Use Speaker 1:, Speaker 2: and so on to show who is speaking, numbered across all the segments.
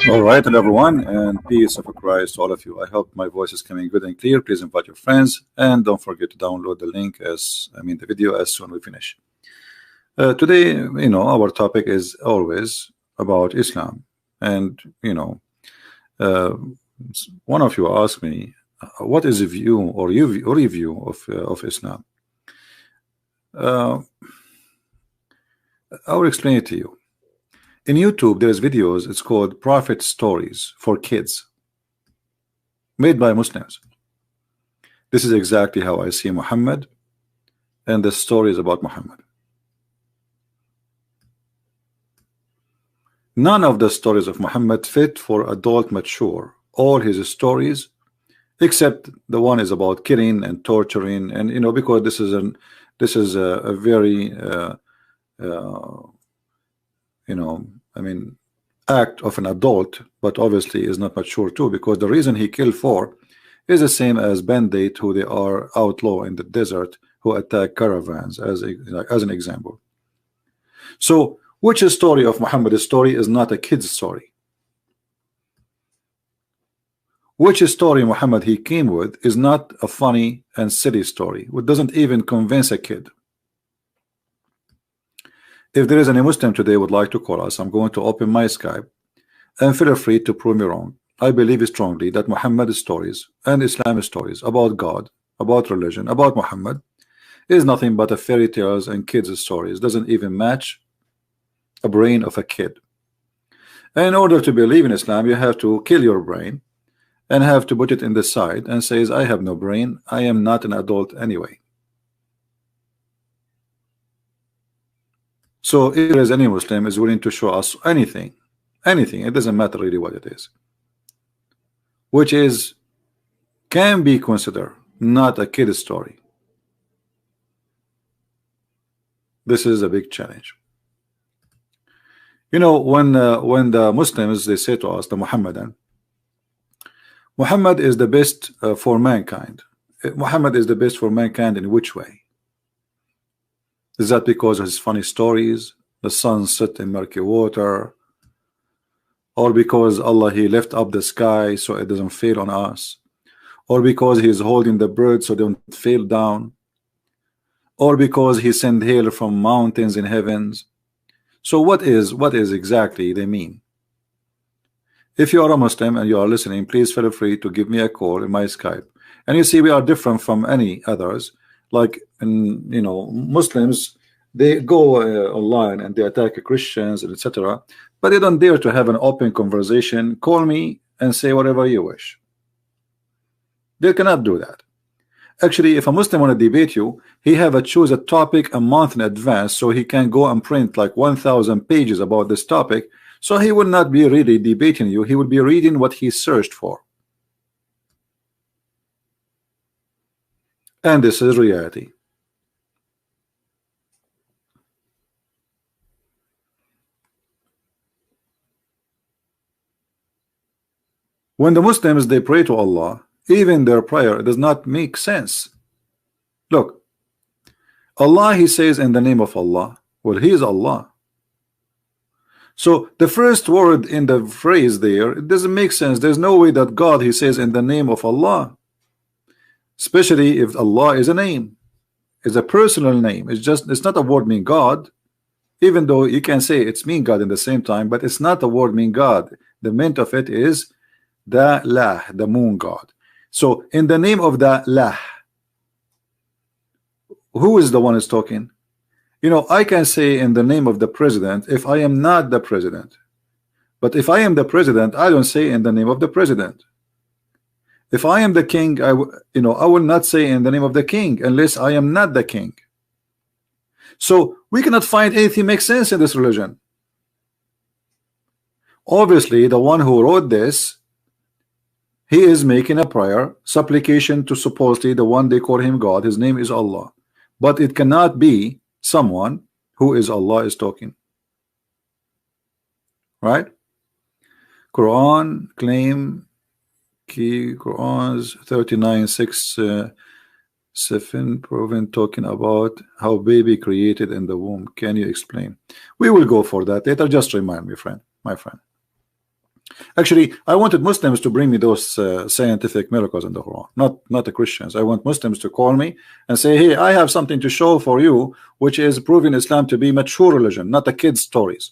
Speaker 1: All right, hello everyone, and peace of Christ to all of you. I hope my voice is coming good and clear. Please invite your friends, and don't forget to download the link the video as soon as we finish. Today, our topic is always about Islam, and uh, one of you asked me, what is a view or review of Islam? I will explain it to you. In YouTube, there's videos. It's called Prophet Stories for Kids, made by Muslims. This is exactly how I see Muhammad and the stories about Muhammad. None of the stories of Muhammad fit for adult mature. All his stories, except the one is about killing and torturing, and because this is a very act of an adult, but obviously is not mature too, because the reason he killed 4 is the same as Bandit, who they are outlaw in the desert, who attack caravans, as an example. So which story of Muhammad's story is not a kid's story? Which story Muhammad he came with is not a funny and silly story, which doesn't even convince a kid? If there is any Muslim today would like to call us, I'm going to open my Skype, and feel free to prove me wrong. I believe strongly that Muhammad's stories and Islamic stories about God, about religion, about Muhammad is nothing but a fairy tales and kids' stories. Doesn't even match a brain of a kid. And in order to believe in Islam, you have to kill your brain and have to put it in the side and says, I have no brain, I am not an adult anyway. So if there is any Muslim is willing to show us anything, it doesn't matter really what it is, which can be considered not a kid story. This is a big challenge. When the Muslims, they say to us, the Muhammadan, Muhammad is the best for mankind. Muhammad is the best for mankind in which way? Is that because of his funny stories, the sun set in murky water, or because Allah he left up the sky so it doesn't fail on us, or because he's holding the birds so they don't fail down, or because he sent hail from mountains in heavens? So what is exactly they mean? If you are a Muslim and you are listening, please feel free to give me a call in my Skype. And you see, we are different from any others. Like Muslims, they go online and they attack Christians and etc., but they don't dare to have an open conversation. Call me and say whatever you wish. They cannot do that. Actually, if a Muslim want to debate you, he have to choose a topic a month in advance, so he can go and print like 1,000 pages about this topic. So he will not be really debating you, he will be reading what he searched for. And this is reality. When the Muslims they pray to Allah, even their prayer does not make sense. Look, Allah, he says in the name of Allah. Well, he is Allah. So the first word in the phrase there, it doesn't make sense. There's no way that God, he says in the name of Allah, especially if Allah is a name, is a personal name. It's not a word mean God, even though you can say it's mean God in the same time, but it's not a word mean God. The meaning of it is the Lah, the moon God. So in the name of the Lah, who is the one is talking? I can say in the name of the president if I am not the president, but if I am the president, I don't say in the name of the president. If I am the king, I will not say in the name of the king unless I am not the king. So we cannot find anything makes sense in this religion. Obviously, the one who wrote this, he is making a prayer, supplication to supposedly the one they call him God. His name is Allah, but it cannot be someone who is Allah is talking, right? Quran claim key Quran's 39:6-7 proven talking about how baby created in the womb. Can you explain? We will go for that later. Just remind me, my friend. Actually, I wanted Muslims to bring me those scientific miracles in the Quran, not the Christians. I want Muslims to call me and say, hey, I have something to show for you, which is proving Islam to be mature religion, not the kids' stories.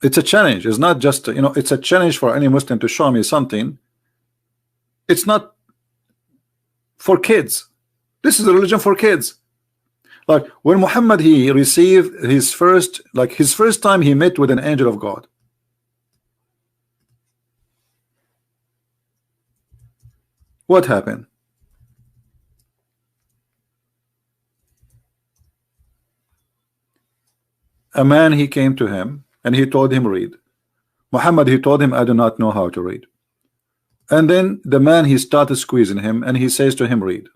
Speaker 1: It's a challenge. It's not just, you know, it's a challenge for any Muslim to show me something. It's not for kids. This is a religion for kids. Like when Muhammad, he received his first, like his first time he met with an angel of God. What happened? A man, he came to him and he told him read. Muhammad, he told him, I do not know how to read. And then the man, he started squeezing him and he says to him, read.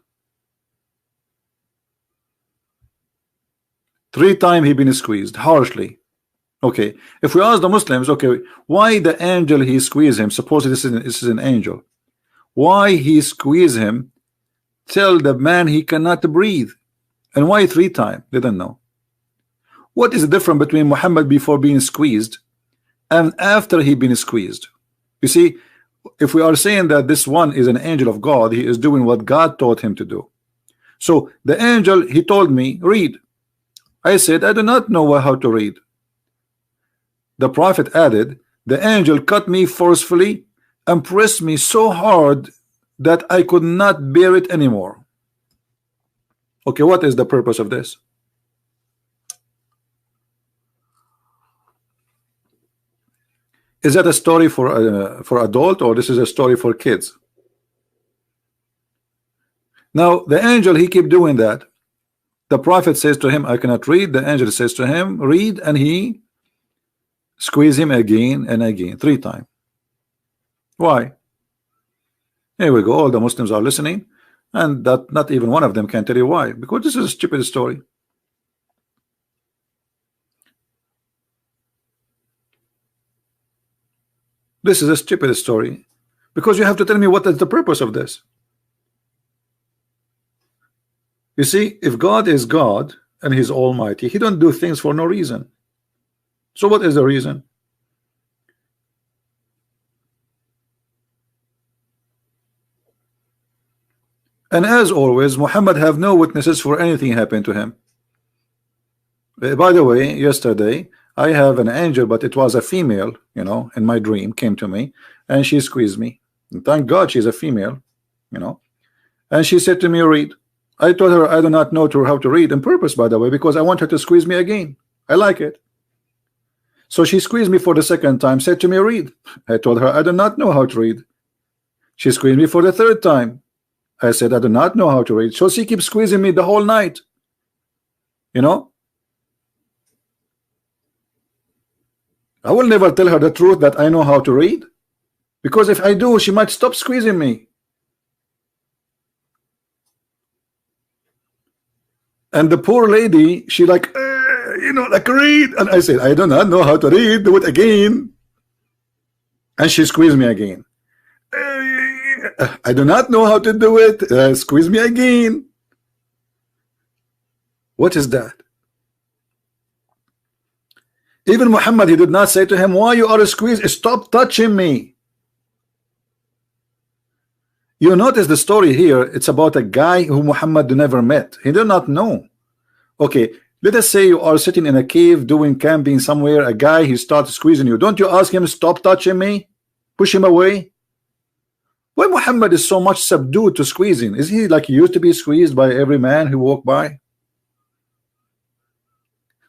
Speaker 1: 3 times he been squeezed harshly. Okay, if we ask the Muslims, okay, why the angel he squeezed him? Suppose this is an angel. Why he squeezed him? Tell the man he cannot breathe. And why 3 times? They don't know. What is the difference between Muhammad before being squeezed and after he been squeezed? You see, if we are saying that this one is an angel of God, he is doing what God taught him to do. So the angel, he told me, read. I said, I do not know how to read. The prophet added, the angel cut me forcefully and pressed me so hard that I could not bear it anymore. Okay, what is the purpose of this? Is that a story for adult, or this is a story for kids? Now the angel, he keep doing that. The prophet says to him, I cannot read. The angel says to him, read, and he squeeze him again and again, 3 times. Why? Here we go. All the Muslims are listening, and that not even one of them can tell you why. Because this is a stupid story. This is a stupid story. Because you have to tell me what is the purpose of this. You see, if God is God and He's Almighty, He don't do things for no reason. So what is the reason? And as always, Muhammad have no witnesses for anything happened to him. By the way, yesterday I have an angel, but it was a female, you know, in my dream, came to me and she squeezed me. And thank God she's a female, you know. And she said to me, read. I told her I do not know how to read on purpose, by the way, because I want her to squeeze me again. I like it. So she squeezed me for the 2nd time, said to me, read. I told her I do not know how to read. She squeezed me for the 3rd time. I said I do not know how to read. So she keeps squeezing me the whole night. You know? I will never tell her the truth that I know how to read. Because if I do, she might stop squeezing me. And the poor lady, she like, you know, like read. And I said, I do not know how to read. Do it again. And she squeezed me again. I do not know how to do it. Squeeze me again. What is that? Even Muhammad, he did not say to him, why you are squeezed? Stop touching me. You notice the story here, it's about a guy who Muhammad never met. He did not know. Okay, let us say you are sitting in a cave doing camping somewhere, a guy, he starts squeezing you. Don't you ask him, stop touching me? Push him away? Why Muhammad is so much subdued to squeezing? Is he like he used to be squeezed by every man who walked by?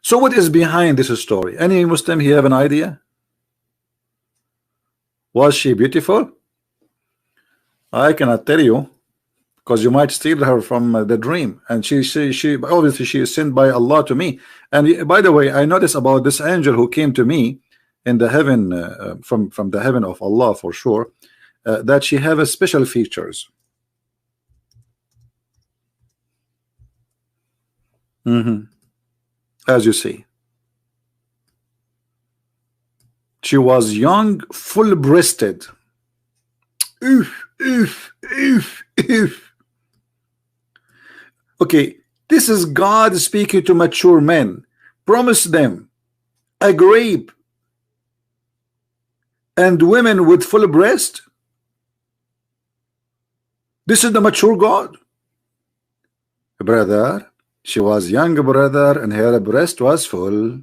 Speaker 1: So what is behind this story? Any Muslim here have an idea? Was she beautiful? I cannot tell you, because you might steal her from the dream. And she obviously she is sent by Allah to me. And by the way, I noticed about this angel who came to me in the heaven, from the heaven of Allah for sure, that she have a special features. As you see, she was young, full-breasted. Okay, this is God speaking to mature men. Promise them a grape and women with full breast. This is the mature God. Brother, she was young, brother, and her breast was full.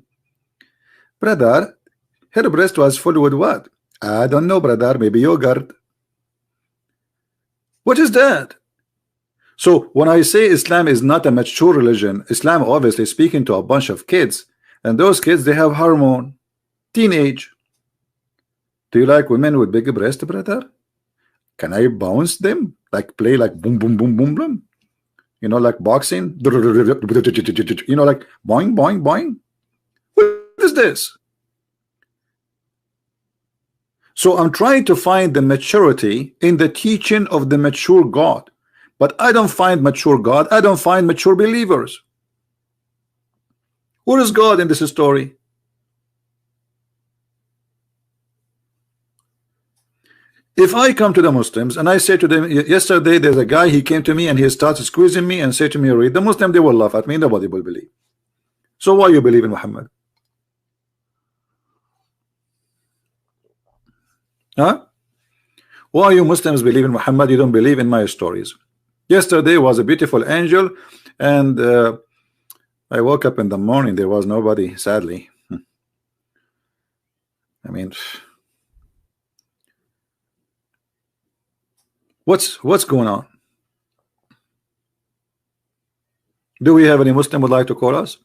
Speaker 1: Brother, her breast was full with what? I don't know, brother. Maybe yogurt. What is that? So when I say Islam is not a mature religion, Islam obviously speaking to a bunch of kids, and those kids, they have hormone, teenage. Do you like women with big breast, brother? Can I bounce them? Like play like boom, boom, boom, boom, boom? You know, like boxing? You know, like boing, boing, boing? What is this? So I'm trying to find the maturity in the teaching of the mature God. But I don't find mature God. I don't find mature believers. Where is God in this story? If I come to the Muslims and I say to them, yesterday there's a guy, he came to me and he started squeezing me and said to me, read, the Muslim, they will laugh at me, nobody will believe. So why you believe in Muhammad? Huh? Why you Muslims believe in Muhammad? You don't believe in my stories. Yesterday was a beautiful angel, and I woke up in the morning, there was nobody, sadly. I mean, what's going on? Do we have any Muslim would like to call us?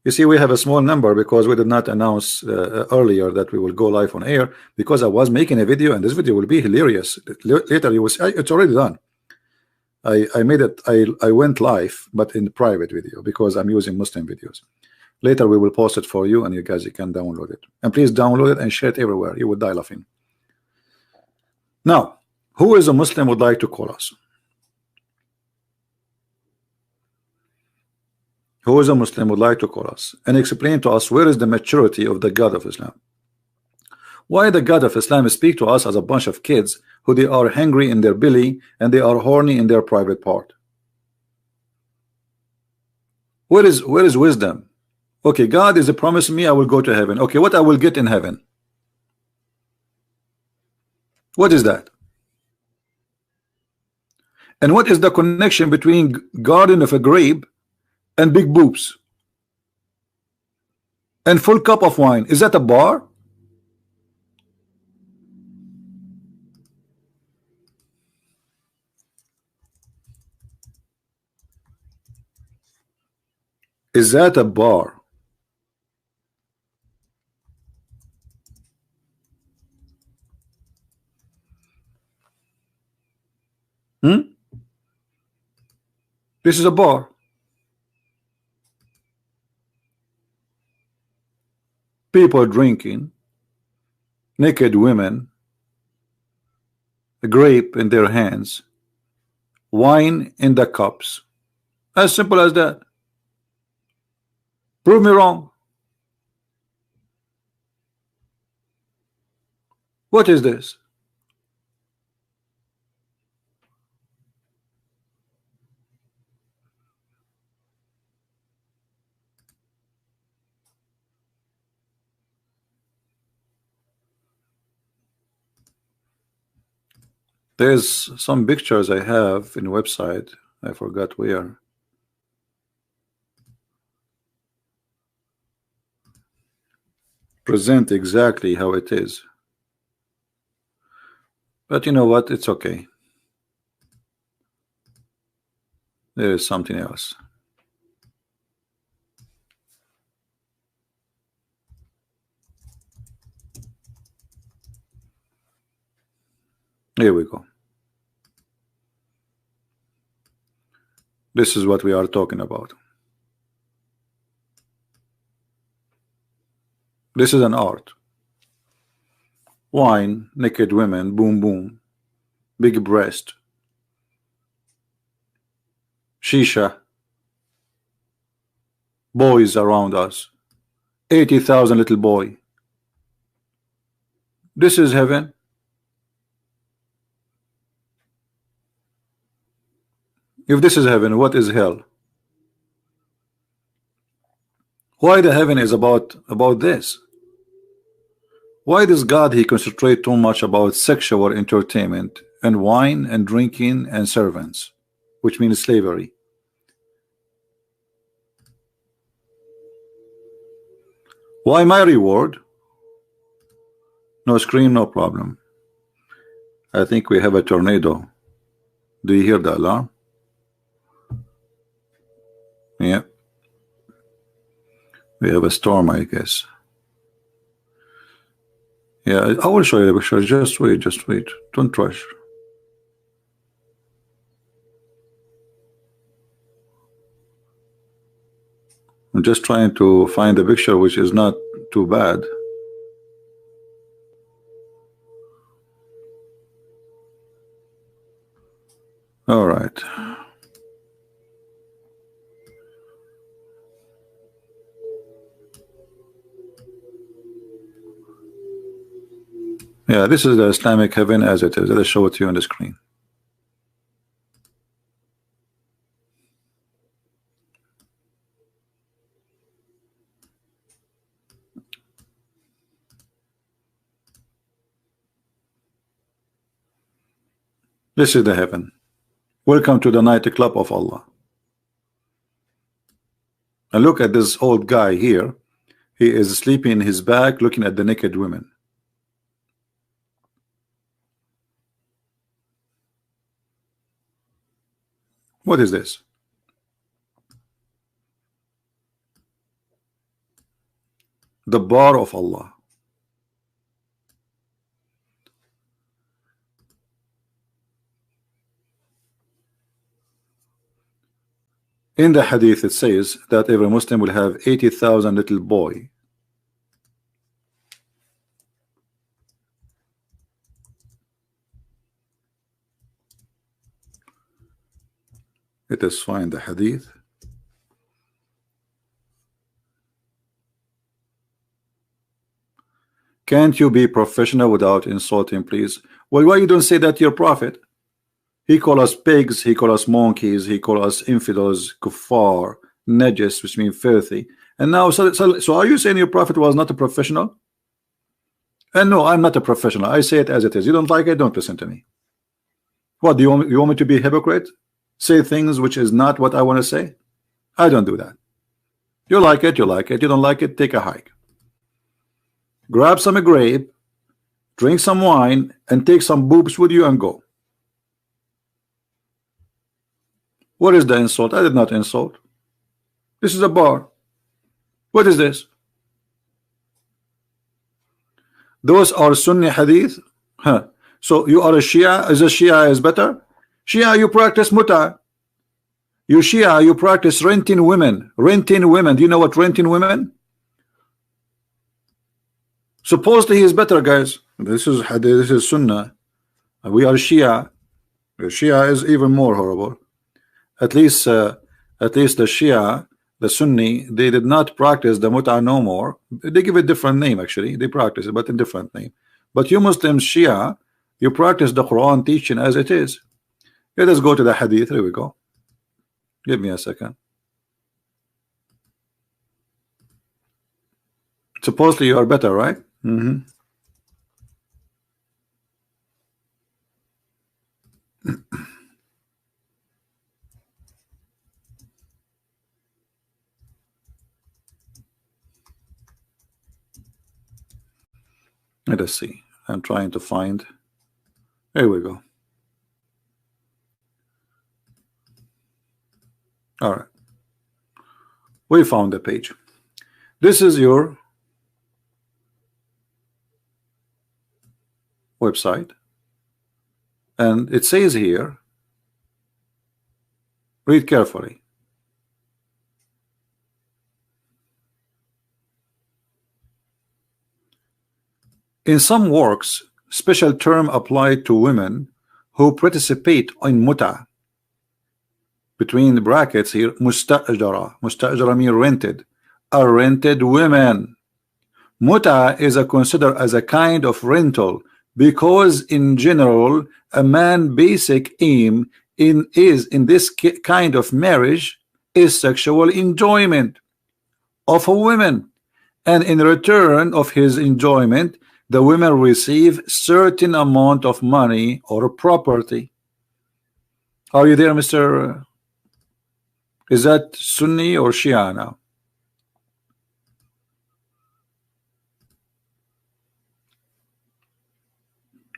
Speaker 1: You see, we have a small number because we did not announce earlier that we will go live on air, because I was making a video, and this video will be hilarious. Later you will see, it's already done. I made it, I went live, but in private video, because I'm using Muslim videos. Later we will post it for you, and you guys, you can download it. And please download it and share it everywhere. You will die laughing. Now, who is a Muslim would like to call us? Who is a Muslim would like to call us and explain to us where is the maturity of the God of Islam? Why the God of Islam speak to us as a bunch of kids who they are hungry in their belly and they are horny in their private part? Where is wisdom? Okay, God is promising me I will go to heaven. Okay, what I will get in heaven? What is that? And what is the connection between garden of a grape and big boobs and full cup of wine? Is that a bar? Is that a bar? This is a bar. People drinking, naked women, a grape in their hands, wine in the cups. As simple as that. Prove me wrong. What is this? There's some pictures I have in website. I forgot where. Present exactly how it is. But you know what? It's okay. There is something else. Here we go. This is what we are talking about. This is an art. Wine, naked women, boom boom, big breast, shisha, boys around us, 80,000 little boy. This is heaven. If this is heaven, what is hell? Why the heaven is about this? Why does God he concentrate too much about sexual entertainment and wine and drinking and servants, which means slavery? Why my reward? No scream, no problem. I think we have a tornado. Do you hear the alarm? Yeah. We have a storm, I guess. Yeah, I will show you the picture. Just wait, just wait. Don't rush. I'm just trying to find a picture which is not too bad. All right. Yeah, this is the Islamic heaven as it is. Let us show it to you on the screen. This is the heaven. Welcome to the nightclub of Allah. And look at this old guy here. He is sleeping in his back looking at the naked women. What is this? The bar of Allah. In the hadith it says that every Muslim will have 80,000 little boy. Let us find the hadith. Can't you be professional without insulting, please? Well, why you don't say that to your prophet? He call us pigs, he call us monkeys, he call us infidels, kuffar, najis, which means filthy. And now, so are you saying your prophet was not a professional? And no, I'm not a professional. I say it as it is. You don't like it, don't listen to me. What, do you want me to be a hypocrite? Say things which is not what I want to say? I don't do that. You like it, you like it. You don't like it, take a hike. Grab some grape, drink some wine, and take some boobs with you and go. What is the insult? I did not insult. This is a bar. What is this? Those are Sunni hadith. Huh. So you are a Shia. Is a Shia is better? Shia, you practice muta. You Shia, you practice renting women. Renting women. Do you know what renting women? Supposedly he is better, guys. This is Sunnah. We are Shia. Shia is even more horrible. At least the Shia, the Sunni, they did not practice the muta no more. They give it a different name actually. They practice it, but a different name. But you Muslims, Shia, you practice the Quran teaching as it is. Let us go to the hadith. Here we go. Give me a second. Supposedly you are better, right? Mm-hmm. Let us see. I'm trying to find. There we go. All right. We found the page. This is your website. And it says here, read carefully. In some works, special term applied to women who participate in muta. Between the brackets here, mustajara. Mustajara means rented. Are rented women. Muta is considered as a kind of rental because in general a man basic aim in this kind of marriage is sexual enjoyment of a woman, and in return of his enjoyment the women receive certain amount of money or property. Are you there, Mr.? Is that Sunni or Shia now?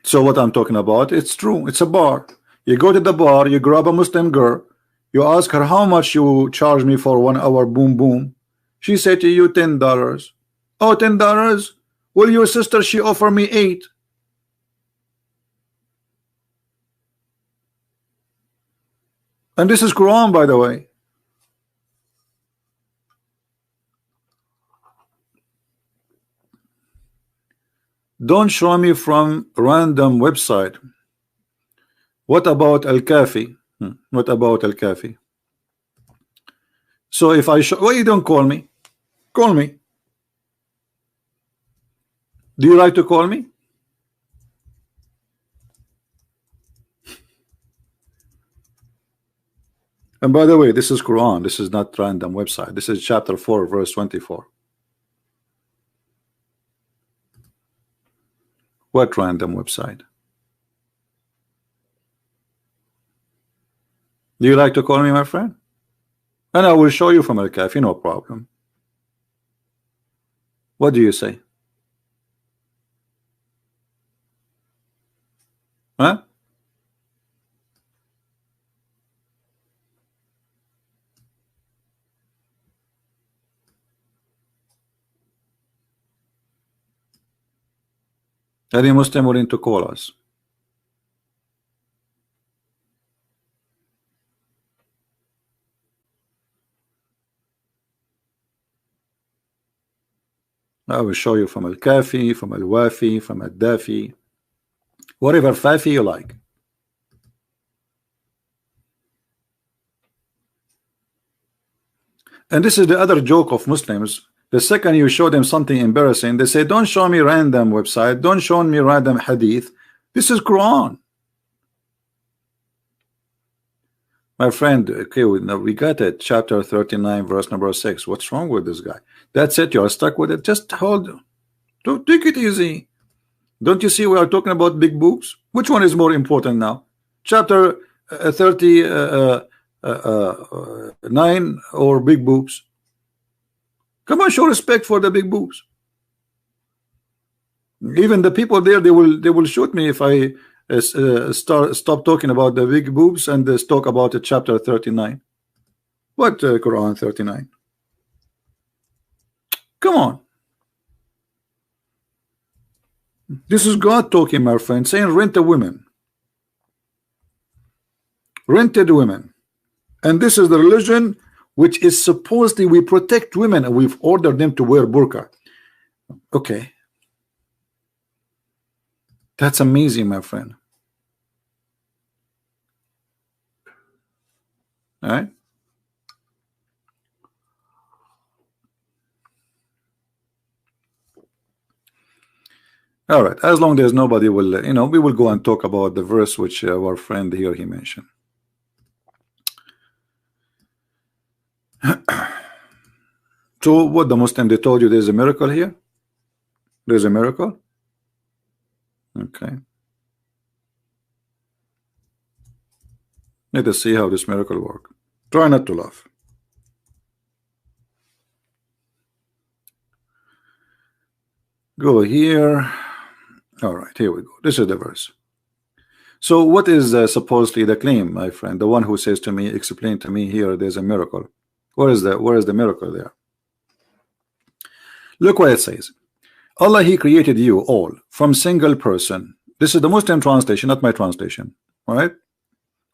Speaker 1: So what I'm talking about, it's true. It's a bar. You go to the bar, you grab a Muslim girl, you ask her how much you charge me for 1 hour, boom boom. She said to you $10. Oh, $10? Well, your sister, she offered me 8. And this is Quran, by the way. Don't show me from random website. What about Al-Kafi? What about Al-Kafi? So if I show, why you don't call me? Call me. Do you like to call me? And by the way, this is Quran. This is not random website. This is chapter 4, verse 24. What random website? Do you like to call me, my friend? And I will show you from Al-Kafi, no problem. What do you say? Huh? Any Muslim willing to call us? I will show you from Al-Kafi, from Al-Wafi, from Al-Dafi, whatever Fafi you like. And this is the other joke of Muslims. The second you show them something embarrassing, they say, don't show me random website, don't show me random hadith. This is Quran. My friend, okay, we got it. Chapter 39, verse number 6. What's wrong with this guy? That's it. You are stuck with it. Just hold. Don't take it easy. Don't you see we are talking about big boobs? Which one is more important now? Chapter 39 or big boobs? Come on, show respect for the big boobs. Even the people there, they will shoot me if I stop talking about the big boobs and talk about the chapter 39. What Quran 39? Come on. This is God talking, my friend, saying rented women. Rented women. And this is the religion which is supposedly we protect women and we've ordered them to wear burqa. Okay. That's amazing, my friend. All right. All right. As long as nobody will, we will go and talk about the verse which our friend here he mentioned. So what the Muslim, they told you there's a miracle here? There's a miracle? Okay. Let us see how this miracle works. Try not to laugh. Go here. All right, here we go. This is the verse. So what is supposedly the claim, my friend? The one who says to me, explain to me here, there's a miracle. Where is the miracle there? Look what it says. Allah, he created you all from single person. This is the Muslim translation, not my translation. All right?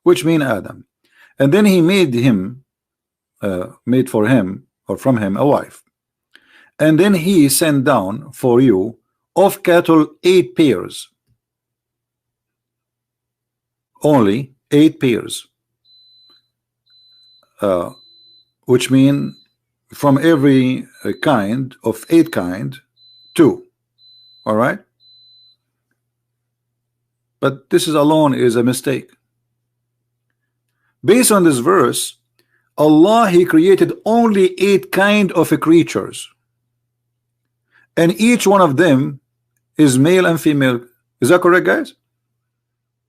Speaker 1: Which mean Adam. And then he made him, made for him or from him a wife. And then he sent down for you of cattle 8 pairs. Only 8 pairs. Which mean from every kind of 8 kind 2. All right. But this is alone is a mistake. Based on this verse, Allah, he created only 8 kind of creatures, and each one of them is male and female. Is that correct, guys?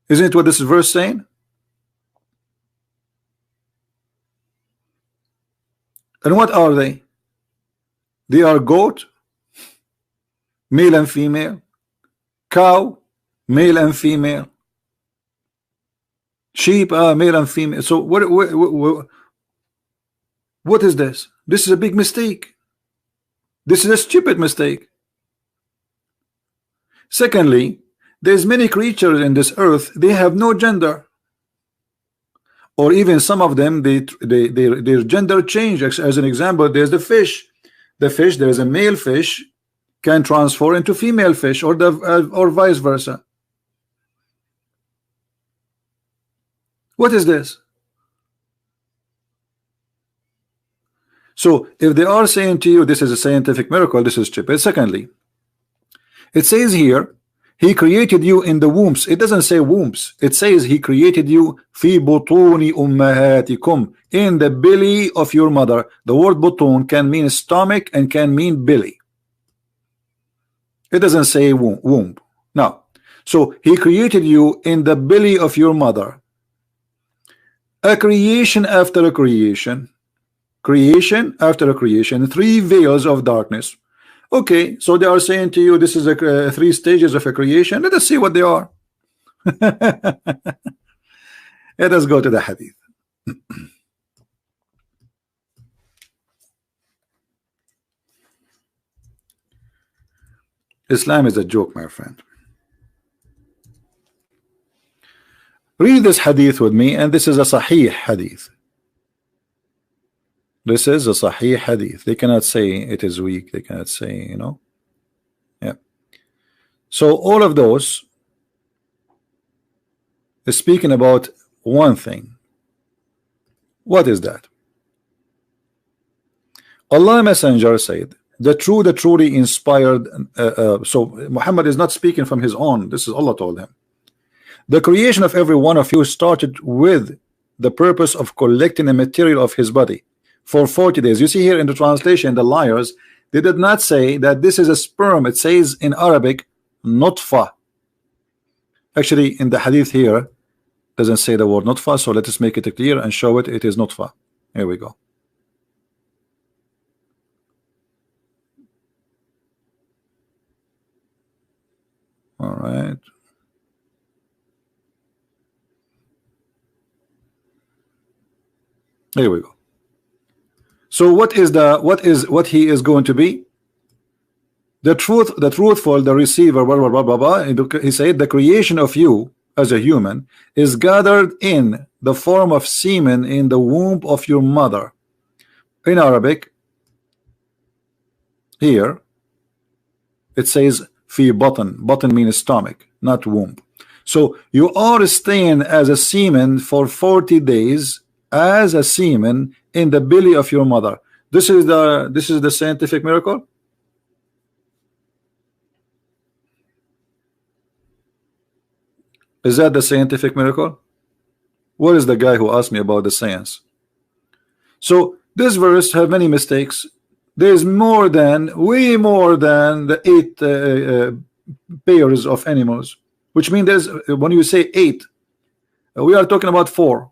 Speaker 1: Isn't it what this verse saying? And what are they? They are goat, male and female, cow, male and female, sheep, male and female. So what is this? This is a big mistake. This is a stupid mistake. Secondly, there's many creatures in this earth, they have no gender, or even some of them their gender change. As an example, there's the fish. The fish, there is a male fish can transform into female fish, or or vice versa. What is this? So if they are saying to you this is a scientific miracle, this is stupid. Secondly, it says here he created you in the wombs. It doesn't say wombs. It says he created you fi butuni ummahatikum, in the belly of your mother. The word butun can mean stomach and can mean belly. It doesn't say womb. Now, so he created you in the belly of your mother. A creation after a creation, creation after a creation, 3 veils of darkness. Okay, so they are saying to you this is a 3 stages of a creation. Let us see what they are. Let us go to the hadith. Islam is a joke, my friend. Read this hadith with me, and this is a sahih hadith. This is a sahih hadith. They cannot say it is weak. They cannot say, you know. Yeah. So all of those is speaking about one thing. What is that? Allah Messenger said, the truly inspired. So Muhammad is not speaking from his own. This is Allah told him. The creation of every one of you started with the purpose of collecting the material of his body for 40 days. You see here in the translation, the liars, they did not say that this is a sperm. It says in Arabic, nutfa. Actually, in the hadith here, doesn't say the word nutfa. So let us make it clear and show it. It is nutfa. Here we go. All right. Here we go. So what he is going to be? The truthful, the receiver, blah, blah, blah, blah, blah. He said the creation of you as a human is gathered in the form of semen in the womb of your mother. In Arabic, here it says fi button. Button means stomach, not womb. So you are staying as a semen for 40 days as a semen in the belly of your mother. This is the scientific miracle. Is that the scientific miracle? What is the guy who asked me about the science? So this verse have many mistakes. There's more than, way more than the 8 pairs of animals, which means there's, when you say 8, we are talking about 4.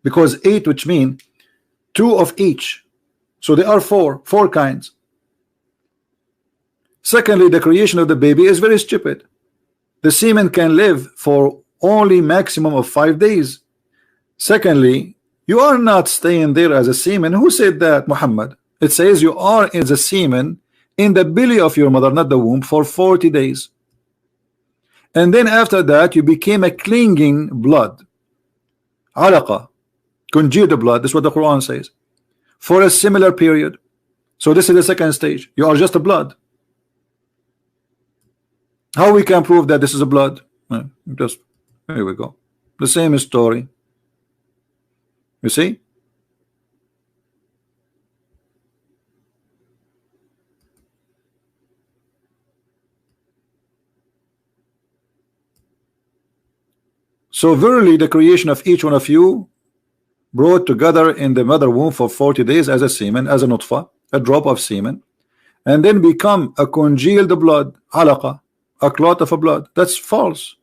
Speaker 1: Because 8, which mean 2 of each, so there are 4 kinds. Secondly, the creation of the baby is very stupid. The semen can live for only maximum of 5 days. Secondly, you are not staying there as a semen. Who said that, Muhammad? It says you are as a semen in the belly of your mother, not the womb, for 40 days. And then after that you became a clinging blood, alaqa, congealed blood. This is what the Quran says, for a similar period. So this is the second stage. You are just a blood. How we can prove that this is a blood? Just here we go. The same story. You see? So verily the creation of each one of you brought together in the mother womb for 40 days as a semen, as a nutfa, a drop of semen, and then become a congealed blood, alaqa, a clot of a blood. That's false.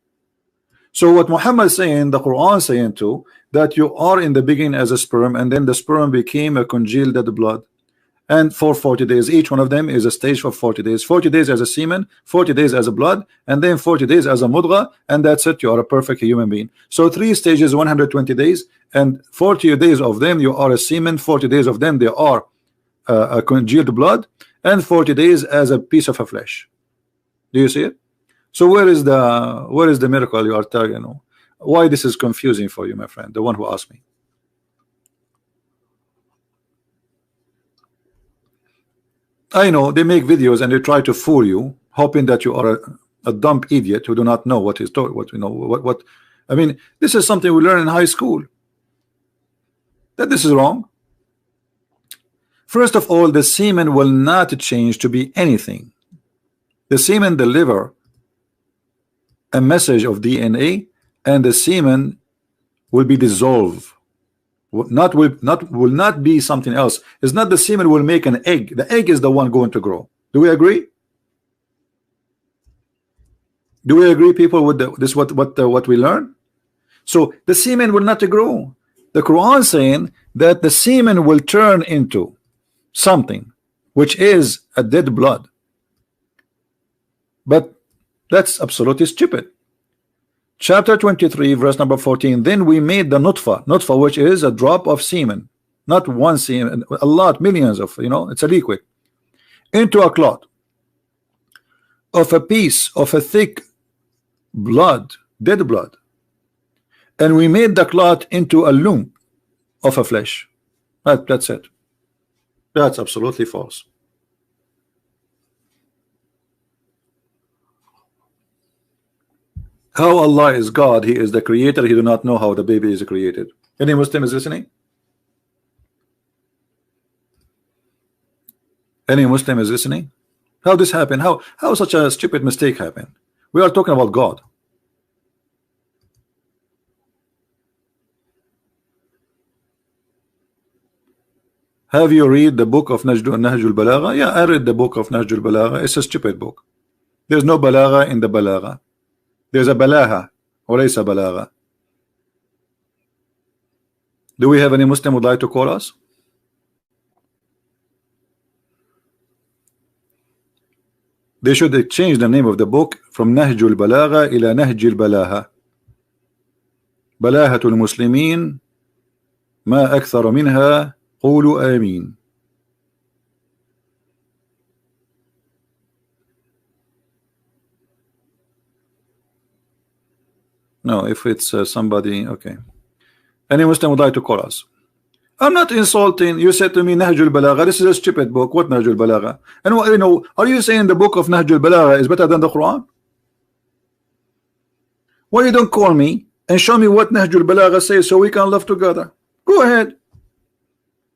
Speaker 1: So what Muhammad is saying, the Quran is saying too, that you are in the beginning as a sperm, and then the sperm became a congealed blood, and for 40 days, each one of them is a stage for 40 days. 40 days as a semen, 40 days as a blood, and then 40 days as a mudgha, and that's it. You are a perfect human being. So 3 stages, 120 days, and 40 days of them you are a semen, 40 days of them they are a congealed blood, and 40 days as a piece of a flesh. Do you see it? So where is the miracle you are telling? You know, why this is confusing for you, my friend, the one who asked me? I know they make videos and they try to fool you, hoping that you are a dumb idiot who do not know what is what you know what I mean. This is something we learn in high school, that this is wrong. First of all, the semen will not change to be anything. The semen deliver a message of DNA, and the semen will be dissolved. Will not be something else. It's not the semen will make an egg. The egg is the one going to grow. Do we agree? Do we agree, people, with this? What we learn? So the semen will not grow. The Quran saying that the semen will turn into something which is a dead blood. But that's absolutely stupid. Chapter 23, verse number 14. Then we made the nutfa, which is a drop of semen, not one semen, a lot, millions of, you know, it's a liquid, into a clot of a piece of a thick blood, dead blood, and we made the clot into a lump of a flesh. That's it. That's absolutely false. How Allah is God, He is the creator, He do not know how the baby is created. Any Muslim is listening? Any Muslim is listening? How this happened? How such a stupid mistake happened? We are talking about God. Have you read the book of Nahjul Balagha? Yeah, I read the book of Nahjul Balagha. It's a stupid book. There's no balagha in the balagha. There's a balaha, walaysa balagha. Do we have any Muslim would like to call us? They should change the name of the book from Nahjul Balagha ila Nahjil Balaha. Balahatul Muslimin ma akthar minha qulu amin. No, if it's somebody, okay. Any Muslim would like to call us? I'm not insulting. You said to me Nahjul Balagha. This is a stupid book. What Nahjul Balagha? And you know, are you saying the book of Nahjul Balagha is better than the Quran? Why you don't call me and show me what Nahjul Balagha says so we can live together? Go ahead.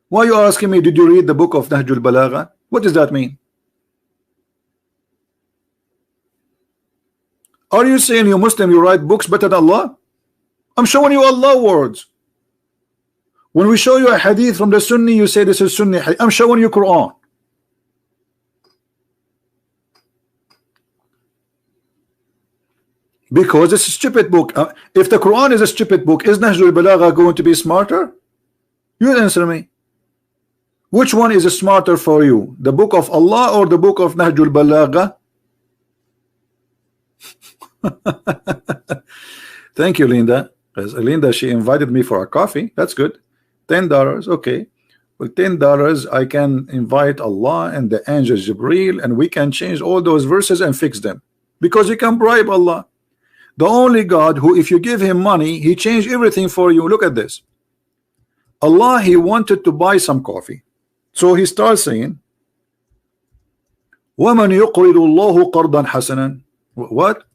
Speaker 1: Why are you asking me, did you read the book of Nahjul Balagha? What does that mean? Are you saying you Muslim, you write books better than Allah? I'm showing you Allah words. When we show you a hadith from the Sunni, you say this is Sunni hadith. I'm showing you Quran. Because it's a stupid book. If the Quran is a stupid book, is Nahjul Balagha going to be smarter? You answer me. Which one is smarter for you? The book of Allah or the book of Nahjul Balagha? Thank you, Linda. Linda, she invited me for a coffee. That's good. $10. Okay. With $10 I can invite Allah and the angel Jibreel, and we can change all those verses and fix them, because you can bribe Allah, the only God who if you give him money he changed everything for you. Look at this. Allah, he wanted to buy some coffee, so he starts saying وَمَنْ يُقْرِضُ اللَّهُ قَرْضًا حَسَنًا. What?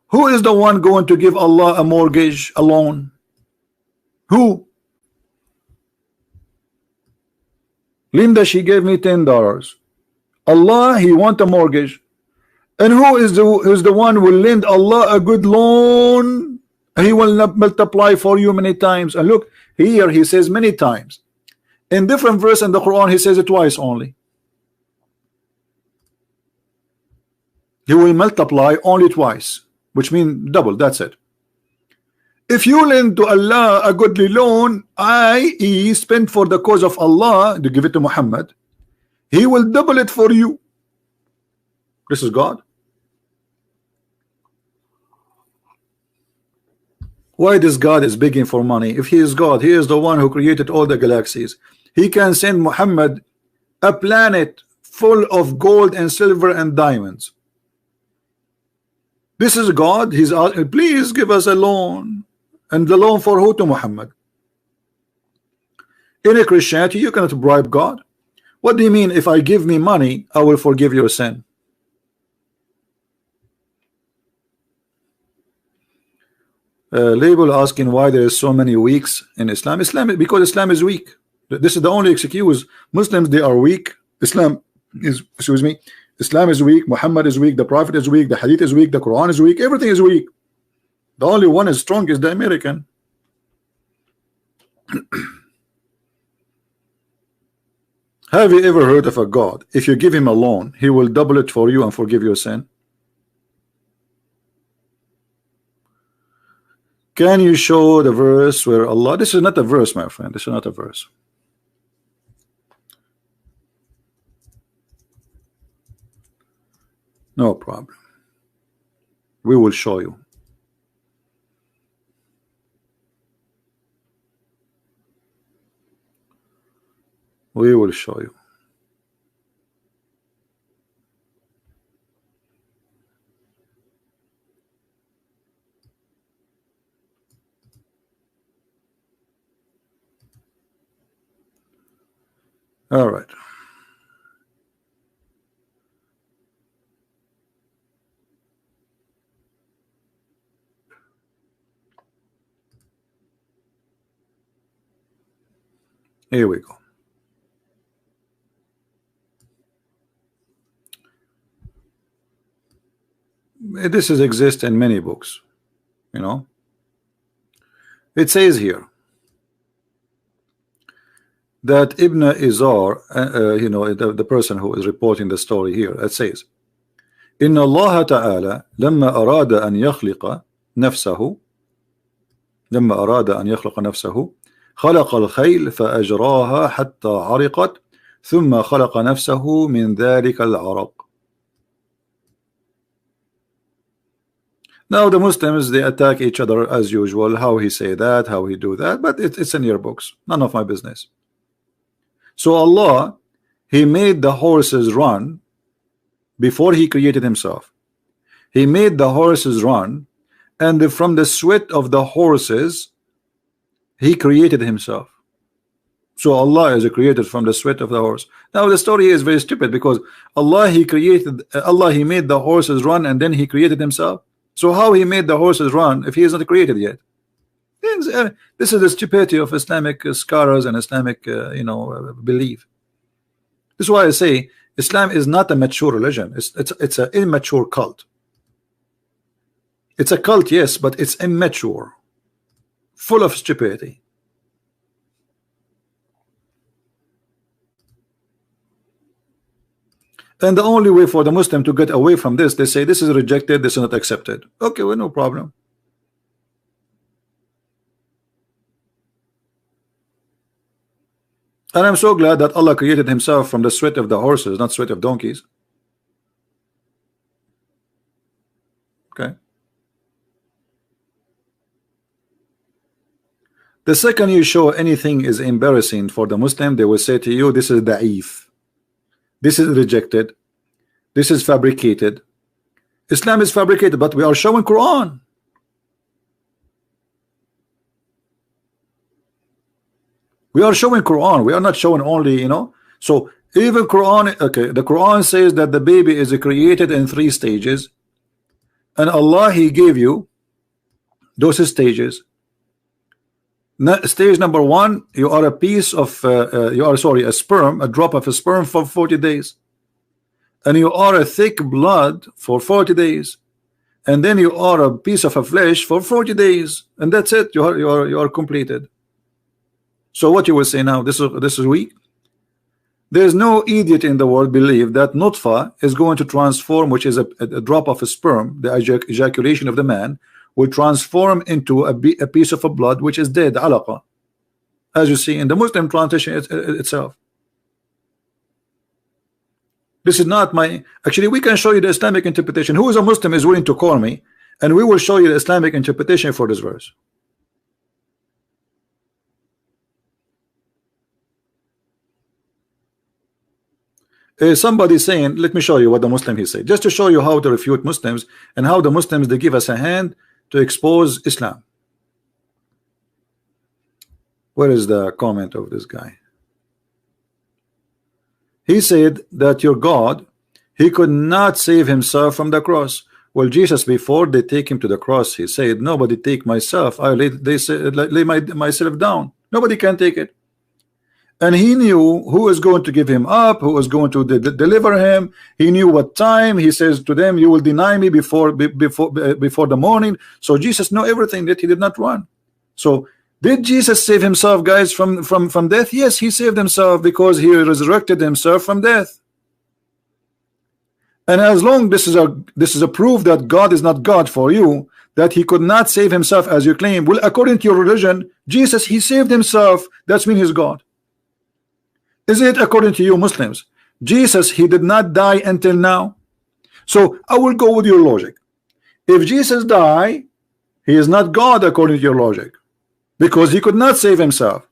Speaker 1: Who is the one going to give Allah a mortgage, a loan? Who? Linda, she gave me $10. Allah, he want a mortgage. And who is the one who will lend Allah a good loan? He will not multiply for you many times. And look, here he says many times. In different verse in the Quran, he says it twice only. He will multiply only twice, which means double. That's it. If you lend to Allah a godly loan, i.e. spend for the cause of Allah, to give it to Muhammad, he will double it for you. This is God. Why this God is begging for money? If he is God, he is the one who created all the galaxies. He can send Muhammad a planet full of gold and silver and diamonds. This is God. He's asking, please give us a loan. And the loan for who? To Muhammad. In a Christianity, you cannot bribe God. What do you mean? If I give me money, I will forgive your sin? Label asking why there is so many weaks in Islam. Because Islam is weak. This is the only excuse. Muslims, they are weak. Islam is weak. Muhammad is weak. The Prophet is weak. The Hadith is weak. The Quran is weak. Everything is weak. The only one is strong is the American. Have you ever heard of a God? If you give him a loan, he will double it for you and forgive your sin. Can you show the verse where Allah? This is not a verse, my friend. This is not a verse. No problem. We will show you. We will show you. All right. Here we go. This exists in many books, you know. It says here that Ibn Izar, you know, the person who is reporting the story here, it says, إن الله تعالى لما أراد أن يخلق نفسه خلق الخيل فأجراها حتى عرقت ثم خلق نفسه من ذلك العرق. Now the Muslims, they attack each other as usual. How he say that, how he do that, but it's in your books. None of my business. So Allah, he made the horses run before he created himself. He made the horses run, and from the sweat of the horses he created himself. So Allah is created from the sweat of the horse. Now the story is very stupid, because Allah, he made the horses run and then he created himself. So how he made the horses run if he is not created yet? This is the stupidity of Islamic scholars and Islamic you know, belief. This is why I say Islam is not a mature religion. It's an immature cult. It's a cult, yes, but it's immature, full of stupidity. And the only way for the Muslim to get away from this, they say this is rejected, this is not accepted. Okay, well, no problem. And I'm so glad that Allah created himself from the sweat of the horses, not sweat of donkeys. Okay. The second you show anything is embarrassing for the Muslim, they will say to you, this is da'if. This is rejected. This is fabricated. Islam is fabricated, but we are showing Quran. We are showing Quran. We are not showing only, you know. So even Quran, okay, the Quran says that the baby is created in 3 stages, and Allah, he gave you those stages. Stage number 1, you are a piece of a sperm, a drop of a sperm for 40 days, and you are a thick blood for 40 days, and then you are a piece of a flesh for 40 days, and that's it. You are completed. So what you will say now, this is weak. There's no idiot in the world believe that nutfa is going to transform, which is a drop of a sperm, the ejaculation of the man, will transform into a piece of a blood which is dead, alaqa, as you see in the Muslim translation itself. This is not my, actually we can show you the Islamic interpretation. Who is a Muslim is willing to call me, and we will show you the Islamic interpretation for this verse. Somebody saying, let me show you what the Muslim he said, just to show you how to refute Muslims and how the Muslims they give us a hand to expose Islam. Where is the comment of this guy? He said that your God, he could not save himself from the cross. Well, Jesus, before they take him to the cross, he said, nobody take myself, I lay myself down, nobody can take it. And he knew who was going to give him up, who was going to deliver him. He knew what time. He says to them, you will deny me before the morning. So Jesus knew everything, that he did not run. So did Jesus save himself, guys, from death? Yes, he saved himself because he resurrected himself from death. And as long this is a proof that God is not God for you, that he could not save himself as you claim. Well, according to your religion, Jesus, he saved himself. That's mean he's God. Is it according to you Muslims? Jesus, he did not die until now. So I will go with your logic. If Jesus died, he is not God according to your logic, because he could not save himself.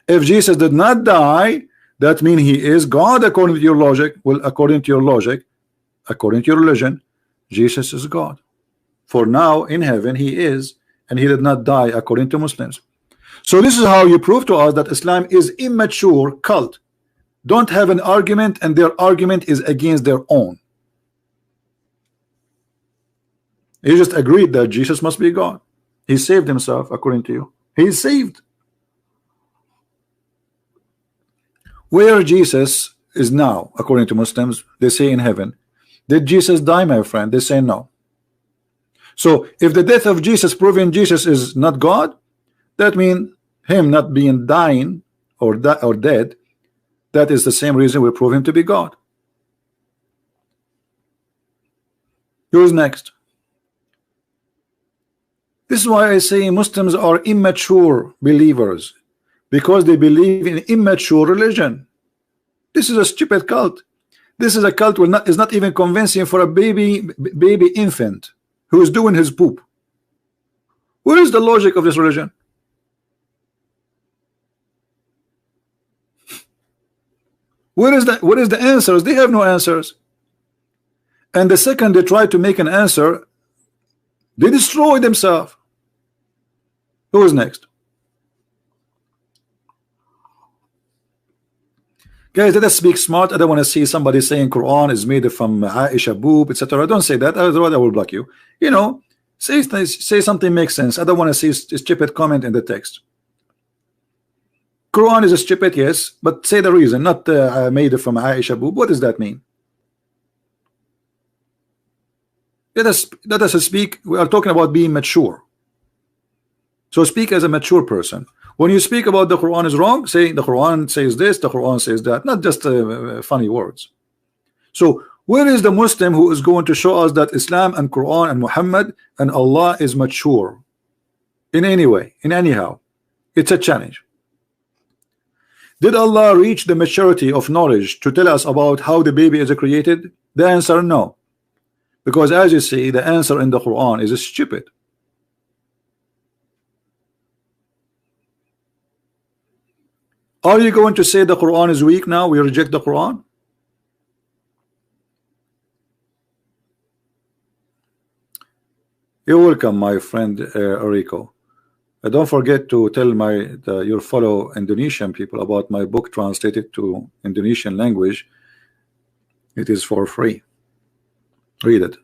Speaker 1: If Jesus did not die, that means he is God according to your logic. Well, according to your logic, according to your religion, Jesus is God. For now in heaven he is, and he did not die according to Muslims. So this is how you prove to us that Islam is immature cult. Don't have an argument, and their argument is against their own. You just agreed that Jesus must be God. He saved himself according to you. He's saved. Where Jesus is now, according to Muslims, they say in heaven. Did Jesus die, my friend? They say no. So if the death of Jesus proving Jesus is not God, that means him not being dying or dead. That is the same reason we prove him to be God. Who's next? This is why I say Muslims are immature believers, because they believe in immature religion. This is a stupid cult. This is a cult is not even convincing for a baby infant who is doing his poop. Where is the logic of this religion? What is the answers? They have no answers. And the second they try to make an answer, they destroy themselves. Who is next? Guys, let us speak smart. I don't want to see somebody saying Quran is made from Aisha boob, etc. Don't say that, otherwise I will block you. You know, say something makes sense. I don't want to see a stupid comment in the text. Quran is a stupid, yes, but say the reason, not made from Aisha boob. What does that mean? Let us speak. We are talking about being mature. So speak as a mature person. When you speak about the Quran is wrong, say the Quran says this, the Quran says that, not just funny words. So where is the Muslim who is going to show us that Islam and Quran and Muhammad and Allah is mature in any way, in anyhow? It's a challenge. Did Allah reach the maturity of knowledge to tell us about how the baby is created? The answer, no. Because as you see, the answer in the Quran is stupid. Are you going to say the Quran is weak now? We reject the Quran? You're welcome, my friend Rico. Don't forget to tell your fellow Indonesian people about my book translated to Indonesian language. It is for free. Read it.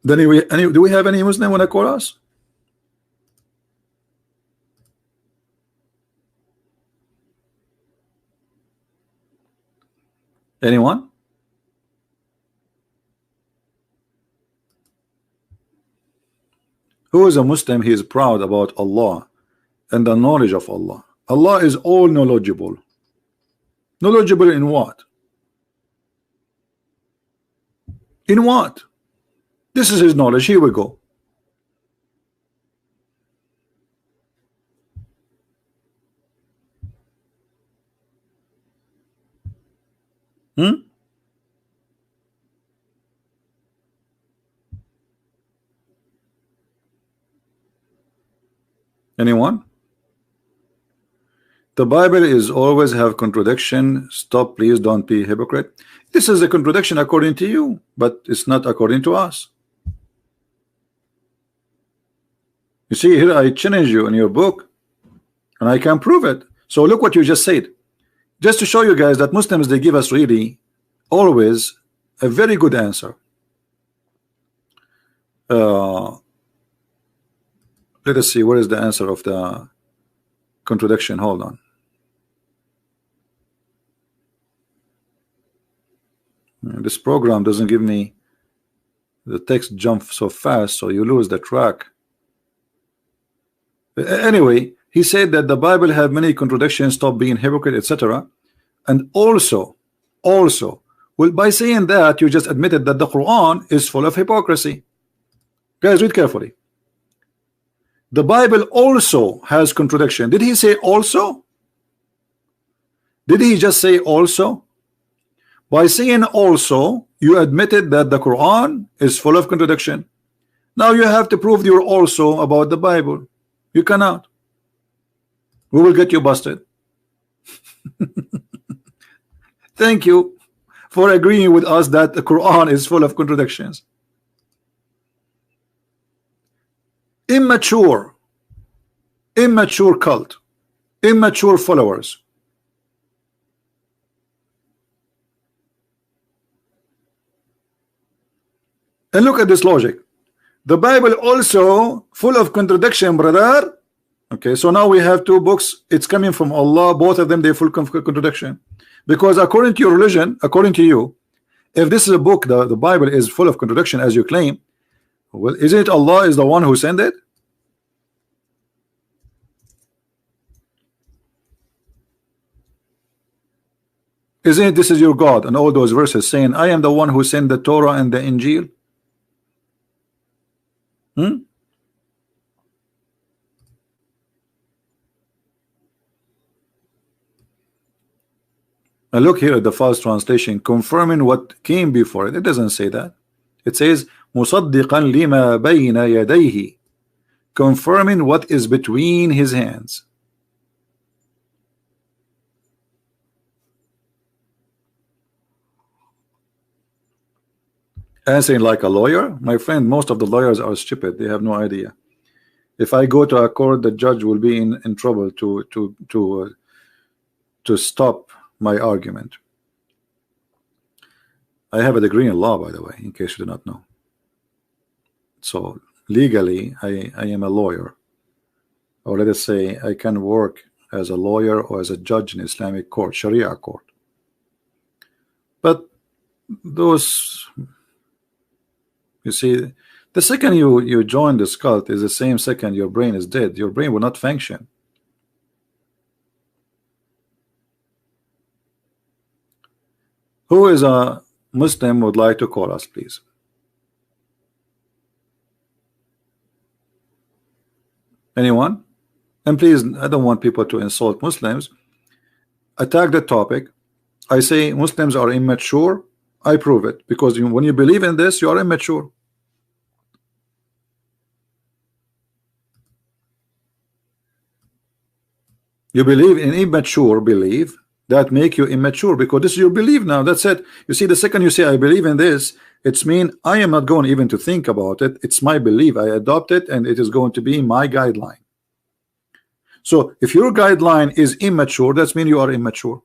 Speaker 1: Then do we have any Muslim want to call us? Anyone? Who is a Muslim? He is proud about Allah and the knowledge of Allah. Allah is all knowledgeable. Knowledgeable in what? In what? This is his knowledge. Here we go. Anyone? The Bible is always have contradiction. Stop, please, don't be a hypocrite. This is a contradiction according to you, but it's not according to us. You see, here I challenge you in your book, and I can prove it. So look what you just said. Just to show you guys that Muslims, they give us really always a very good answer. Let us see, what is the answer of the contradiction? Hold on. This program doesn't give me the text jump so fast, so you lose the track. Anyway, he said that the Bible have many contradictions, stop being hypocrite, etc. And also, well, by saying that, you just admitted that the Quran is full of hypocrisy. Guys, read carefully. The Bible also has contradiction. Did he say also? Did he just say also? By saying also, you admitted that the Quran is full of contradiction. Now you have to prove your also about the Bible. You cannot. We will get you busted. Thank you for agreeing with us that the Quran is full of contradictions. Immature cult, immature followers. And look at this logic. The Bible also full of contradiction, brother. Okay, so now we have two books. It's coming from Allah. Both of them, they full of contradiction. Because according to your religion, according to you, if this is a book, the Bible is full of contradiction as you claim, well, isn't it Allah is the one who sent it? Isn't it this is your God? And all those verses saying, I am the one who sent the Torah and the Injil. And look here at the false translation, confirming what came before it. It doesn't say that. It says مُصَدِّقًا لِمَا بَيْنَ يَدَيْهِ, confirming what is between his hands. Answering like a lawyer, my friend. Most of the lawyers are stupid. They have no idea. If I go to a court, the judge will be in trouble to stop my argument. I have a degree in law, by the way, in case you do not know. So legally, I am a lawyer, or let us say I can work as a lawyer or as a judge in Islamic court, Sharia court. But those, you see, the second you join this cult is the same second your brain is dead. Your brain will not function. Who is a Muslim would like to call us, please? Anyone? And please, I don't want people to insult Muslims. Attack the topic. I say Muslims are immature. I prove it, because when you believe in this, you are immature. You believe in immature belief that make you immature, because this is your belief now. That's it. You see, the second you say I believe in this, it's mean I am not going even to think about it. It's my belief. I adopt it, and it is going to be my guideline. So if your guideline is immature, that's mean you are immature.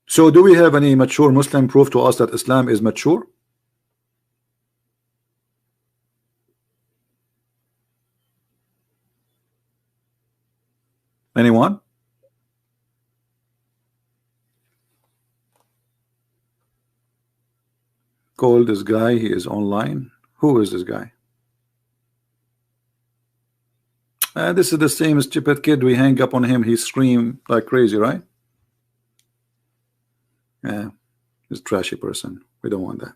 Speaker 1: So do we have any mature Muslim proof to us that Islam is mature? Anyone? call this guy. He is online. Who is this guy? This is the same stupid kid. We hang up on him. He scream like crazy, right? Yeah, he's a trashy person. We don't want that.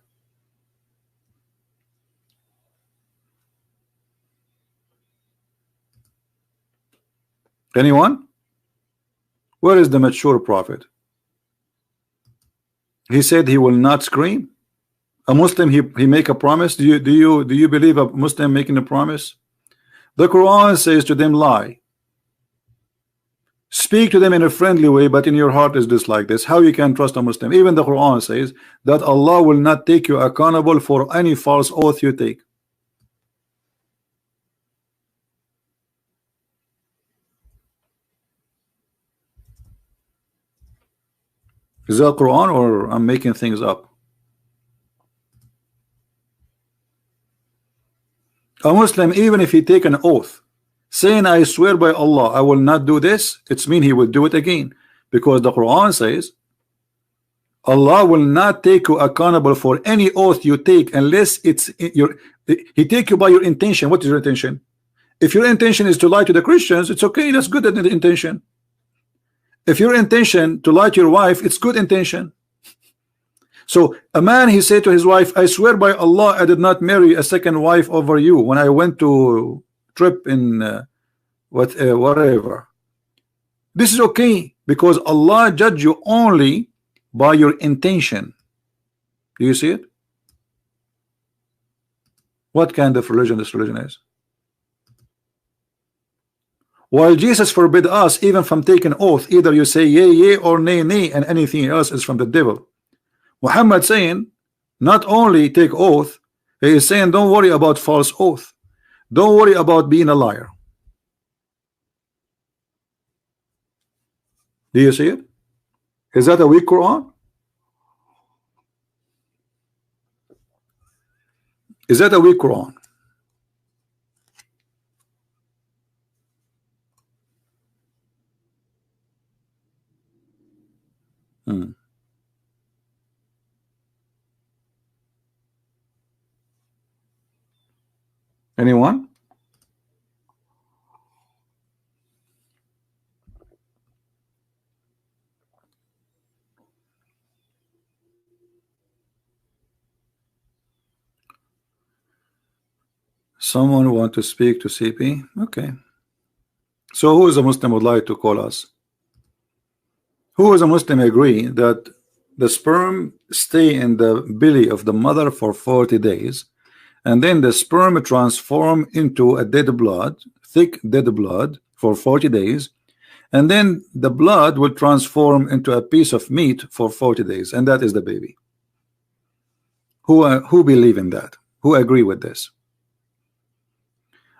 Speaker 1: Anyone? Where is the mature prophet? He said he will not scream. A Muslim, he make a promise. Do you believe a Muslim making a promise? The Quran says to them, lie. Speak to them in a friendly way, but in your heart is this like this. How you can trust a Muslim? Even the Quran says that Allah will not take you accountable for any false oath you take. Is that Quran or I'm making things up? A Muslim, even if he take an oath saying I swear by Allah I will not do this, it's mean he will do it again, because the Quran says Allah will not take you accountable for any oath you take unless it's your, he take you by your intention. What is your intention? If your intention is to lie to the Christians, it's okay, that's good intention. If your intention to lie to your wife, it's good intention. So a man, he said to his wife, I swear by Allah I did not marry a second wife over you when I went to trip in whatever. This is okay because Allah judge you only by your intention. Do you see it? What kind of religion this religion is? While Jesus forbid us even from taking oath, either you say yea, yea, or nay, nay, and anything else is from the devil. Muhammad saying not only take oath, he is saying don't worry about false oath, don't worry about being a liar. Do you see it? Is that a weak Quran? Is that a weak Quran? Anyone? Someone want to speak to CP? Okay. So who is a Muslim would like to call us? Who is a Muslim agree that the sperm stay in the belly of the mother for 40 days and then the sperm transform into a dead blood, thick dead blood for 40 days, and then the blood will transform into a piece of meat for 40 days, and that is the baby? Who believe in that? Who agree with this?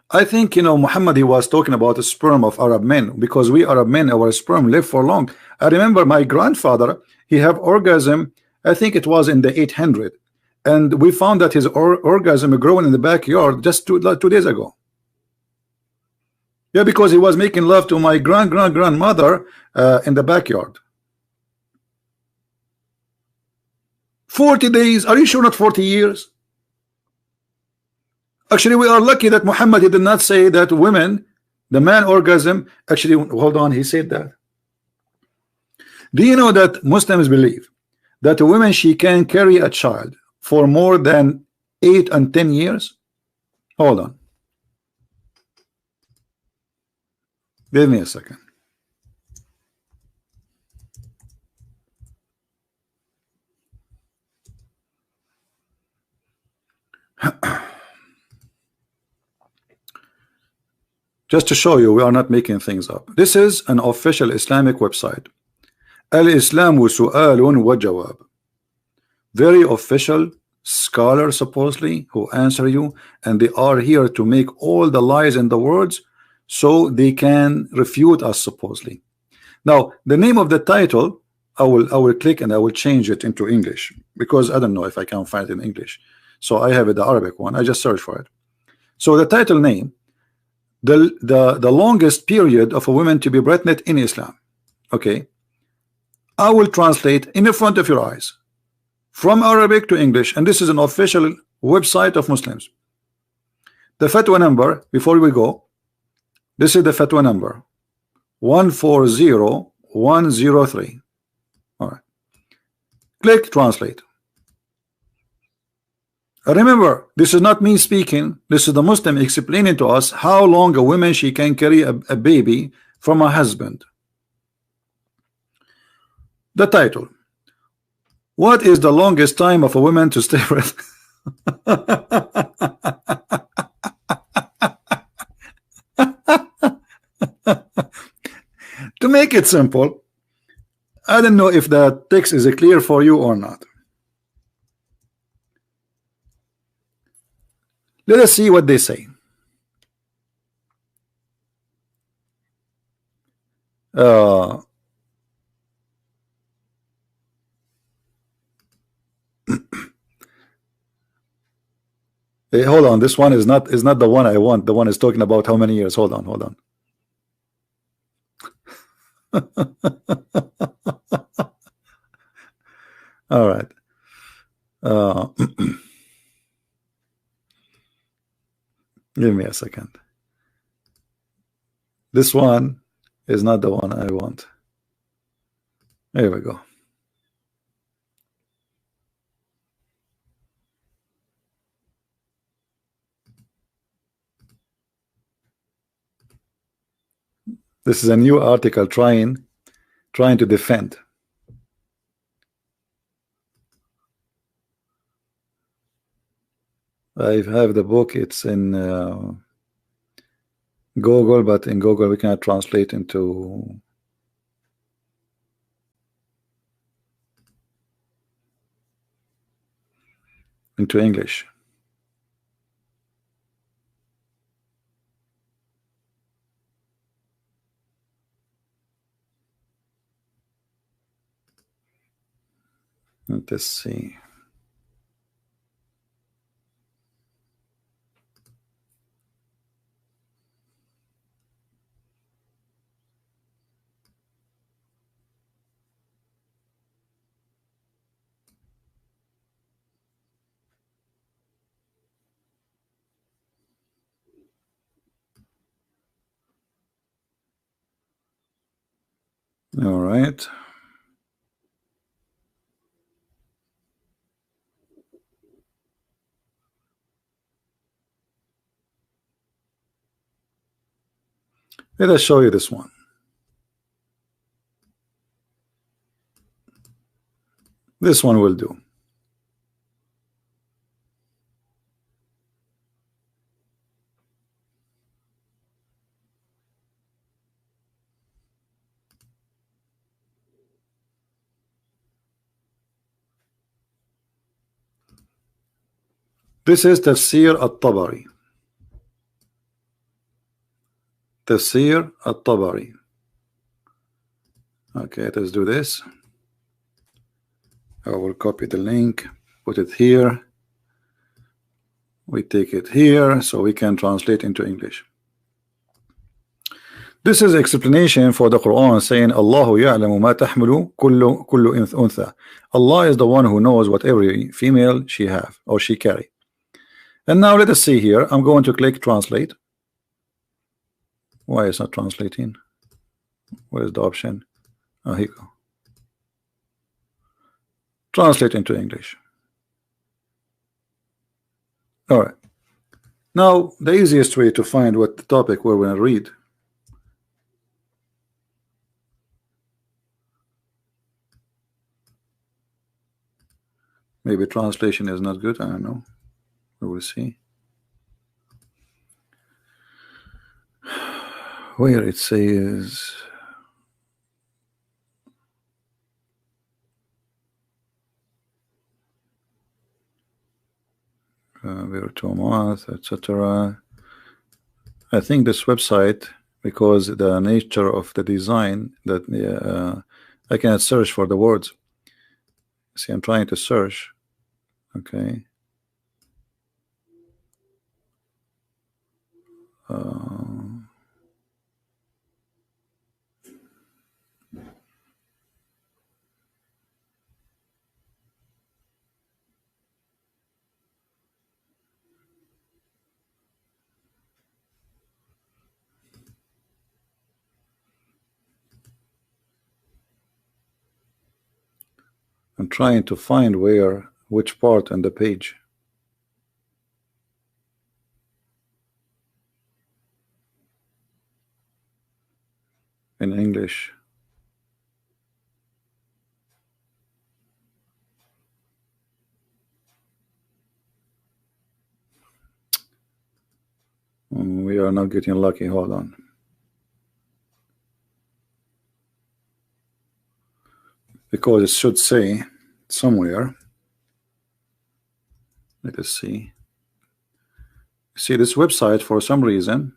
Speaker 1: I think, you know, Muhammad, he was talking about the sperm of Arab men, because we Arab men, our sperm live for long. I remember my grandfather, he have orgasm, I think it was in the 800, and we found that his orgasm growing in the backyard just two days ago. Yeah, because he was making love to my grandmother in the backyard. 40 days, are you sure not 40 years? Actually, we are lucky that Muhammad, he did not say that women, the man orgasm, actually, hold on, he said that. Do you know that Muslims believe that a woman, she can carry a child for more than 8 and 10 years? Hold on. Give me a second. Just to show you, we are not making things up. This is an official Islamic website. Al-Islamu su'alun wa jawab. Very official scholar, supposedly, who answer you, and they are here to make all the lies in the words so they can refute us, supposedly. Now, the name of the title, I will click and I will change it into English, because I don't know if I can find it in English. So I have it, the Arabic one. I just search for it. So the title name, the longest period of a woman to be pregnant in Islam. Okay, I will translate in the front of your eyes from Arabic to English, and this is an official website of Muslims. The fatwa number, before we go, this is the fatwa number 140103. All right, click translate. Remember, this is not me speaking, this is the Muslim explaining to us how long a woman she can carry a baby from a husband. The title: what is the longest time of a woman to stay with? To make it simple, I don't know if the text is clear for you or not. Let us see what they say. Hey, hold on, this one is not the one I want. The one is talking about how many years. Hold on. All right. Give me a second. This one is not the one I want. There we go. This is a new article trying to defend. I have the book. It's in Google, but in Google we cannot translate into English. Let's see. All right. Let us show you this one. This one will do. This is Tafsir al-Tabari. Tafsir al-Tabari. Okay, let's do this. I will copy the link, put it here. We take it here so we can translate into English. This is explanation for the Quran saying Allahu ya'lamu ma tahmilu kullu untha. Allah is the one who knows what every female she have or she carry. And now let us see here. I'm going to click translate. Why is not translating? What is the option? Oh, here you go. Translate into English. All right. Now the easiest way to find what the topic we're going to read. Maybe translation is not good. I don't know. We will see. Where it says virtual math, etc. I think this website, because the nature of the design, that I cannot search for the words. See, I'm trying to search. Okay. I'm trying to find which part on the page. In English. We are not getting lucky. Hold on. Because it should say somewhere. Let us see. See, this website for some reason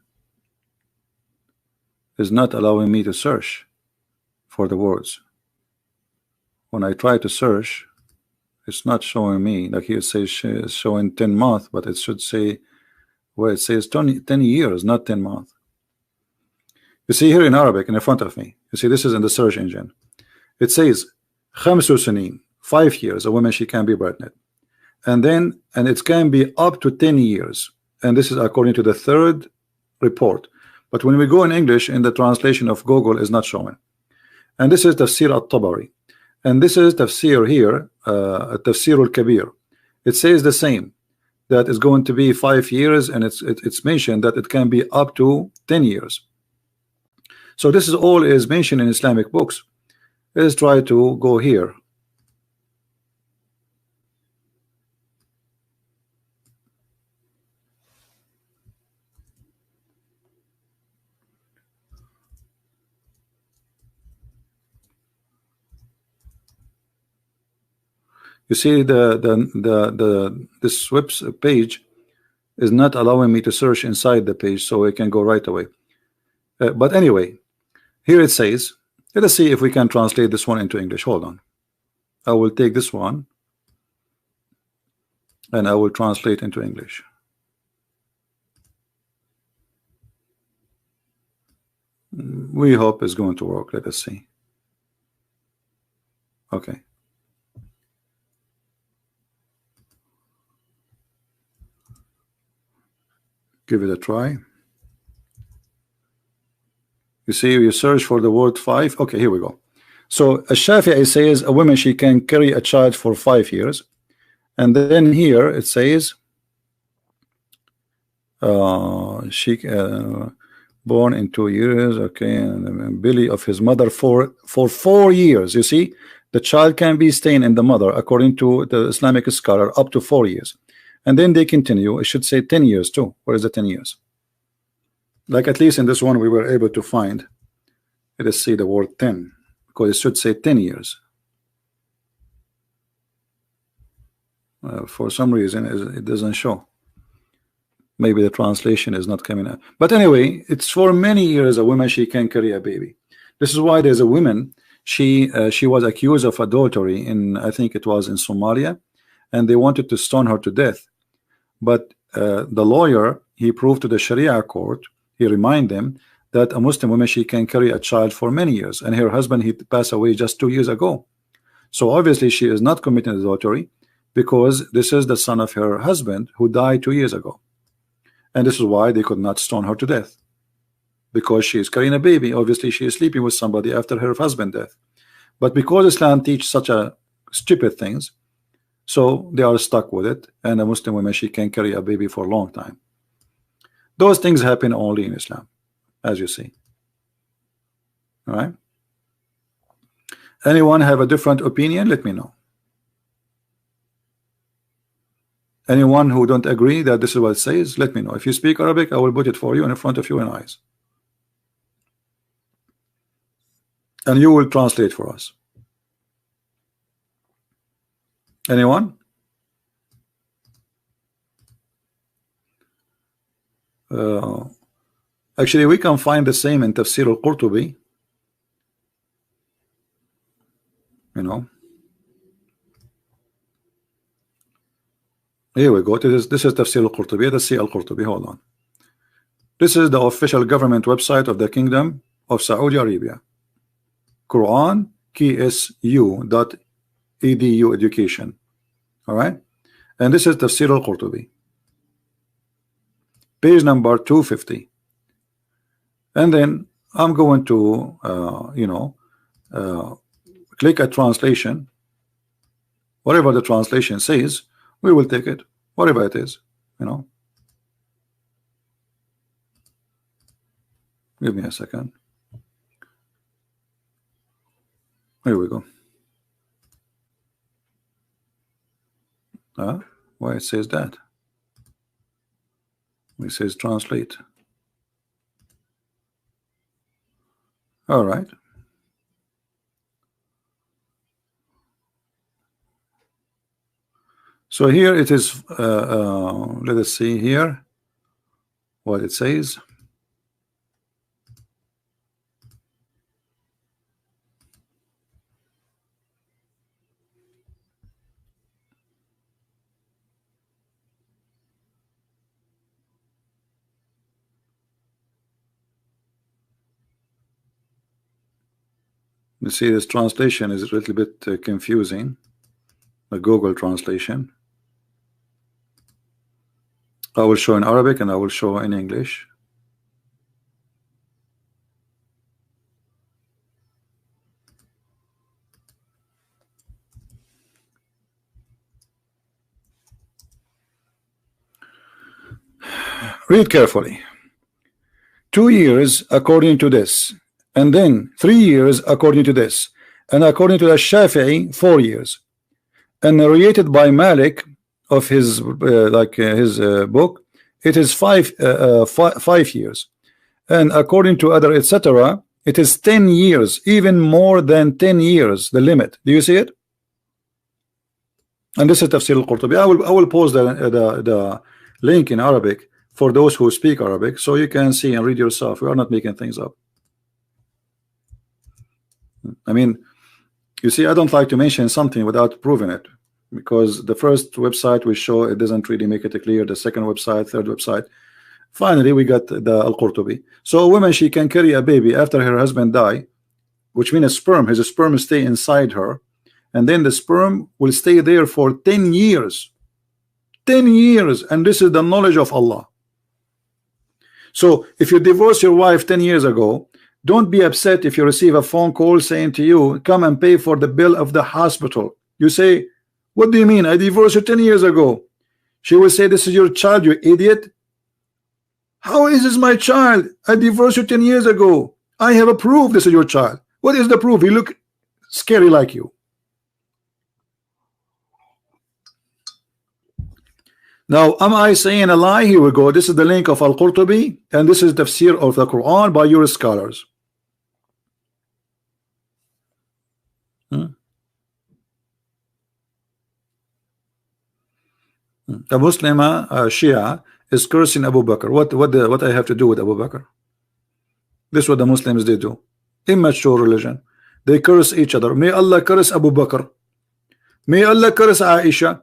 Speaker 1: is not allowing me to search for the words. When I try to search, it's not showing me. Like here it says it's showing 10 months, but it should say, well, it says 10 years, not 10 months. You see here in Arabic in front of me, you see this is in the search engine. It says 5 سنين, 5 years a woman she can be pregnant, and it can be up to 10 years, and this is according to the third report. But when we go in English, in the translation of Google is not showing. And this is Tafsir al-Tabari, and this is Tafsir here, Tafsir al-Kabir. It says the same, that is going to be 5 years, and it's mentioned that it can be up to 10 years. So this is all is mentioned in Islamic books. Let's try to go here. You see this web page is not allowing me to search inside the page, so I can go right away. But anyway, here it says, let us see if we can translate this one into English. Hold on. I will take this one and I will translate into English. We hope it's going to work. Let us see. Okay. Give it a try. You see, you search for the word 5. Okay, here we go. So Shafi'i says a woman she can carry a child for 5 years, and then here it says she born in 2 years. Okay, and belly of his mother for 4 years. You see, the child can be staying in the mother according to the Islamic scholar up to 4 years, and then they continue. It should say 10 years too. Where is the 10 years? Like at least in this one we were able to find. Let us see the word 10, because it should say 10 years. For some reason it doesn't show. Maybe the translation is not coming out. But anyway, it's for many years a woman she can carry a baby. This is why there's a woman, she was accused of adultery in, I think it was in Somalia, and they wanted to stone her to death. But the lawyer, he proved to the Sharia court, he reminded them that a Muslim woman she can carry a child for many years, and her husband he passed away just 2 years ago. So obviously she is not committing adultery, because this is the son of her husband who died 2 years ago, and this is why they could not stone her to death, because she is carrying a baby. Obviously she is sleeping with somebody after her husband's death. But because Islam teaches such a stupid things, so they are stuck with it, and a Muslim woman she can carry a baby for a long time. Those things happen only in Islam, as you see. All right. Anyone have a different opinion? Let me know. Anyone who don't agree that this is what it says, let me know. If you speak Arabic, I will put it for you in front of you in eyes, and you will translate for us. Anyone? Actually, we can find the same in Tafsir al-Qurtubi. You know, here we go. This is Tafsir al-Qurtubi. Let's see al-Qurtubi. Hold on. This is the official government website of the Kingdom of Saudi Arabia. Quran KSU.edu education. All right, and this is Tafsir al-Qurtubi, page number 250. And then I'm going to click a translation, Whatever the translation says, we will take it, whatever it is, you know. Give me a second. Here we go. Why it says that? It says translate. All right. So here it is. Let us see here what it says. You see, this translation is a little bit confusing. The Google translation. I will show in Arabic and I will show in English. Read carefully. 2 years according to this, and then 3 years according to this, and according to the Shafi'i 4 years, and narrated by Malik of his book, it is 5 years, and according to other etc. it is 10 years, even more than 10 years, the limit. Do you see it? And this is Tafsir al-Qurtubi. I will post the link in Arabic for those who speak Arabic, so you can see and read yourself. We are not making things up. I mean, you see, I don't like to mention something without proving it, because the first website we show, it doesn't really make it clear. The second website, third website, finally we got the Al-Qurtubi. So a woman, she can carry a baby after her husband die, which means his sperm stay inside her, and then the sperm will stay there for 10 years. 10 years, and this is the knowledge of Allah. So if you divorce your wife 10 years ago, don't be upset if you receive a phone call saying to you, come and pay for the bill of the hospital. You say, what do you mean? I divorced you 10 years ago. She will say, this is your child, you idiot. How is this my child? I divorced you 10 years ago. I have a proof this is your child. What is the proof? He look scary like you. Now, am I saying a lie? Here we go. This is the link of Al-Qurtubi, and this is the tafsir of the Quran by your scholars. A Muslim Shia is cursing Abu Bakr. What I have to do with Abu Bakr? This is what the Muslims they do. Immature religion. They curse each other. May Allah curse Abu Bakr. May Allah curse Aisha.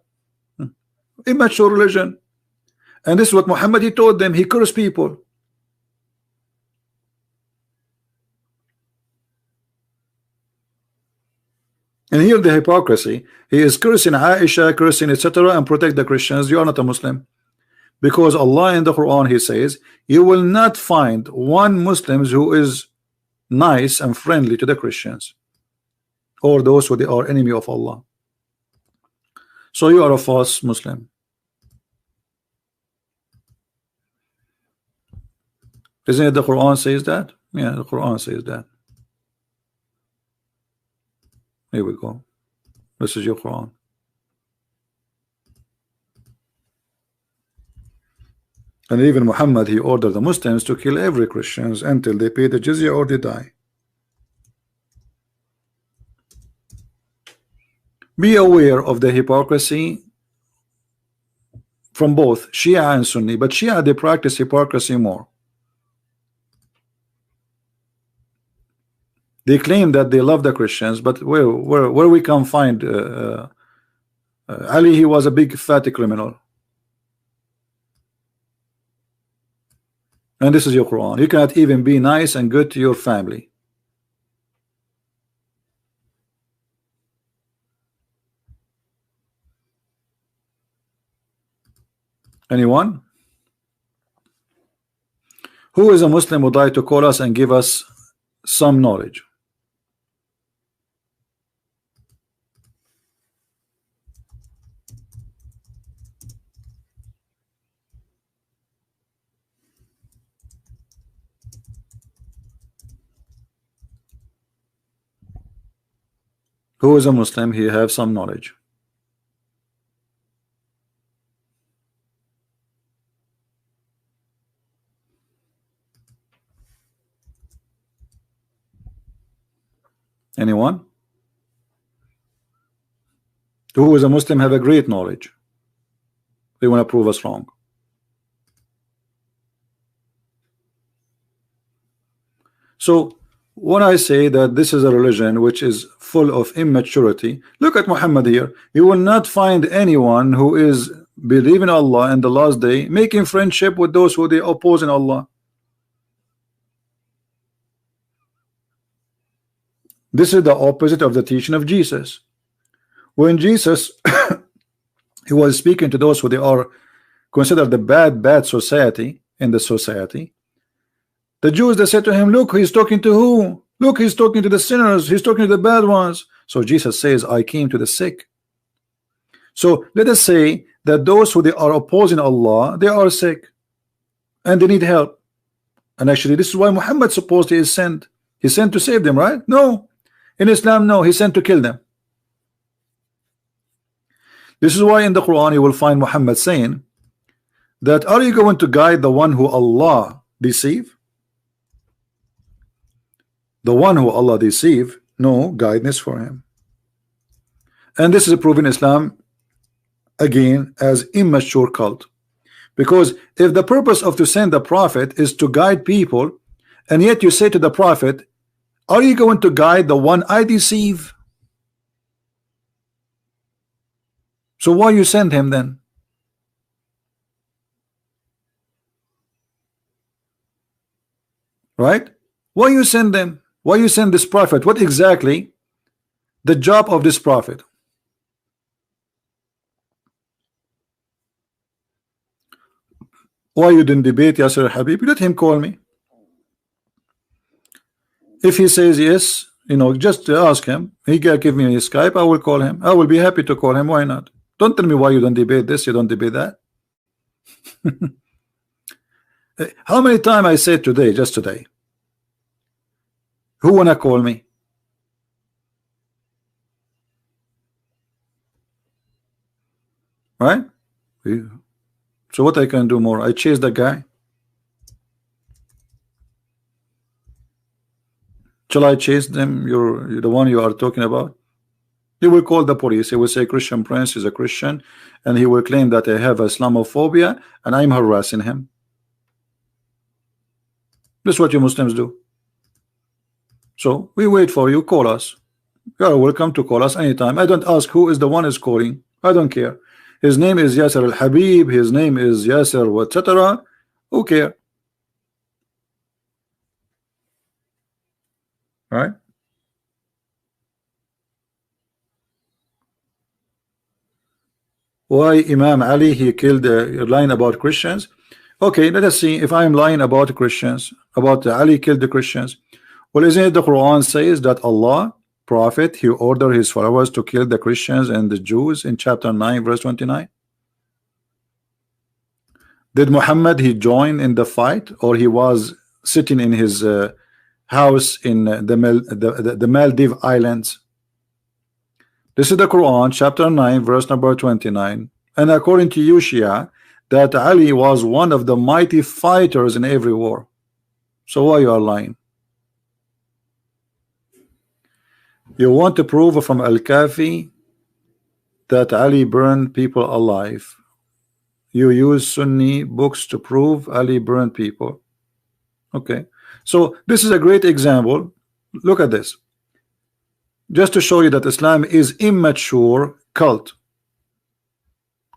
Speaker 1: Immature religion. And this is what Muhammad, he told them. He cursed people. And here the hypocrisy. He is cursing Aisha, cursing etc. and protect the Christians. You are not a Muslim. Because Allah in the Quran, he says, you will not find one Muslim who is nice and friendly to the Christians or those who are enemy of Allah. So you are a false Muslim. Isn't it the Quran says that? Yeah, the Quran says that. Here we go. This is your Quran. And even Muhammad, he ordered the Muslims to kill every Christians until they pay the jizya or they die. Be aware of the hypocrisy from both Shia and Sunni, but Shia, they practice hypocrisy more. They claim that they love the Christians, but where we can find Ali, he was a big fat criminal. And this is your Quran. You cannot even be nice and good to your family. Anyone? Who is a Muslim who would like to call us and give us some knowledge? Who is a Muslim? He have some knowledge. Anyone? Who is a Muslim have a great knowledge? They want to prove us wrong. So when I say that this is a religion which is full of immaturity, look at Muhammad here. You will not find anyone who is believing Allah and the last day making friendship with those who they oppose in Allah. This is the opposite of the teaching of Jesus. When Jesus he was speaking to those who they are considered the bad society in the society, the Jews, they said to him, look, he's talking to who? Look, he's talking to the sinners, he's talking to the bad ones. So Jesus says, I came to the sick. So let us say that those who they are opposing Allah, they are sick and they need help. And actually this is why Muhammad supposedly is sent. He's sent to save them, right? No. In Islam, no, he's sent to kill them. This is why in the Quran you will find Muhammad saying that, are you going to guide the one who Allah deceive? The one who Allah deceive, no guidance for him. And this is proven Islam again as immature cult. Because if the purpose of to send the prophet is to guide people, and yet you say to the prophet, are you going to guide the one I deceive? So why you send him then? Right? Why you send them? Why you send this prophet? What exactly the job of this prophet? Why you didn't debate Yasser Habib? Let him call me. If he says yes, you know, just ask him. He can give me his Skype. I will call him. I will be happy to call him. Why not? Don't tell me why you don't debate this, you don't debate that. How many times I said today, just today, who wanna call me? Right? So what I can do more? I chase the guy. Shall I chase them? You're the one you are talking about. He will call the police. He will say Christian Prince is a Christian, and he will claim that I have Islamophobia and I'm harassing him. This is what you Muslims do. So we wait for you. Call us. You are welcome to call us anytime. I don't ask who is the one is calling. I don't care. His name is Yasser Al Habib. His name is Yasser, etc. Who care? Right? Why Imam Ali he killed lying about Christians? Okay, let us see if I am lying about Christians, about Ali killed the Christians. Well, isn't it the Quran says that Allah, Prophet, he ordered his followers to kill the Christians and the Jews in chapter 9 verse 29? Did Muhammad he join in the fight, or he was sitting in his house in the Maldives Islands? This is the Quran chapter 9 verse number 29, and according to you Shia, that Ali was one of the mighty fighters in every war. So why you are lying? You want to prove from Al-Kafi that Ali burned people alive. You use Sunni books to prove Ali burned people. Okay, so this is a great example. Look at this. Just to show you that Islam is immature cult.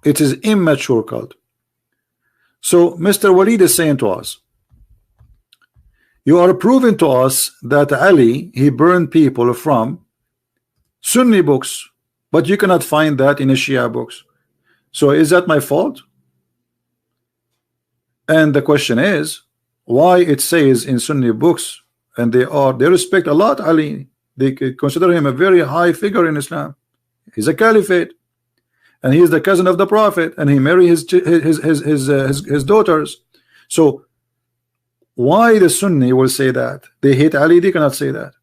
Speaker 1: It is immature cult. So Mr. Walid is saying to us, you are proving to us that Ali he burned people from Sunni books, but you cannot find that in the Shia books. So is that my fault? And the question is, why it says in Sunni books, and they respect a lot Ali. They consider him a very high figure in Islam. He's a caliphate, and he is the cousin of the Prophet, and he married his daughters. So why the Sunni will say that they hate Ali? They cannot say that.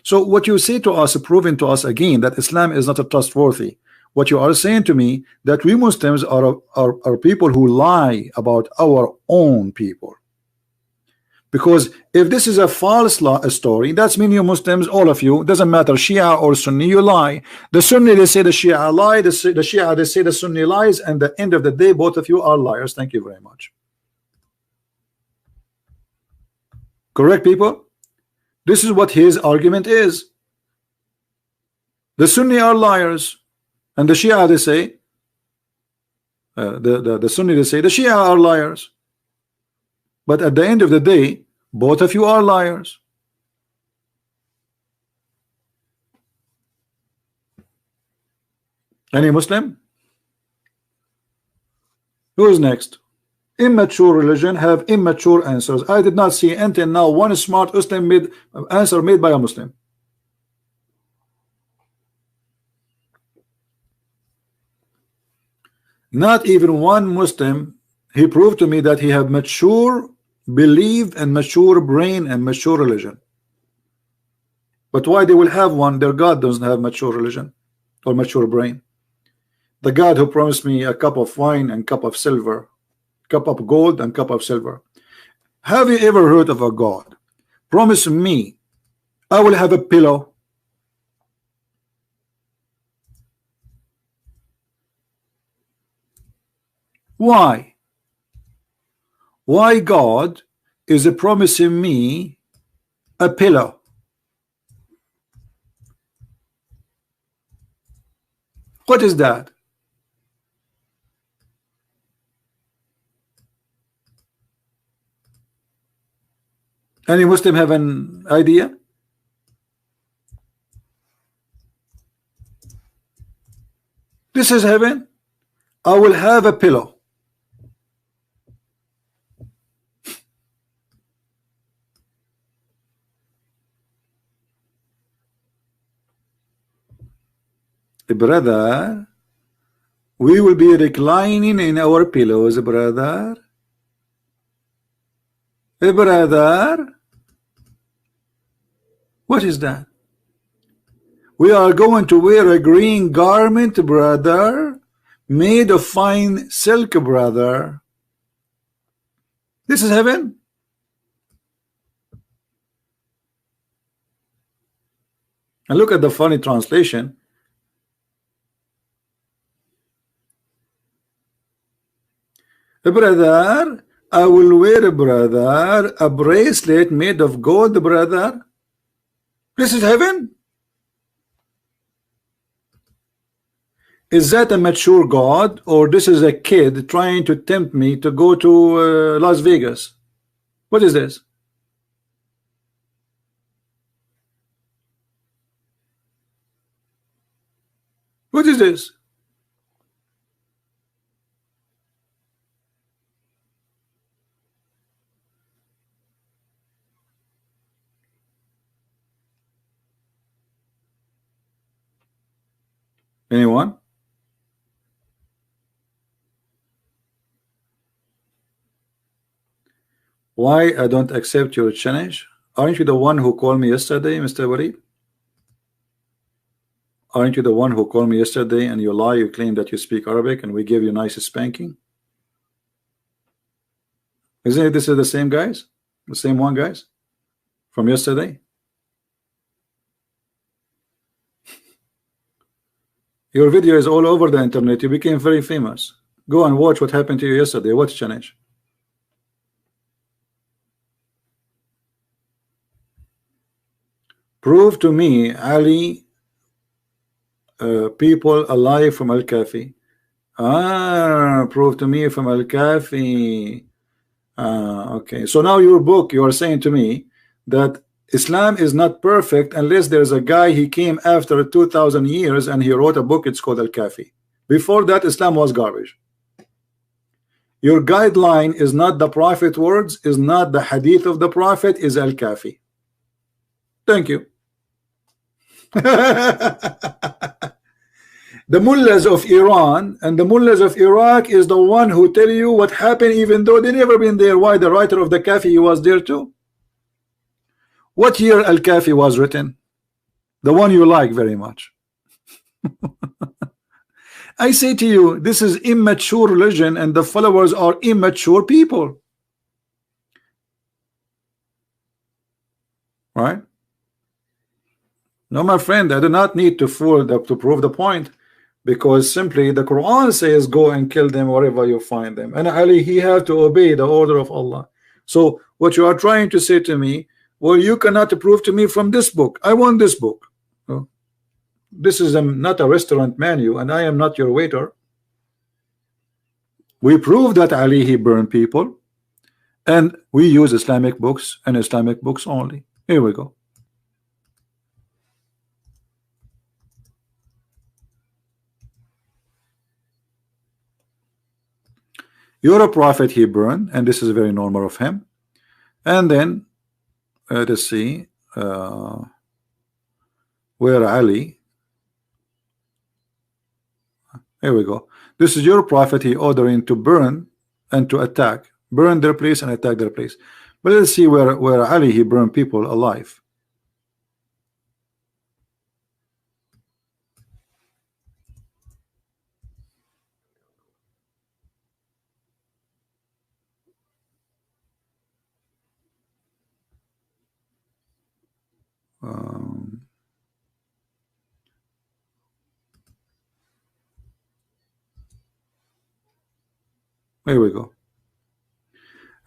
Speaker 1: So what you say to us, proving to us again that Islam is not a trustworthy. What you are saying to me that we Muslims are people who lie about our own people. Because if this is a false story, that's mean you Muslims, all of you, doesn't matter Shia or Sunni, you lie. The Sunni they say the Shia lie, the Shia they say the Sunni lies, and at the end of the day both of you are liars. Thank you very much. Correct, people? This is what his argument is. The Sunni are liars, and the Shia they say the Sunni they say the Shia are liars. But at the end of the day, both of you are liars. Any Muslim? Who is next? Immature religion have immature answers. I did not see until now one smart Muslim answer made by a Muslim. Not even one Muslim. He proved to me that he have mature belief and mature brain and mature religion. But why they will have one? Their God doesn't have mature religion or mature brain. The God who promised me a cup of wine and cup of silver, cup of gold and cup of silver. Have you ever heard of a God promise me I will have a pillow? Why? Why God is promising me a pillow? What is that? Any Muslim have an idea? This is heaven. I will have a pillow. Brother, we will be reclining in our pillows, brother. Brother, what is that? We are going to wear a green garment, brother, made of fine silk, brother. This is heaven. And look at the funny translation. Brother, I will wear, brother, a bracelet made of gold, brother. This is heaven. Is that a mature God, or this is a kid trying to tempt me to go to Las Vegas? What is this? What is this? Anyone? Why I don't accept your challenge? Aren't you the one who called me yesterday, Mr. Wari? Aren't you the one who called me yesterday and you lie, you claim that you speak Arabic and we gave you nice spanking? Isn't it this is the same guys? The same one guys from yesterday? Your video is all over the internet. You became very famous. Go and watch what happened to you yesterday. What challenge? Prove to me, Ali, people alive from Al-Kafi. Prove to me from Al-Kafi. Okay. So now your book, you are saying to me that Islam is not perfect unless there's a guy he came after 2,000 years and he wrote a book. It's called Al-Kafi. Before that, Islam was garbage. Your guideline is not the prophet words, is not the hadith of the prophet, is Al-Kafi. Thank you. The mullahs of Iran and the mullahs of Iraq is the one who tell you what happened even though they never been there. Why? The writer of the Kafi, he was there too. What year Al-Kafi was written? the one you like very much. I say to you, this is immature religion, and the followers are immature people, right? No, my friend, I do not need to prove the point, because simply the Quran says go and kill them wherever you find them, and Ali, he had to obey the order of Allah. So what you are trying to say to me, well, you cannot prove to me from this book. I want this book. This is not a restaurant menu, and I am not your waiter. We prove that Ali, he burned people, and we use Islamic books and Islamic books only. Here we go. You're a prophet, he burned, and this is very normal of him. And then let's see where Ali. Here we go. This is your prophet, he ordering to burn and to attack, burn their place and attack their place. But let's see where Ali, he burned people alive. Here we go.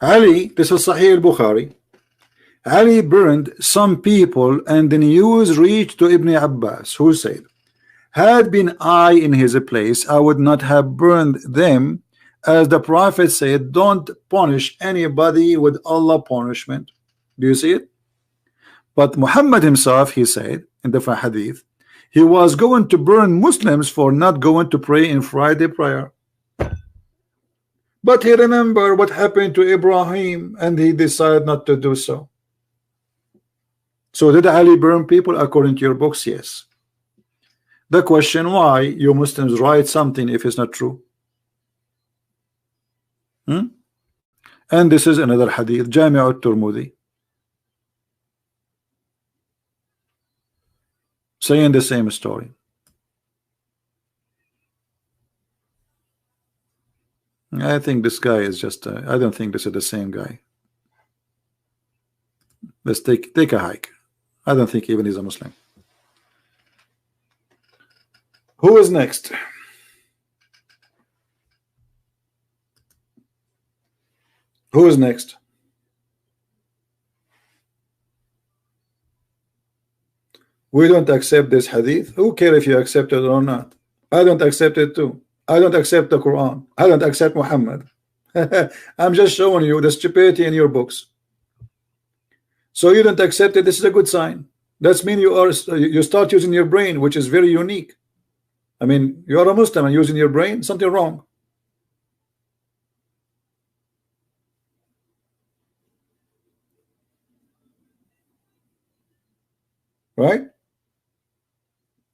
Speaker 1: Ali, this is Sahih al-Bukhari. Ali burned some people, and the news reached to Ibn Abbas, who said, had been I in his place, I would not have burned them, as the Prophet said, don't punish anybody with Allah punishment. Do you see it? But Muhammad himself, he said in the hadith, he was going to burn Muslims for not going to pray in Friday prayer. But he remembered what happened to Ibrahim, and he decided not to do so. So did Ali burn people according to your books? Yes. The question, why you Muslims write something if it's not true? And this is another hadith, Jami' al-Turmudi, saying the same story. I think this guy is just I don't think this is the same guy. Let's take a hike. I don't think even he's a Muslim. Who is next? Who is next? We don't accept this hadith. Who cares if you accept it or not? I don't accept it too. I don't accept the Quran. I don't accept Muhammad. I'm just showing you the stupidity in your books. So you don't accept it. This is a good sign. That means you start using your brain, which is very unique. I mean, you are a Muslim and using your brain, something wrong. Right?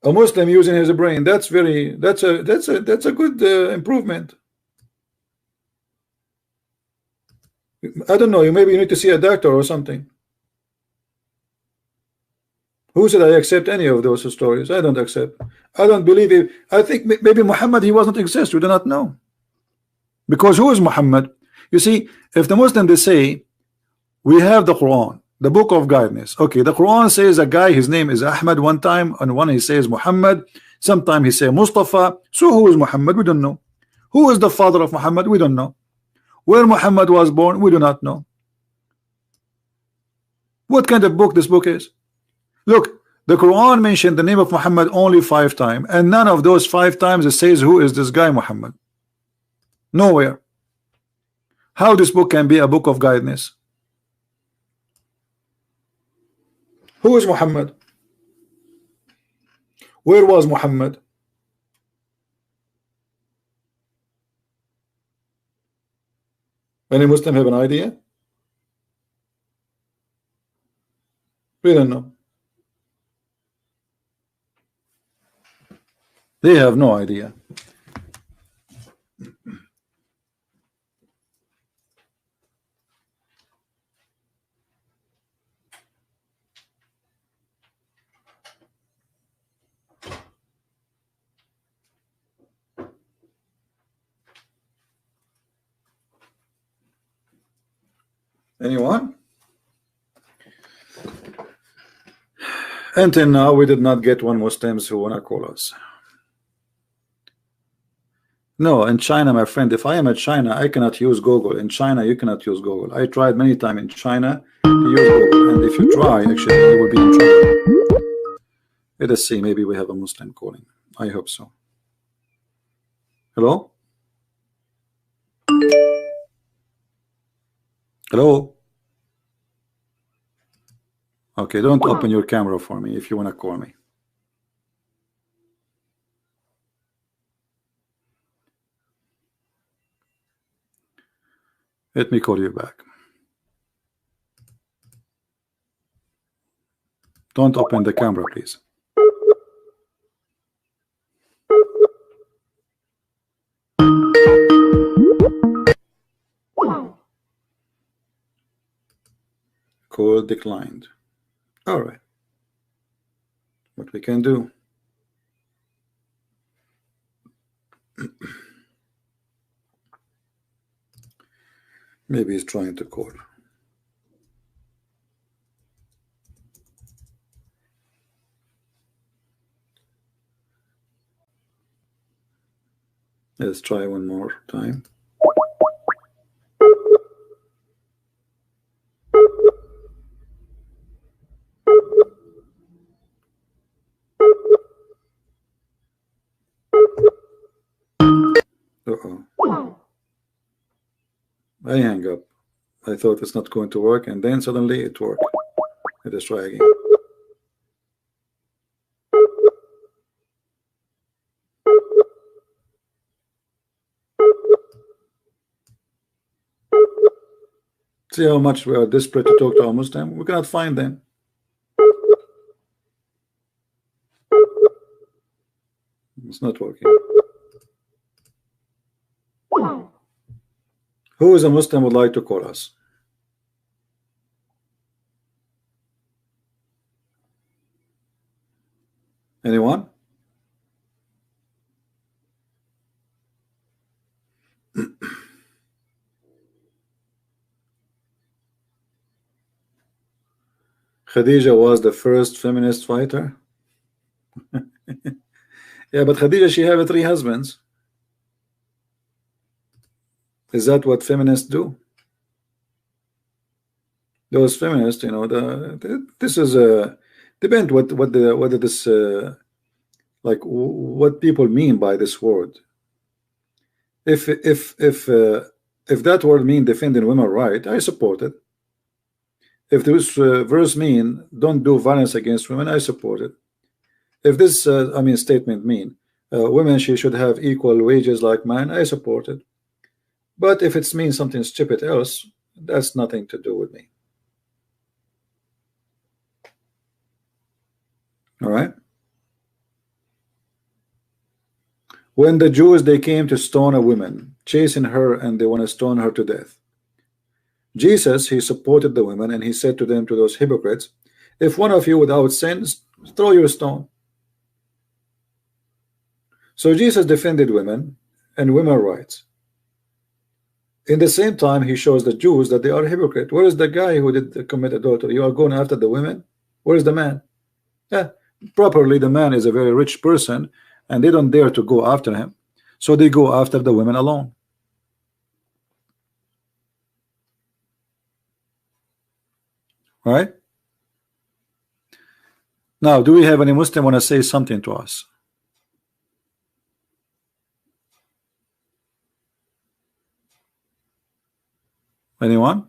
Speaker 1: A Muslim using his brain, that's a good improvement. I don't know, maybe you need to see a doctor or something. Who said I accept any of those stories? I don't accept. I don't believe it. I think maybe Muhammad, he wasn't exist. We do not know. Because who is Muhammad? You see, if the Muslim, they say we have the Quran, the book of guidance. Okay, the Quran says a guy, his name is Ahmad one time, and one he says Muhammad, sometime he say Mustafa. So who is Muhammad? We don't know. Who is the father of Muhammad? We don't know. Where Muhammad was born? We do not know. What kind of book this book is? Look, the Quran mentioned the name of Muhammad only 5 times, and none of those 5 times it says who is this guy Muhammad. Nowhere. How this book can be a book of guidance? Who is Muhammad? Where was Muhammad? Any Muslim have an idea? We don't know. They have no idea. Anyone? Until now, we did not get one Muslims who wanna call us. No, in China, my friend, if I am in China, I cannot use Google. In China, you cannot use Google. I tried many times in China to use Google, and if you try, actually, you will be in trouble. Let us see, maybe we have a Muslim calling. I hope so. Hello? Hello? Okay, don't open your camera for me if you want to call me. Let me call you back. Don't open the camera, please. Call declined. All right. What we can do? Maybe he's trying to call. Let's try one more time. Uh-oh. I hang up. I thought it's not going to work, and then suddenly it worked. Let us try again. See how much we are desperate to talk to our Muslim. We cannot find them. It's not working. Who is a Muslim would like to call us? Anyone? Khadija was the first feminist fighter. Yeah, but Khadija, she had 3 husbands. Is that what feminists do? Those feminists, you know, this is a depend whether this like what people mean by this word. If that word mean defending women's right, I support it. If this verse mean don't do violence against women, I support it. If this statement mean women she should have equal wages like men, I support it. But if it means something stupid else, that's nothing to do with me. All right. When the Jews they came to stone a woman, chasing her, and they want to stone her to death, Jesus he supported the women, and he said to them, to those hypocrites, if one of you without sins, throw your stone. So Jesus defended women and women's rights. In the same time, he shows the Jews that they are hypocrite. Where is the guy who did commit adultery? You are going after the women. Where is the man? Yeah, properly, the man is a very rich person, and they don't dare to go after him, so they go after the women alone. All right. Now, do we have any Muslim want to say something to us? Anyone?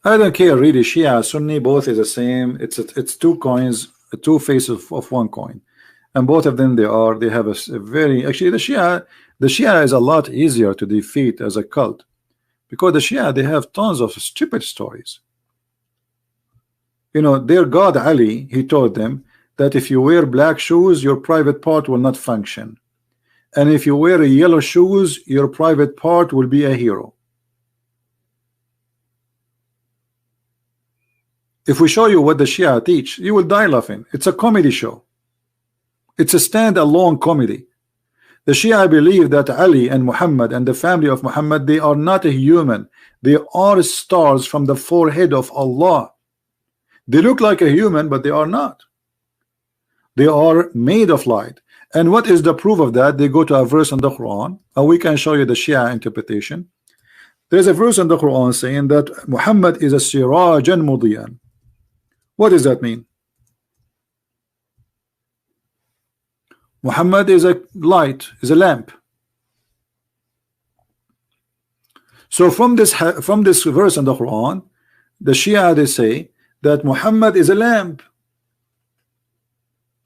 Speaker 1: I don't care really. Shia, Sunni, both is the same. It's 2 coins, 2 faces of 1 coin, and both of them they have a very actually the Shia is a lot easier to defeat as a cult, because the Shia they have tons of stupid stories. You know, their God Ali, he told them that if you wear black shoes, your private part will not function, and if you wear yellow shoes, your private part will be a hero. If we show you what the Shia teach, you will die laughing. It's a comedy show. It's a stand-alone comedy. The Shia believe that Ali and Muhammad and the family of Muhammad, they are not a human. They are stars from the forehead of Allah. They look like a human, but they are not. They are made of light. And what is the proof of that? They go to a verse in the Quran, and we can show you the Shia interpretation. There's a verse in the Quran saying that Muhammad is a sirajan mudiyan. What does that mean? Muhammad is a light, is a lamp. So from this verse in the Quran, the Shia, they say that Muhammad is a lamp.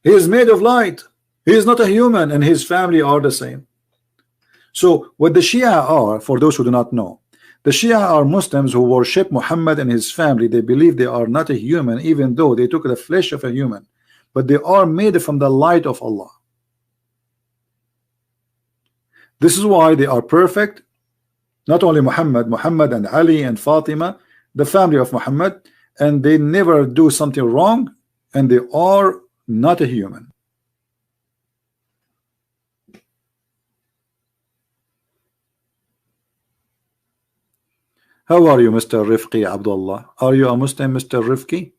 Speaker 1: He is made of light. He is not a human, and his family are the same. So what the Shia are, for those who do not know, the Shia are Muslims who worship Muhammad and his family. They believe they are not a human, even though they took the flesh of a human, but they are made from the light of Allah. This is why they are perfect. Not only Muhammad and Ali and Fatima, the family of Muhammad, and they never do something wrong, and they are not a human. How are you, Mr. Rifqi Abdullah? Are you a Muslim, Mr. Rifqi?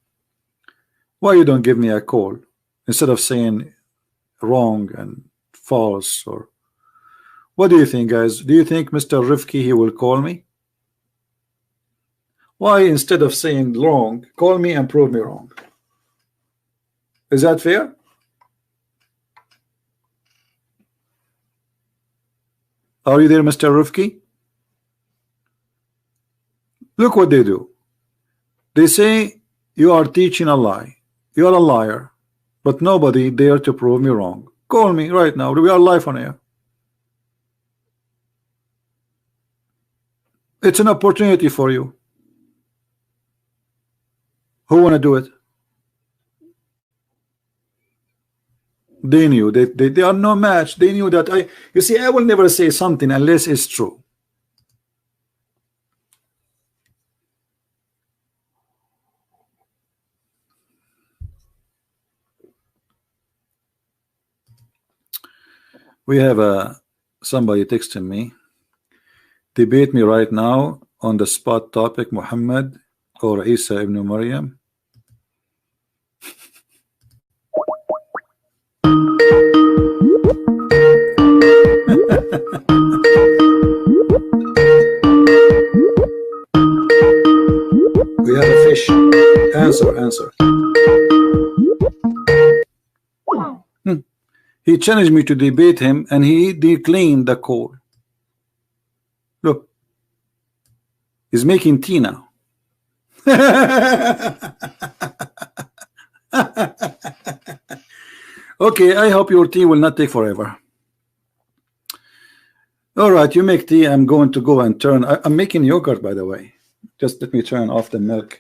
Speaker 1: Why you don't give me a call instead of saying wrong and false? Or what do you think, guys? Do you think Mr. Rifqi, he will call me? Why instead of saying wrong, call me and prove me wrong? Is that fair? Are you there, Mr. Rifqi? Look what they do. They say you are teaching a lie. You are a liar, but nobody dare to prove me wrong. Call me right now. We are live on air. It's an opportunity for you. Who want to do it? They knew they are no match. They knew that you see, I will never say something unless it's true. We have somebody texting me. Debate me right now on the spot topic, Muhammad or Isa ibn Maryam. We have a fish. Answer. He challenged me to debate him, and he declined the call. Look, he's making tea now. Okay, I hope your tea will not take forever. All right, you make tea. I'm going to go and turn. I'm making yogurt, by the way. Just let me turn off the milk.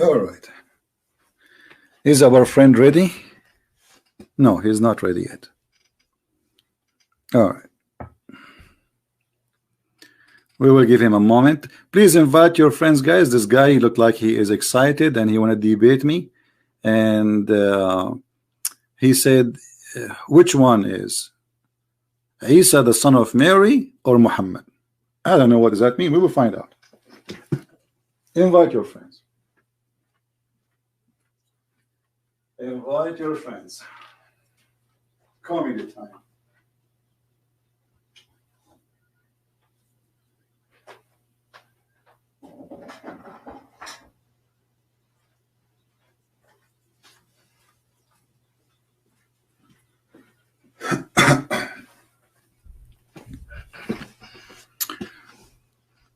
Speaker 1: All right. Is our friend ready? No, he's not ready yet. All right. We will give him a moment. Please invite your friends, guys. This guy looked like he is excited and he want to debate me. And he said, which one is Isa, the son of Mary, or Muhammad? I don't know what does that mean. We will find out. Invite your friends. Invite your friends. Comedy time.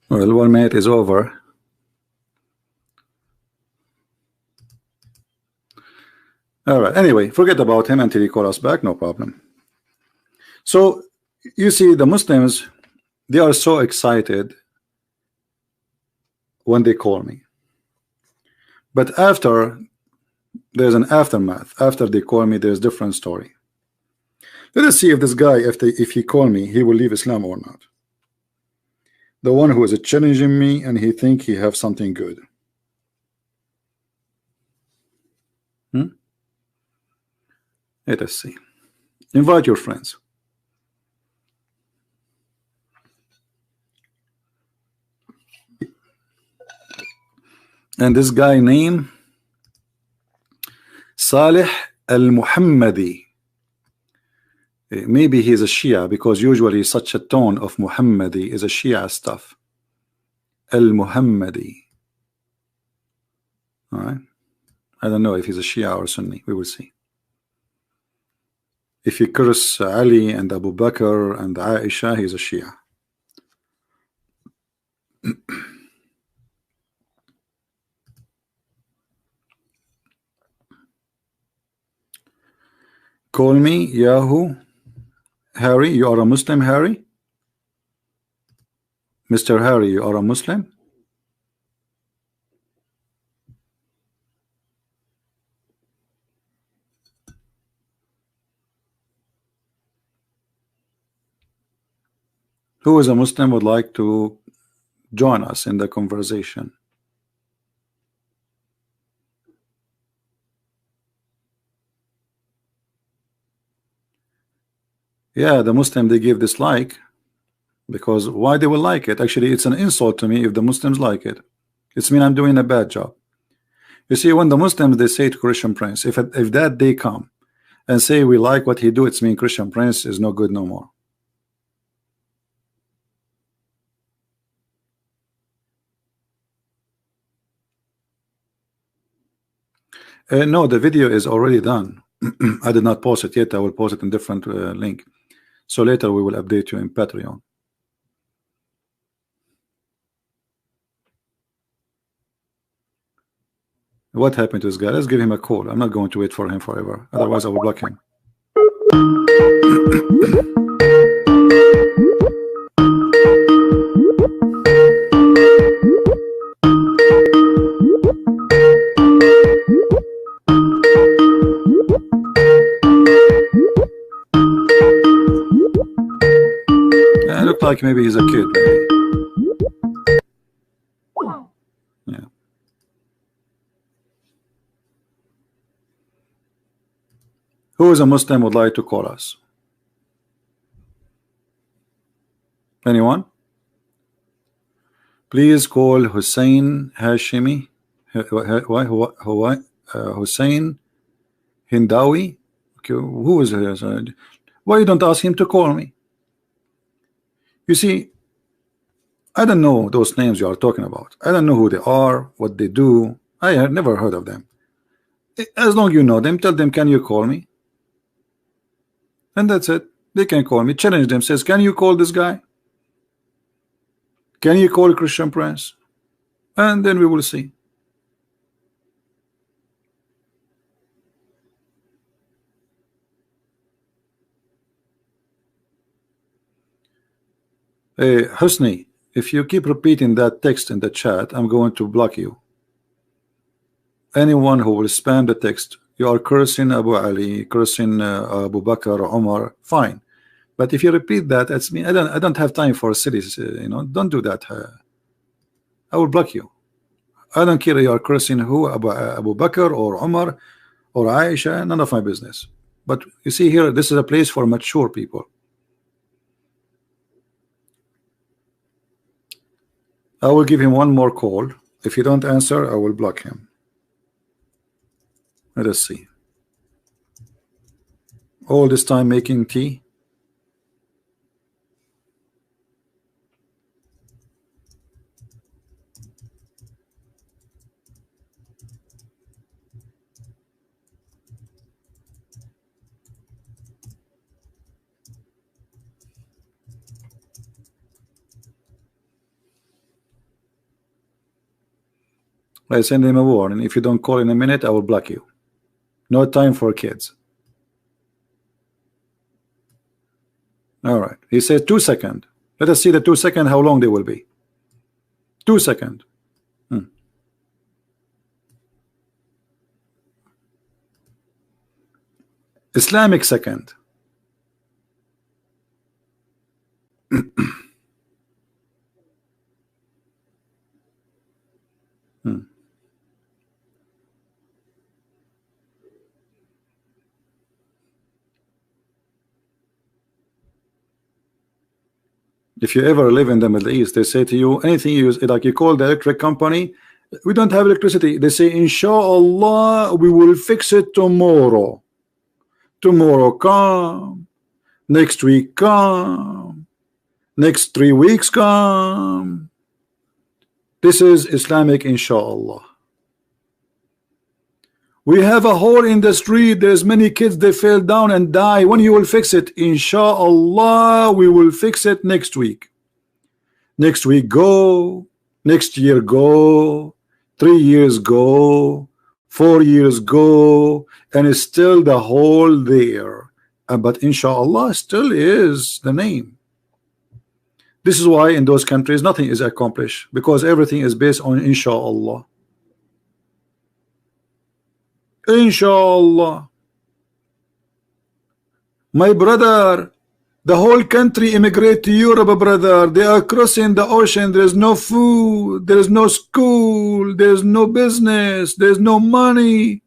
Speaker 1: Well, 1 minute is over. All right. Anyway, forget about him until he calls us back. No problem. So you see, the Muslims, they are so excited when they call me. But after, there's an aftermath. After they call me, there's a different story. Let us see if this guy, if he call me, he will leave Islam or not. The one who is challenging me and he think he have something good. Let us see. Invite your friends. And this guy named Salih al-Muhammadi. Maybe he's a Shia, because usually such a tone of Muhammadi is a Shia stuff. Al-Muhammadi. All right. I don't know if he's a Shia or Sunni. We will see. If he curse Ali and Abu Bakr and Aisha, he's a Shia. Call me Yahoo. Harry, you are a Muslim, Harry? Mr. Harry, you are a Muslim? Who is a Muslim would like to join us in the conversation? Yeah, the Muslim, they give dislike, because why they will like it? Actually, it's an insult to me if the Muslims like it. It's mean I'm doing a bad job. You see, when the Muslims, they say to Christian Prince, if that day come and say we like what he do, it's mean Christian Prince is no good no more. No, the video is already done. I did not post it yet. I will post it in different link. So later we will update you in Patreon. What happened to this guy? Let's give him a call. I'm not going to wait for him forever. Otherwise I will block him. Yeah, it looked like maybe he's a kid. Maybe. Yeah. Who is a Muslim would like to call us? Anyone? Please call Hussein Hashimi. Hussein Hindawi. Okay, who is he? Why you don't ask him to call me? You see, I don't know those names you are talking about. I don't know who they are, what they do. I have never heard of them. As long as you know them, tell them, can you call me? And that's it. They can call me. Challenge them. Says, can you call this guy? Can you call Christian Prince? And then we will see. Husni, if you keep repeating that text in the chat, I'm going to block you. Anyone who will spam the text, you are cursing Abu Ali, cursing Abu Bakr, Umar, fine. But if you repeat that, that's me. I don't have time for cities. You know, don't do that. I will block you. I don't care you are cursing who, Abu Bakr or Umar or Aisha. None of my business. But you see here, this is a place for mature people. I will give him one more call. If you don't answer, I will block him. Let us see. All this time making tea. I send him a warning. If you don't call in a minute, I will block you. No time for kids. All right. He said 2 seconds. Let us see the 2 seconds, how long they will be. 2 seconds. Islamic second. If you ever live in the Middle East, they say to you, anything you use, like you call the electric company, we don't have electricity. They say, Inshallah, we will fix it tomorrow. Tomorrow come. Next week come. Next 3 weeks come. This is Islamic Inshallah. We have a hole in the street. There's many kids, they fell down and die. When you will fix it? Inshallah, we will fix it next week. Next week go. Next year go. 3 years go. 4 years go. And it's still the hole there. But Inshallah still is the name. This is why in those countries nothing is accomplished, because everything is based on Inshallah. Inshallah. My brother, the whole country immigrate to Europe, brother. They are crossing the ocean. There is no food. There is no school. There is no business. There is no money.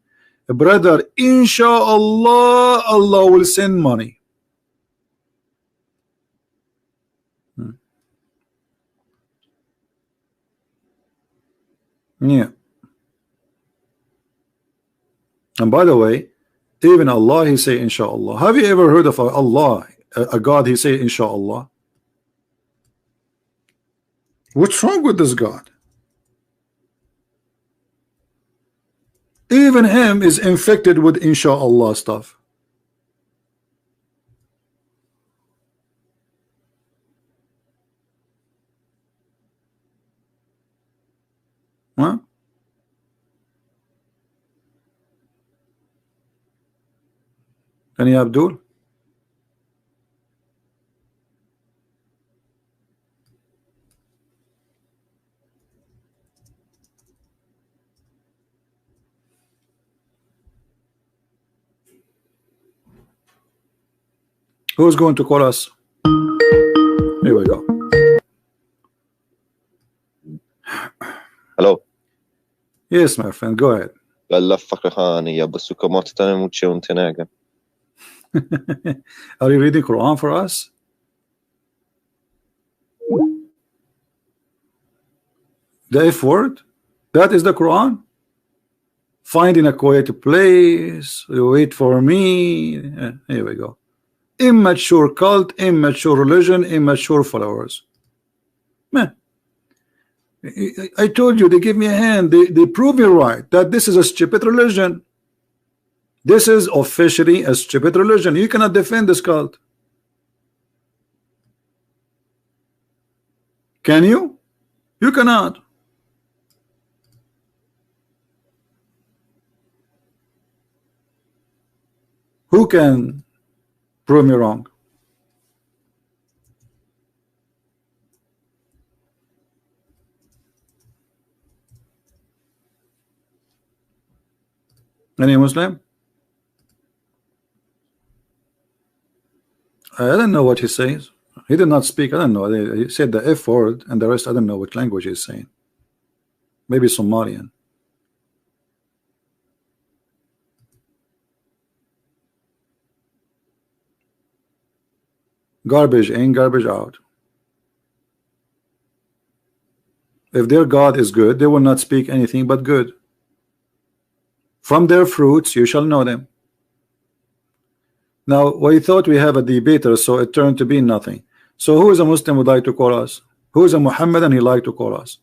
Speaker 1: Brother, Inshallah, Allah will send money. Yeah. And by the way, even Allah, he say Inshallah. Have you ever heard of Allah, a God, he say Inshallah? What's wrong with this God? Even him is infected with Inshallah stuff. Huh? Any Abdul? Who's going to call us? Here we go.
Speaker 2: Hello.
Speaker 1: Yes, my friend, go ahead. Are you reading Quran for us? The F word? That is the Quran? Finding a quiet place, wait for me. Here we go. Immature cult, immature religion, immature followers. Man, I told you, they give me a hand. They prove me right that this is a stupid religion. This is officially a stupid religion. You cannot defend this cult. Can you? You cannot. Who can prove me wrong? Any Muslim? I don't know what he says. He did not speak. I don't know. He said the F word and the rest. I don't know what language he's saying. Maybe Somalian. Garbage in, garbage out. If their God is good, they will not speak anything but good. From their fruits you shall know them. Now we thought we have a debater, so it turned to be nothing. So who is a Muslim would like to call us? Who is a Muhammadan he like to call us?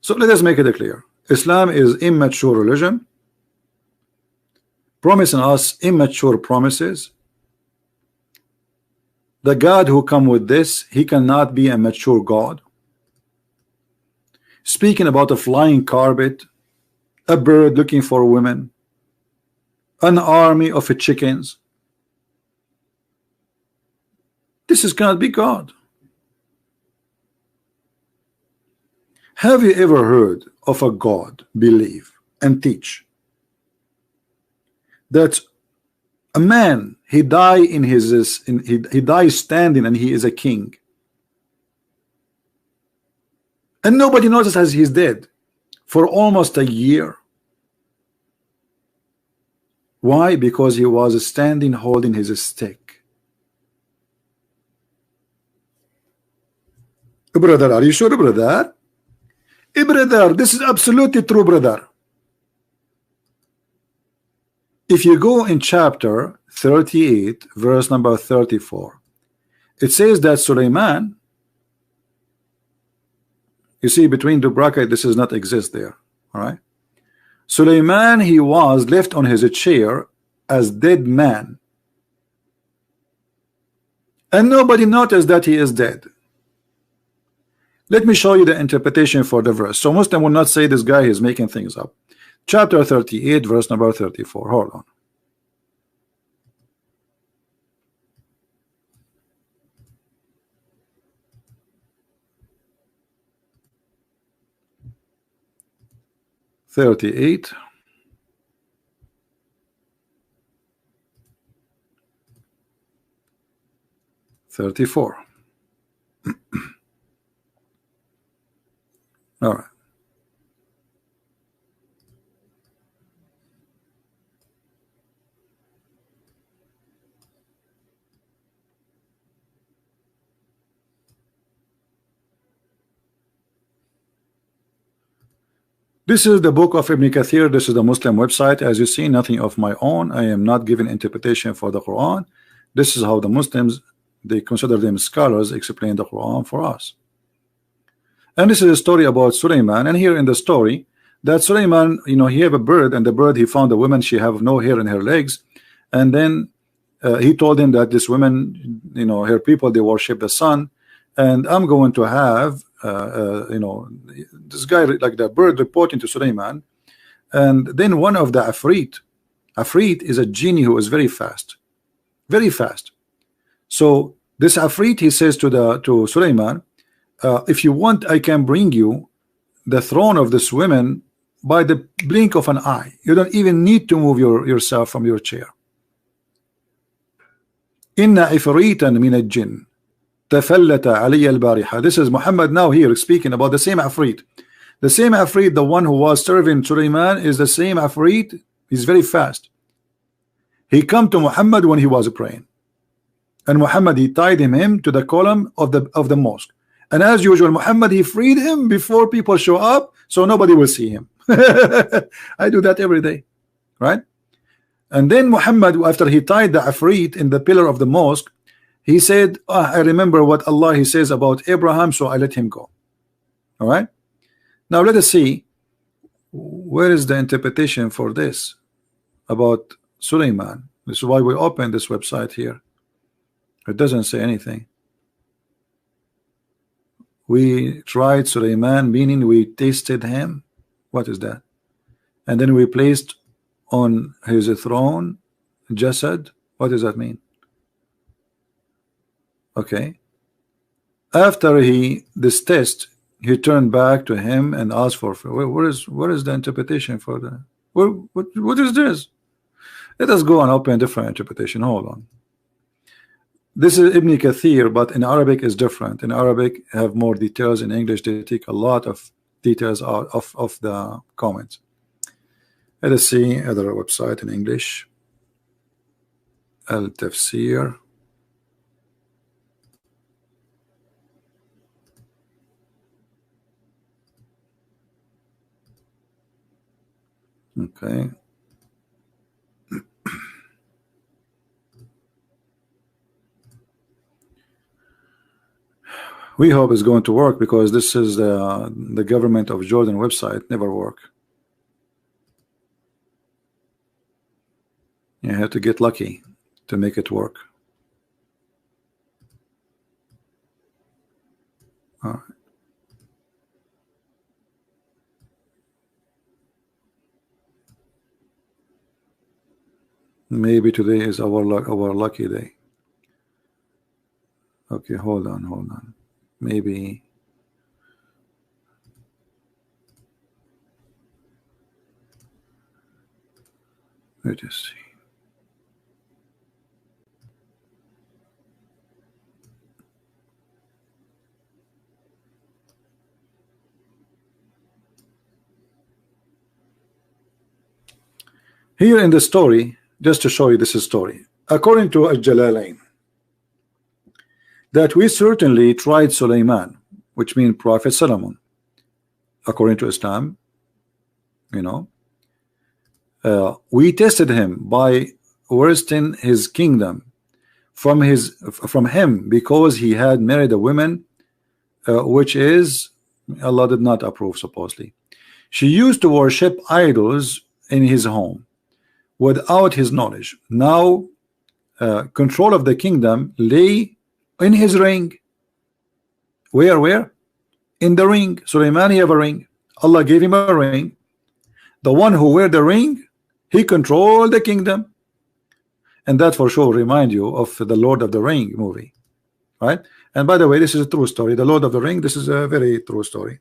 Speaker 1: So let us make it clear. Islam is immature religion, promising us immature promises. The God who come with this, he cannot be a mature God. Speaking about a flying carpet, a bird looking for women, an army of chickens. This is cannot be God. Have you ever heard of a God believe and teach that a man he die in his he dies standing and he is a king, and nobody notices as he's dead for almost a year? Why? Because he was standing holding his stick. Brother, are you sure, brother? Brother, this is absolutely true, brother. If you go in chapter 38 verse number 34, it says that Sulaiman, you see between the bracket, this does not exist there. All right, Sulaiman, he was left on his chair as dead man, and nobody noticed that he is dead. Let me show you the interpretation for the verse, so Muslim will not say this guy is making things up. Chapter 38 verse number 34. Hold on. (38) 34. All right. This is the book of Ibn Kathir. This is the Muslim website. As you see, nothing of my own. I am not giving interpretation for the Quran. This is how the Muslims, they consider them scholars, explain the Quran for us. And this is a story about Sulaiman. And here in the story, that Sulaiman, you know, he have a bird, and the bird, he found a woman, she have no hair in her legs. And then he told him that this woman, you know, her people, they worship the sun, and I'm going to have you know, this guy, like the bird, reporting to Sulaiman. And then one of the Afrit is a genie who is very fast, very fast. So this Afrit, he says to Sulaiman, if you want, I can bring you the throne of this woman by the blink of an eye. You don't even need to move yourself from your chair. Inna ifritan min al-jinn tafallata alayya al-bariha. This is Muhammad now here speaking about the same Afrit. The same Afrit, the one who was serving Sulaiman, is the same Afrit. He's very fast. He come to Muhammad when he was praying, and Muhammad, he tied him to the column of the mosque. And as usual, Muhammad, he freed him before people show up, so nobody will see him. I do that every day, right? And then Muhammad, after he tied the Afrit in the pillar of the mosque, he said, I remember what Allah, he says about Abraham, so I let him go. All right, now let us see where is the interpretation for this about Sulaiman. This is why we open this website here. It doesn't say anything. We tried Sulaiman, meaning we tasted him. What is that? And then we placed on his throne Jasad. What does that mean? Okay. After this test, he turned back to him and asked for where is the interpretation for the what is this? Let us go and open different interpretation. Hold on. This is Ibn Kathir, but in Arabic is different. In Arabic have more details. In English they take a lot of details out of the comments. Let us see other website in English. Al Tafsir. Okay. We hope it's going to work, because this is the government of Jordan website. Never work. You have to get lucky to make it work. All right. Maybe today is our lucky day. Okay, hold on. Maybe let us see. Here in the story, just to show you this is story, according to Al-Jalalain, that we certainly tried Sulaiman, which means Prophet Solomon, according to Islam. You know, we tested him by wresting his kingdom from him, because he had married a woman, which is Allah did not approve. Supposedly, she used to worship idols in his home without his knowledge. Now, control of the kingdom lay in his ring. Where? In the ring. Sulaiman, he have a ring. Allah gave him a ring. The one who wear the ring, he controlled the kingdom. And that for sure remind you of the Lord of the Ring movie, right? And by the way, this is a true story. The Lord of the Ring, this is a very true story,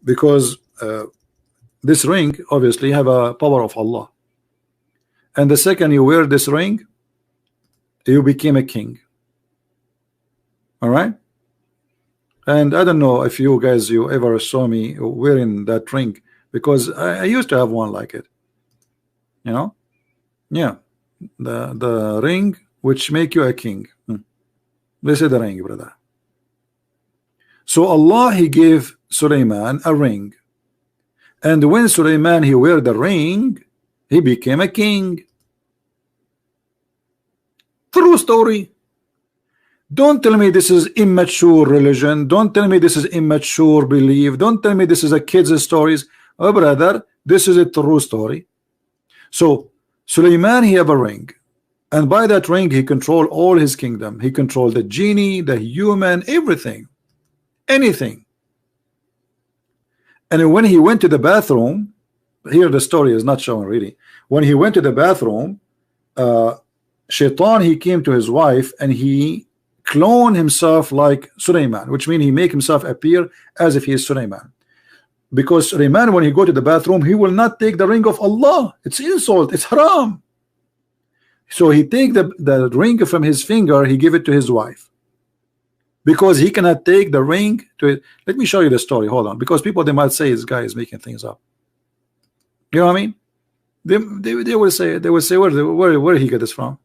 Speaker 1: because this ring obviously have a power of Allah, and the second you wear this ring, you became a king. All right. And I don't know if you guys ever saw me wearing that ring, because I used to have one like it, you know. Yeah, the ring which make you a king. This is the ring, brother. So Allah, he gave Sulaiman a ring, and when Sulaiman he wear the ring, he became a king. True story. Don't tell me this is immature religion. Don't tell me this is immature belief. Don't tell me this is a kid's stories. Oh brother, this is a true story. So Sulaiman, he have a ring, and by that ring he controlled all his kingdom. He controlled the genie, the human, everything, anything. And when he went to the bathroom, here the story is not shown really. When he went to the bathroom, Shaitan, he came to his wife and he cloned himself like Sulaiman, which means he make himself appear as if he is Sulaiman. Because Sulaiman, when he go to the bathroom, he will not take the ring of Allah. It's insult, it's haram. So he take the ring from his finger, he give it to his wife, because he cannot take the ring to it. Let me show you the story. Hold on, because people, they might say this guy is making things up. You know what I mean? They will say where he get this from?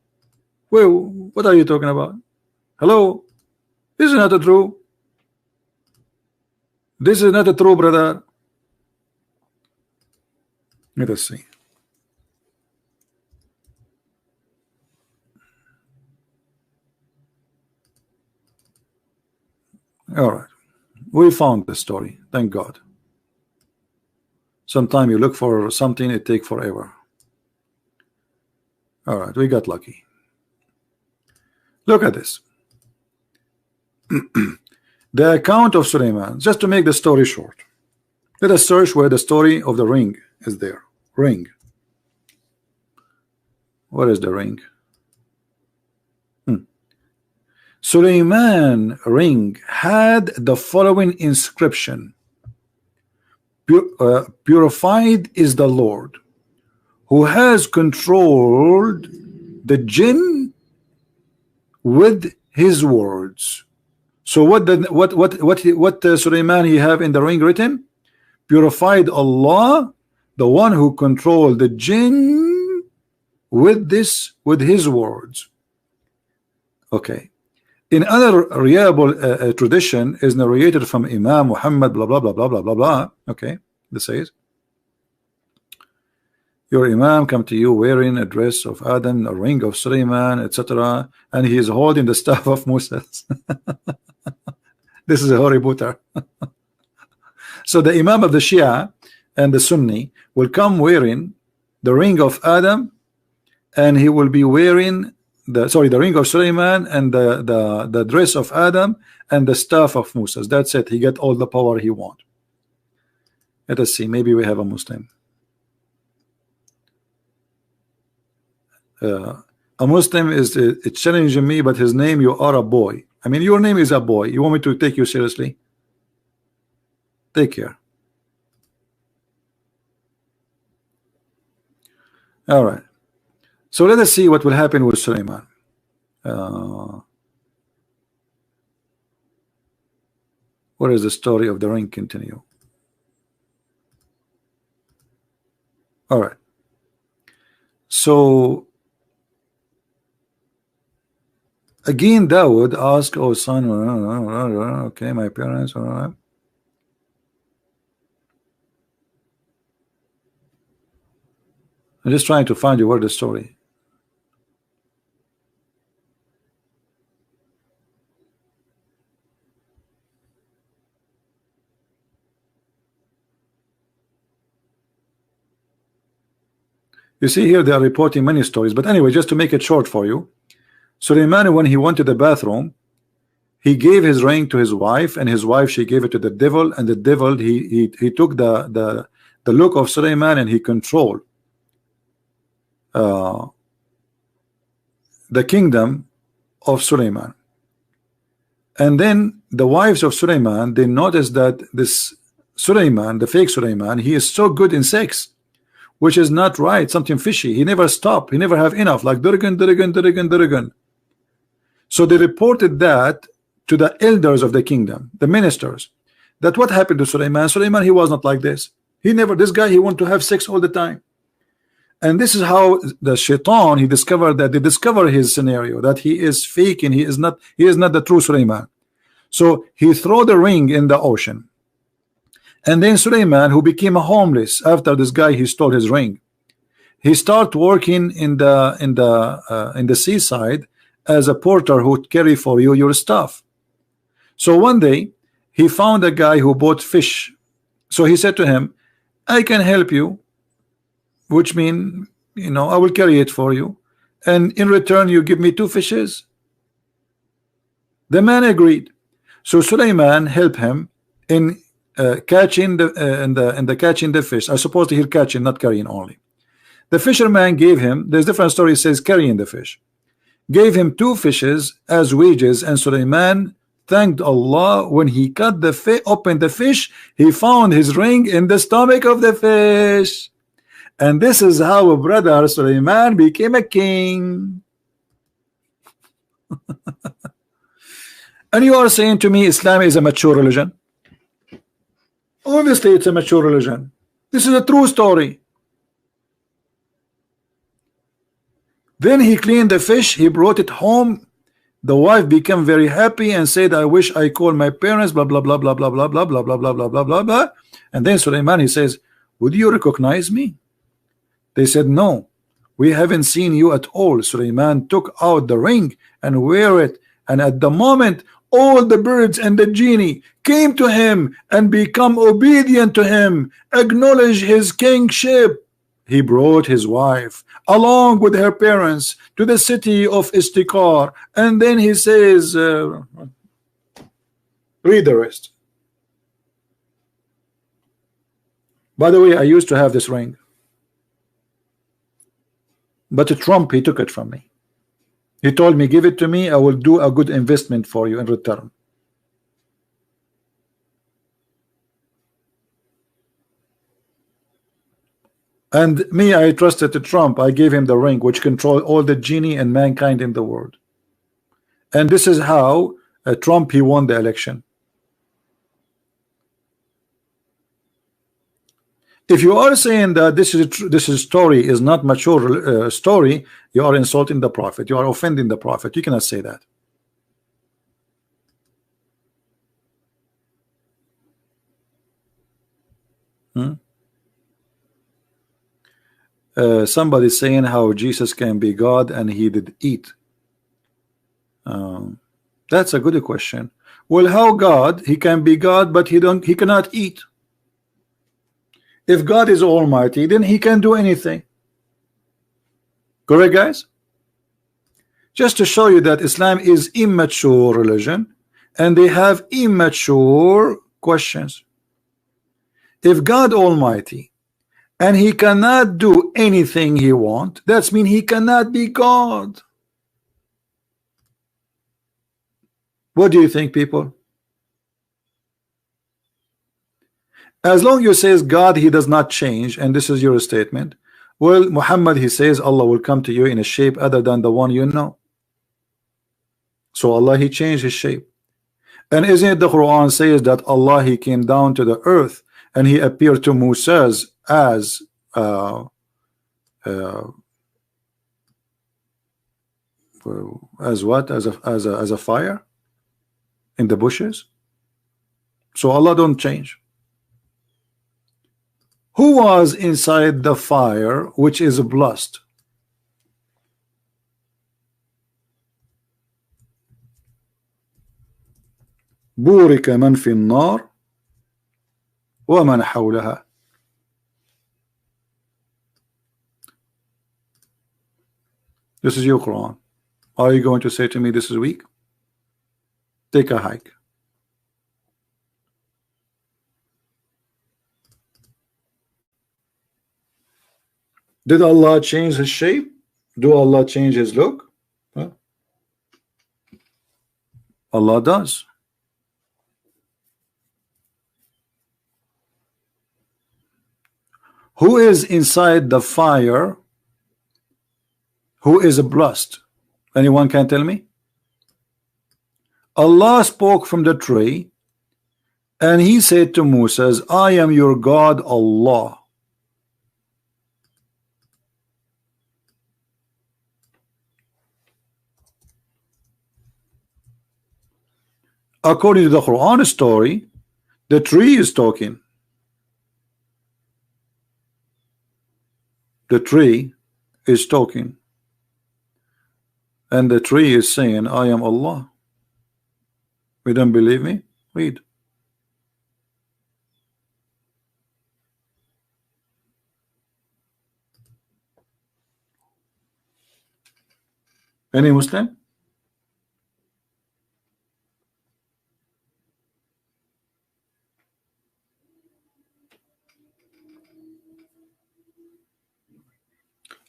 Speaker 1: What are you talking about? Hello, this is not a true. This is not a true, brother. Let us see. All right, we found the story. Thank God. Sometimes you look for something, it takes forever. All right, we got lucky. Look at this. The account of Sulaiman, just to make the story short. Let us search where the story of the ring is there. Ring. What is the ring? Suleiman ring had the following inscription: purified is the Lord who has controlled the jinn with his words. So what Suleiman he have in the ring written? Purified Allah, the one who controlled the jinn with his words. Okay. In other reliable tradition is narrated from Imam Muhammad blah blah blah blah blah blah blah. Okay, this says your Imam come to you wearing a dress of Adam, a ring of Suleiman, etc., and he is holding the staff of Moses. This is a Harry Potter. So the Imam of the Shia and the Sunni will come wearing the ring of Adam, and he will be wearing the ring of Suleiman and the dress of Adam and the staff of Moses. That's it. He get all the power he want. Let us see. Maybe we have a Muslim. A Muslim is challenging me, but his name, you are a boy. I mean, your name is a boy. You want me to take you seriously? Take care. All right. So let us see what will happen with Suleiman. What is the story of the ring? Continue. All right. So again, Dawood asked, "Oh son, okay, my parents, all right." I'm just trying to find you where the story. You see here they are reporting many stories, but anyway, just to make it short for you, Suleiman, when he went to the bathroom, he gave his ring to his wife, and his wife, she gave it to the devil, and the devil he took the look of Suleiman and he controlled the kingdom of Suleiman. And then the wives of Suleiman, they noticed that this Suleiman, the fake Suleiman, he is so good in sex, which is not right, something fishy. He never stop, he never have enough, like Durgan. So they reported that to the elders of the kingdom, the ministers, that what happened to Suleiman. Suleiman, he was not like this. This guy, he wanted to have sex all the time. And this is how the shaitan, he discovered that they discover his scenario, that he is faking, he is not the true Suleiman. So he threw the ring in the ocean. And then Suleiman, who became homeless after this guy, he stole his ring, he started working in the seaside as a porter who would carry for you your stuff. So one day he found a guy who bought fish. So he said to him, "I can help you, which means, I will carry it for you, and in return you give me 2 fishes." The man agreed. So Suleiman helped him in catching the fish. I suppose he'll catching, not carrying only. The fisherman gave him, there's different story, says carrying the fish, gave him 2 fishes as wages, and Suleiman thanked Allah. When he cut opened the fish, he found his ring in the stomach of the fish. And this is how brother Suleiman became a king. And you are saying to me Islam is a mature religion? Obviously it's a mature religion. This is a true story. Then he cleaned the fish, he brought it home. The wife became very happy and said, "I wish I called my parents, blah blah blah blah blah blah blah blah blah blah blah blah blah blah." And then Suleiman, he says, "Would you recognize me?" They said, "No, we haven't seen you at all." Suleiman took out the ring and wear it, and at the moment all the birds and the genie came to him and become obedient to him, acknowledge his kingship. He brought his wife along with her parents to the city of Istikar, and then he says, read the rest. By the way, I used to have this ring, but Trump, he took it from me. He told me, give it to me, I will do a good investment for you in return. And me, I trusted to Trump. I gave him the ring which control all the genie and mankind in the world. And this is how Trump, he won the election. If you are saying that this is story is not mature story, you are insulting the prophet. You are offending the prophet. You cannot say that. Somebody saying how Jesus can be God and he did eat. That's a good question. Well, how God? He can be God, but he cannot eat. If God is almighty, then he can do anything. Correct, guys? Just to show you that Islam is immature religion and they have immature questions. If God almighty and he cannot do anything he wants, that means he cannot be God. What do you think, people? As long as you says God, he does not change, and this is your statement. Well, Muhammad, he says Allah will come to you in a shape other than the one you know. So Allah, he changed his shape. And isn't it the Quran says that Allah, he came down to the earth and he appeared to Moses as what? As a fire in the bushes. So Allah don't change. Who was inside the fire which is blessed? بورك من في النار ومن حولها. This is your Quran. Are you going to say to me this is weak? Take a hike. Did Allah change his shape? Do Allah change his look? Huh? Allah does. Who is inside the fire? Who is blessed? Anyone can tell me? Allah spoke from the tree and he said to Moses, I am your God, Allah. According to the Quran story, the tree is talking. The tree is talking. And the tree is saying, I am Allah. You don't believe me? Read. Any Muslim?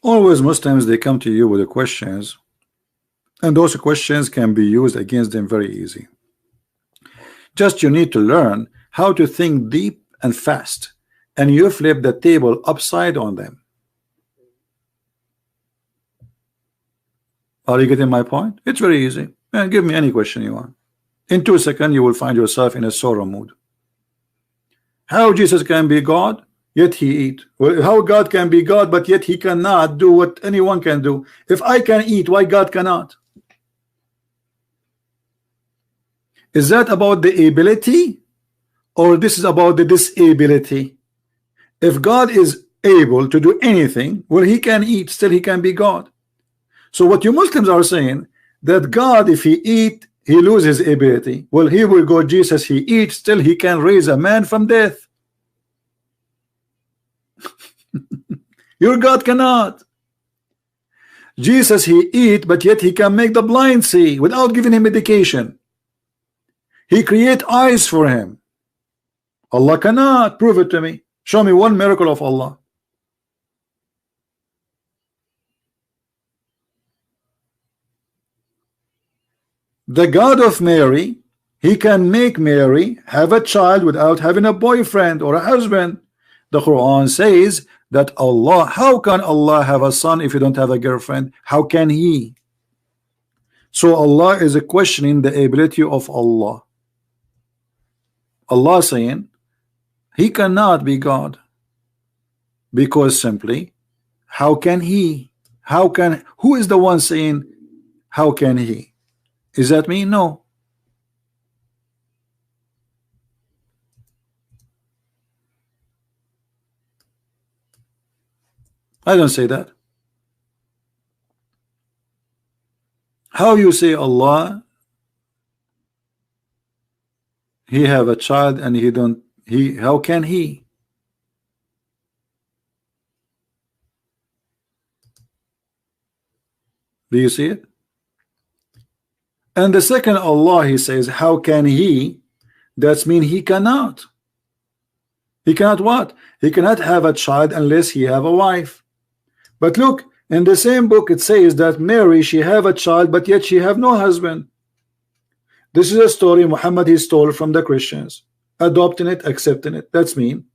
Speaker 1: Always Muslims, they come to you with the questions, and those questions can be used against them very easy. Just you need to learn how to think deep and fast, and you flip the table upside on them. Are you getting my point? It's very easy. Give me any question you want. In 2 seconds you will find yourself in a sorrow mood. How Jesus can be God, yet he eat? Well, how God can be God, but yet he cannot do what anyone can do? If I can eat, why God cannot? Is that about the ability, or this is about the disability? If God is able to do anything, well, he can eat, still he can be God. So what you Muslims are saying, that God, if he eat, he loses ability. Well, here we go, Jesus, he eats, still he can raise a man from death. Your God cannot. Jesus, he eat, but yet he can make the blind see without giving him medication. He create eyes for him. Allah cannot. Prove it to me. Show me one miracle of Allah. The God of Mary, he can make Mary have a child without having a boyfriend or a husband. The Quran says that Allah, how can Allah have a son if you don't have a girlfriend? How can he? So Allah is questioning the ability of Allah. Allah saying he cannot be God, because simply, how can he? Who is the one saying how can he? Is that me? No. I don't say that. How you say Allah, he have a child and he don't, how can he? Do you see it? And the second Allah, he says how can he? That's mean he cannot. He cannot what? He cannot have a child unless he have a wife. But look, in the same book it says that Mary, she have a child, but yet she have no husband. This is a story Muhammad he stole from the Christians, adopting it, accepting it. That's mean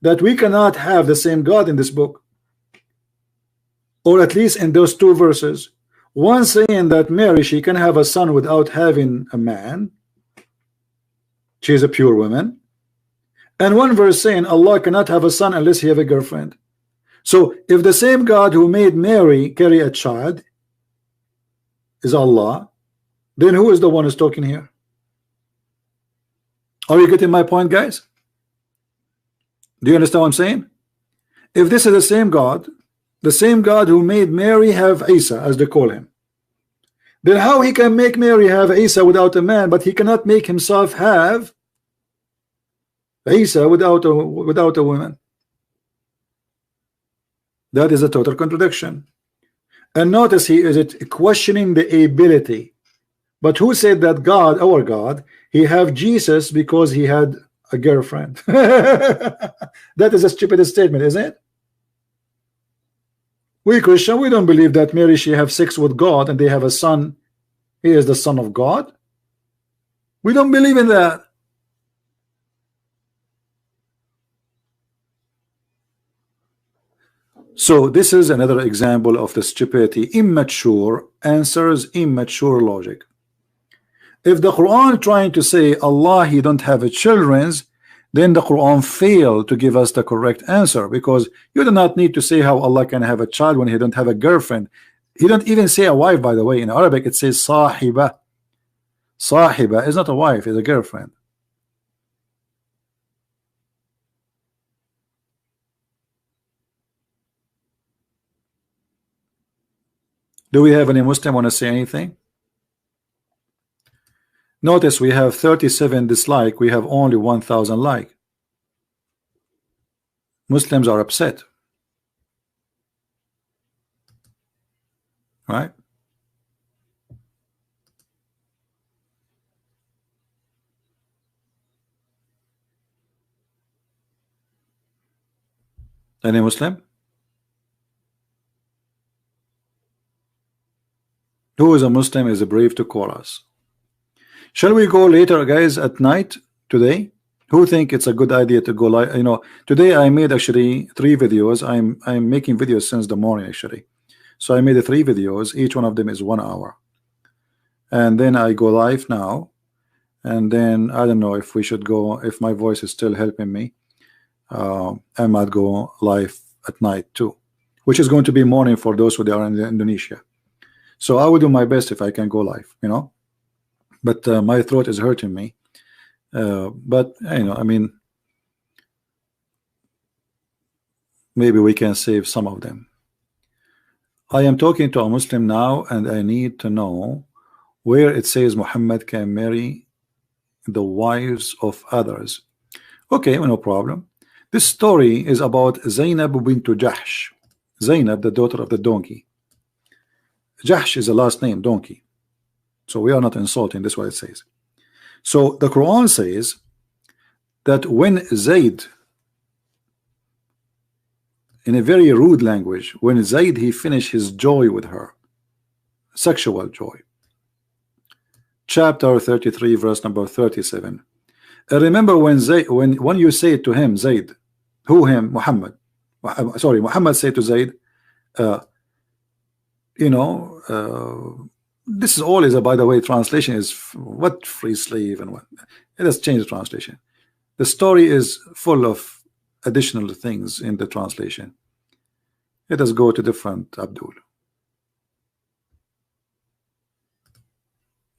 Speaker 1: that we cannot have the same God in this book, or at least in those two verses. One saying that Mary, she can have a son without having a man, she is a pure woman, and one verse saying Allah cannot have a son unless he have a girlfriend. So if the same God who made Mary carry a child is Allah, then who is the one who's talking here? Are you getting my point, guys? Do you understand what I'm saying? If this is the same God who made Mary have Isa, as they call him, then how he can make Mary have Isa without a man, but he cannot make himself have Isa without a woman? That is a total contradiction. And notice he is questioning the ability. But who said that God, our God, he have Jesus because he had a girlfriend? That is a stupid statement, isn't it? We Christian, we don't believe that Mary, she have sex with God and they have a son. He is the son of God. We don't believe in that. So this is another example of the stupidity. Immature answers, immature logic. If the Quran trying to say Allah, he don't have a children's, then the Quran failed to give us the correct answer, because you do not need to say how Allah can have a child when he don't have a girlfriend. He don't even say a wife, by the way. In Arabic it says sahiba. Sahiba is not a wife, it's a girlfriend. Do we have any Muslim want to say anything? Notice we have 37 dislike, we have only 1,000 like. Muslims are upset, right? Any Muslim? Who is a Muslim is brave to call us. Shall we go later, guys, at night today? Who think it's a good idea to go live? You know, today I made actually 3 videos. I'm making videos since the morning actually. So I made 3 videos. Each one of them is 1 hour. And then I go live now. And then I don't know if we should go, if my voice is still helping me. I might go live at night too, which is going to be morning for those who are in Indonesia. So I will do my best if I can go live, you know. But my throat is hurting me. But you know, I mean, maybe we can save some of them. I am talking to a Muslim now, and I need to know where it says Muhammad can marry the wives of others. Okay, no problem. This story is about Zainab bint Jahsh. Zainab, the daughter of the donkey. Jahsh is the last name, donkey. So we are not insulting, this is what it says. So the Quran says that when Zayd, in a very rude language, when Zayd he finished his joy with her, sexual joy, chapter 33, verse number 37. Remember when you say to him, Zayd, who him? Muhammad. Sorry, Muhammad said to Zayd, this is all is by the way, translation is what free slave and what. It has changed the translation. The story is full of additional things in the translation. Let us go to different Abdul.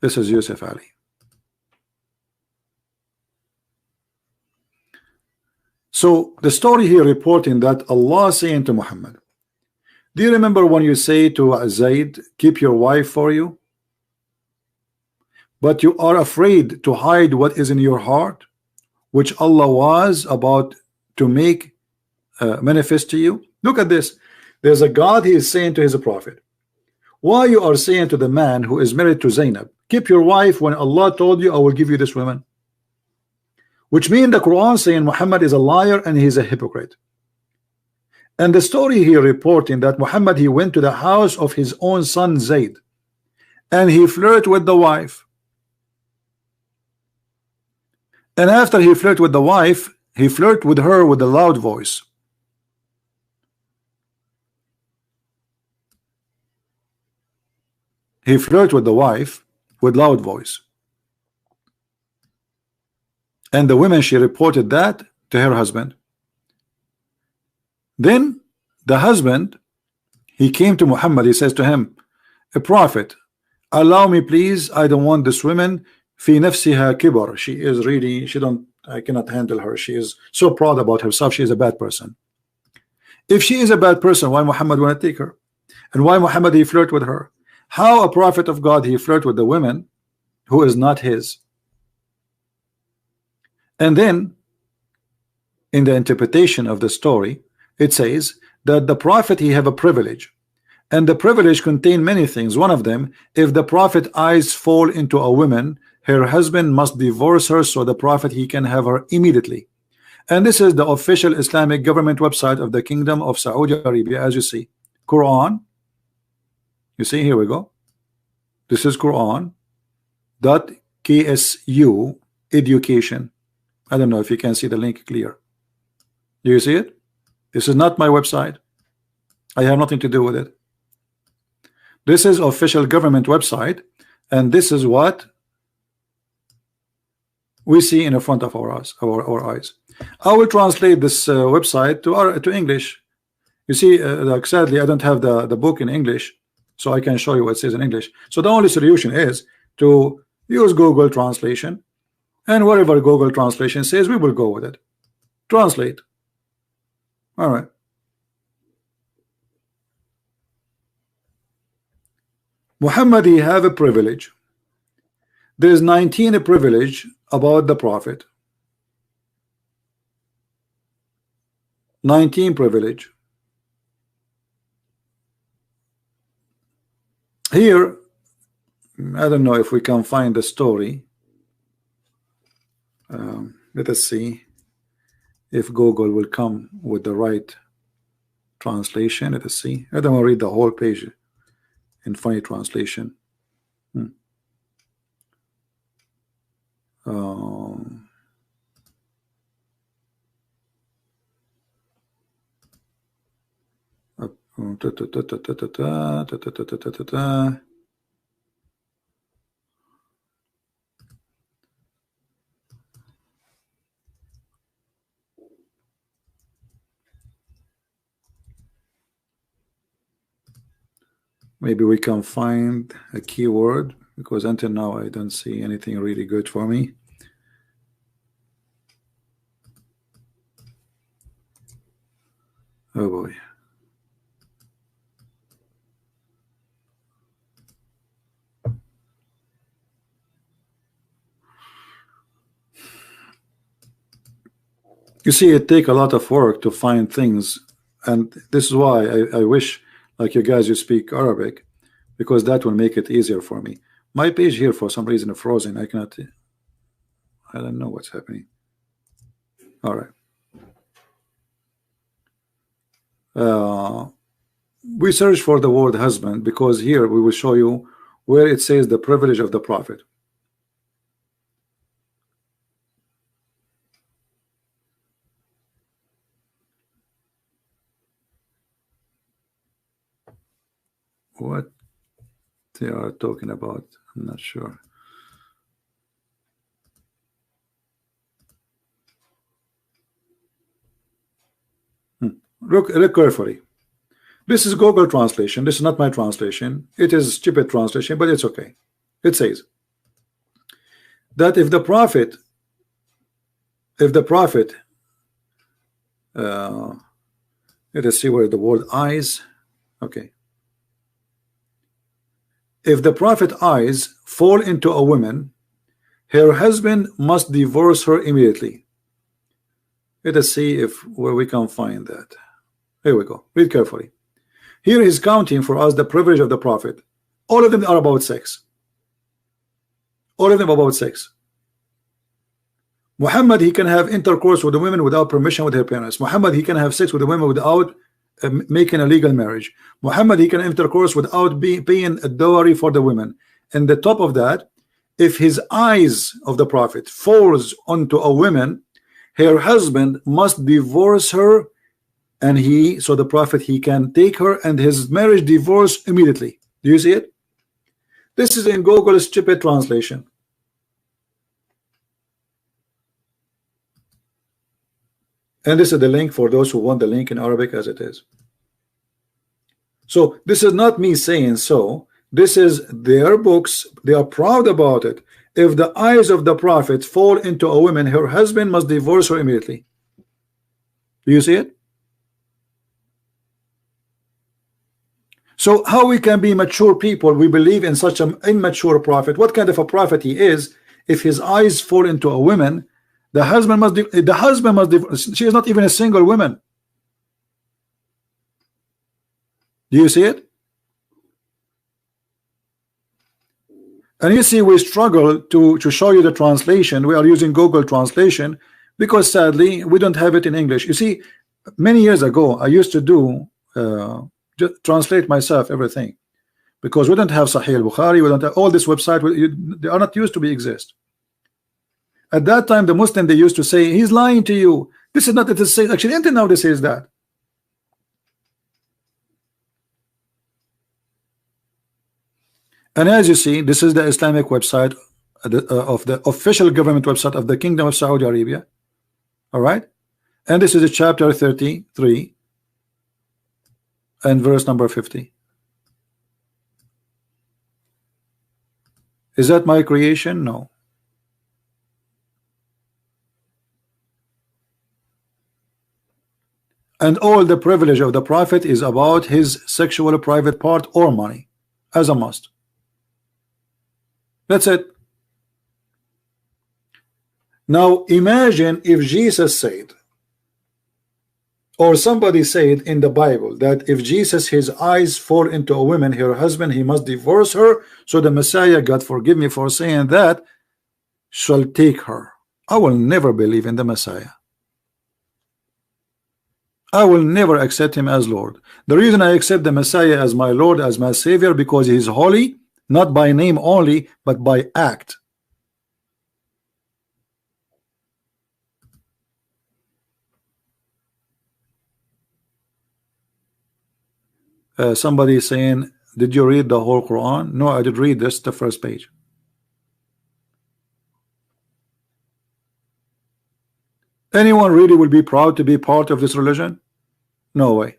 Speaker 1: This is Yusuf Ali. So the story here reporting that Allah saying to Muhammad, do you remember when you say to Zayd, keep your wife for you, but you are afraid to hide what is in your heart, which Allah was about to make manifest to you? Look at this. There's a God, he is saying to his prophet, why you are saying to the man who is married to Zainab, keep your wife, when Allah told you I will give you this woman? Which means the Quran saying Muhammad is a liar and he is a hypocrite. And the story here reporting that Muhammad, he went to the house of his own son Zayd and he flirted with the wife. And after he flirted with the wife, he flirted with her with a loud voice. He flirted with the wife with loud voice. And the woman, she reported that to her husband. Then the husband, he came to Muhammad, he says to him, a prophet, allow me please, I don't want this woman, fi nafsiha kibar, she is really, I cannot handle her, she is so proud about herself, she is a bad person. If she is a bad person, why Muhammad want to take her? And why Muhammad he flirt with her? How a prophet of God he flirt with the women who is not his? And then in the interpretation of the story, it says that the prophet he have a privilege, and the privilege contain many things. One of them, if the prophet eyes fall into a woman, her husband must divorce her, so the prophet he can have her immediately. And this is the official Islamic government website of the Kingdom of Saudi Arabia, as you see. Quran, you see, here we go. This is Quran.ksu education. I don't know if you can see the link clear. Do you see it? This is not my website. I have nothing to do with it. This is official government website, and this is what we see in the front of our eyes. I will translate this website to English. You see, sadly, I don't have the book in English, so I can show you what it says in English. So the only solution is to use Google translation, and whatever Google translation says, we will go with it. Translate. All right. Muhammad, he have a privilege. There's 19 privilege about the prophet. 19 privilege. Here, I don't know if we can find the story. Let us see if Google will come with the right translation. Let us see. I don't want to read the whole page in funny translation. Maybe we can find a keyword, because until now I don't see anything really good for me. Oh boy. You see, it takes a lot of work to find things, and this is why I wish, like you guys, you speak Arabic, because that will make it easier for me. My page here for some reason is frozen. I cannot. I don't know what's happening. All right. We search for the word husband, because here we will show you where it says the privilege of the prophet. what they are talking about. I'm not sure. Look carefully. This is Google translation. This is not my translation. It is Djupet translation, but it's okay. It says that if the prophet let us see where the word eyes. Okay. If the prophet eyes fall into a woman, her husband must divorce her immediately. Let us see where we can find that. Here we go. Read carefully. Here he's counting for us the privilege of the prophet. All of them are about sex. All of them about sex. Muhammad, he can have intercourse with the women without permission with her parents. Muhammad, he can have sex with the women without making a legal marriage. Muhammad, he can intercourse without paying a dowry for the women. And the top of that, if his eyes of the prophet falls onto a woman, her husband must divorce her, and so the prophet, he can take her and his marriage divorce immediately. Do you see it? This is in Google's Djupet translation. And this is the link for those who want the link in Arabic as it is. So this is not me saying so. This is their books. They are proud about it. If the eyes of the prophet fall into a woman, her husband must divorce her immediately. Do you see it? So how we can be mature people? We believe in such an immature prophet. What kind of a prophet he is? If his eyes fall into a woman, the husband must divorce. She is not even a single woman. Do you see it? And you see, we struggle to show you the translation. We are using Google translation because sadly we don't have it in English. You see, many years ago I used to do just translate myself everything, because we don't have Sahih al-Bukhari, we don't have all this website. They are not used to exist. At that time, the Muslim, they used to say, he's lying to you. This is not it is actually until now this is that. And as you see, this is the Islamic website of the official government website of the Kingdom of Saudi Arabia. All right, and this is a chapter 33 and verse number 50. Is that my creation? No. And all the privilege of the prophet is about his sexual private part or money as a must. That's it. Now imagine if Jesus said, or somebody said in the Bible, that if Jesus, his eyes fall into a woman, her husband, he must divorce her. So the Messiah, God forgive me for saying that, shall take her. I will never believe in the Messiah. I will never accept him as Lord. The reason I accept the Messiah as my Lord, as my Savior, because he is holy, not by name only, but by act. Somebody is saying, did you read the whole Quran? No, I did read this, the first page. Anyone really will be proud to be part of this religion? No way.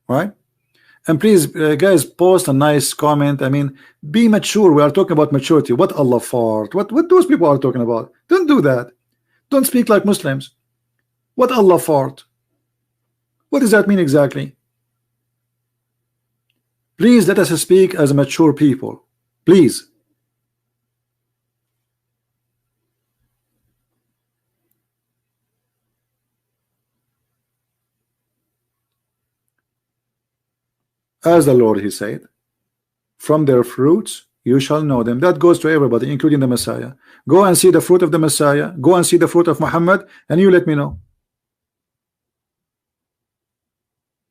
Speaker 1: Right? And please, guys, post a nice comment. I mean, be mature. We are talking about maturity. What Allah fart? What those people are talking about? Don't do that. Don't speak like Muslims. What Allah fart? What does that mean exactly? Please let us speak as mature people. Please. As the Lord, he said, from their fruits you shall know them. That goes to everybody, including the Messiah. Go and see the fruit of the Messiah. Go and see the fruit of Muhammad, and you let me know.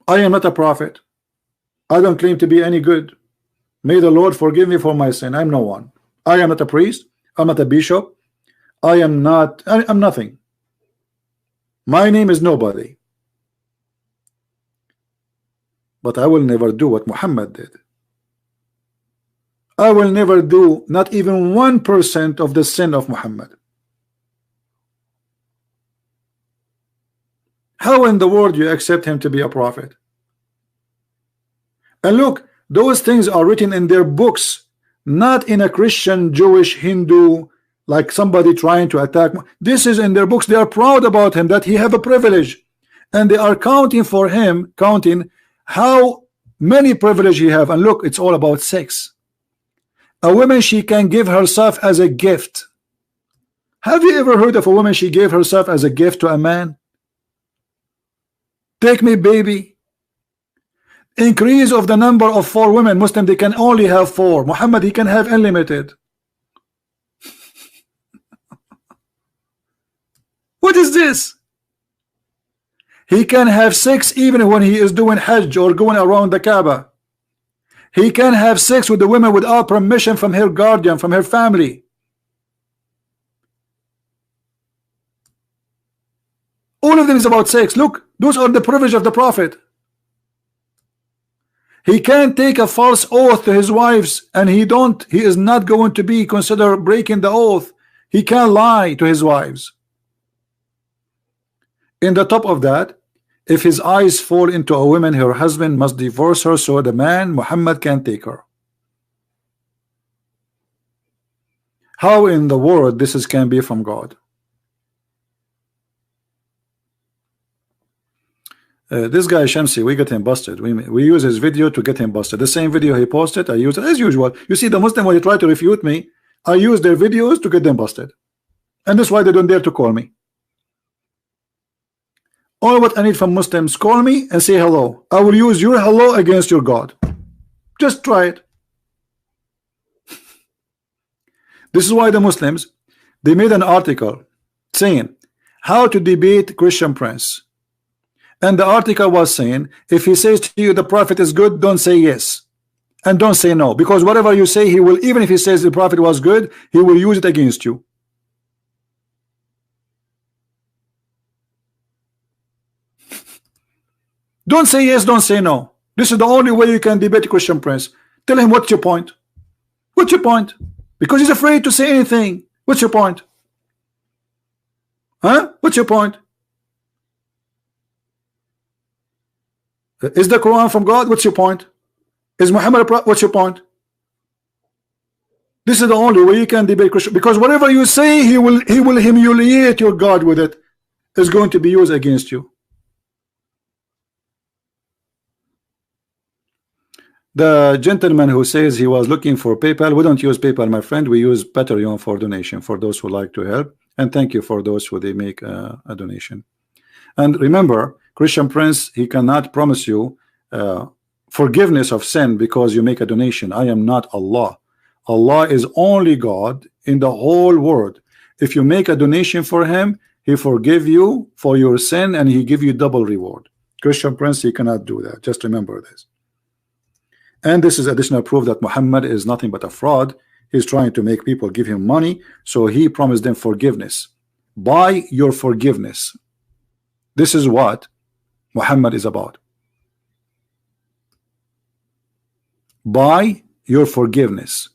Speaker 1: I am not a prophet. I don't claim to be any good. May the Lord forgive me for my sin. I'm no one. I am not a priest. I'm not a bishop. I'm nothing. My name is nobody. but I will never do what Muhammad did. I will never do not even 1% of the sin of Muhammad. How in the world you accept him to be a prophet? And look, those things are written in their books, not in a Christian, Jewish, Hindu, like somebody trying to attack. This is in their books. They are proud about him, that he have a privilege, and they are counting for him, counting how many privilege he have. And look, it's all about sex. A woman, she can give herself as a gift. Have you ever heard of a woman, she gave herself as a gift to a man? Take me, baby. Increase of the number of 4 women. Muslim, they can only have 4. Muhammad, he can have unlimited. What is this? He can have 6 even when he is doing Hajj or going around the Kaaba. He can have 6 with the women without permission from her guardian, from her family. All of them is about sex. Look, those are the privilege of the Prophet. He can't take a false oath to his wives, and he is not going to be considered breaking the oath. He can't lie to his wives. In the top of that, if his eyes fall into a woman, her husband must divorce her, so the man Muhammad can take her. How in the world this can be from God? This guy Shamsi, we get him busted. We use his video to get him busted. The same video he posted, I use it as usual. You see, the Muslim, when they try to refute me, I use their videos to get them busted, and that's why they don't dare to call me. All what I need from Muslims, call me and say hello. I will use your hello against your God. Just try it. This is why the Muslims, they made an article saying how to debate Christian Prince. And the article was saying, if he says to you the Prophet is good, don't say yes and don't say no, because whatever you say, he will, even if he says the Prophet was good, he will use it against you. Don't say yes, don't say no. This is the only way you can debate Christian Prince. Tell him, what's your point? What's your point? Because he's afraid to say anything. What's your point? Huh? What's your point? Is the Quran from God? What's your point? Is Muhammad a prophet? What's your point? This is the only way you can debate Christian, because whatever you say, he will humiliate your God with it. Is going to be used against you. The gentleman who says he was looking for PayPal, we don't use PayPal, my friend. We use Patreon for donation for those who like to help, and thank you for those who they make a donation. And remember, Christian Prince, he cannot promise you forgiveness of sin because you make a donation. I am not Allah. Allah is only God in the whole world. If you make a donation for him, he forgive you for your sin and he give you double reward. Christian Prince, he cannot do that. Just remember this. And this is additional proof that Muhammad is nothing but a fraud. He's trying to make people give him money, so he promised them forgiveness. Buy your forgiveness. This is what Muhammad is about. Buy your forgiveness.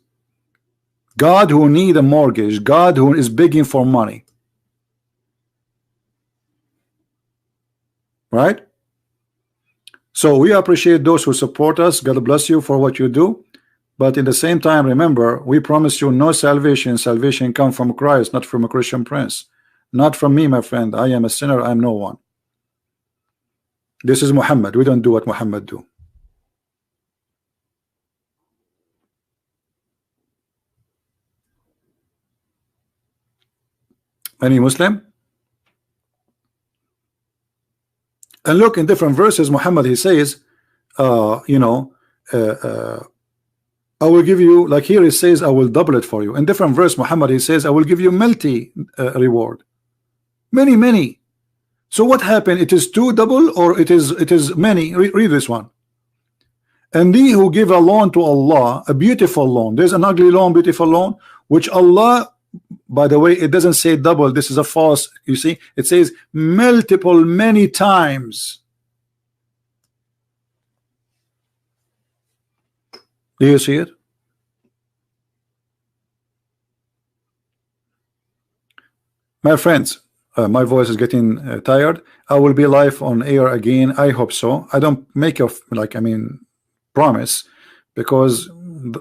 Speaker 1: God who need a mortgage, God who is begging for money. Right? So we appreciate those who support us. God bless you for what you do. But in the same time, remember, we promise you no salvation. Salvation comes from Christ, not from a Christian Prince. Not from me, my friend. I am a sinner. I am no one. This is Muhammad. We don't do what Muhammad do. Any Muslim? And look, in different verses, Muhammad, he says, I will give you, like here he says, I will double it for you. In different verse, Muhammad, he says, I will give you multi reward. Many. So what happened? It is two double, or it is many. Read this one. And they who give a loan to Allah, a beautiful loan. There's an ugly loan, beautiful loan, which Allah, by the way, it doesn't say double. This is a false. You see, it says multiple, many times. Do you see it? My friends, my voice is getting tired. I will be live on air again. I hope so. I don't make a promise, because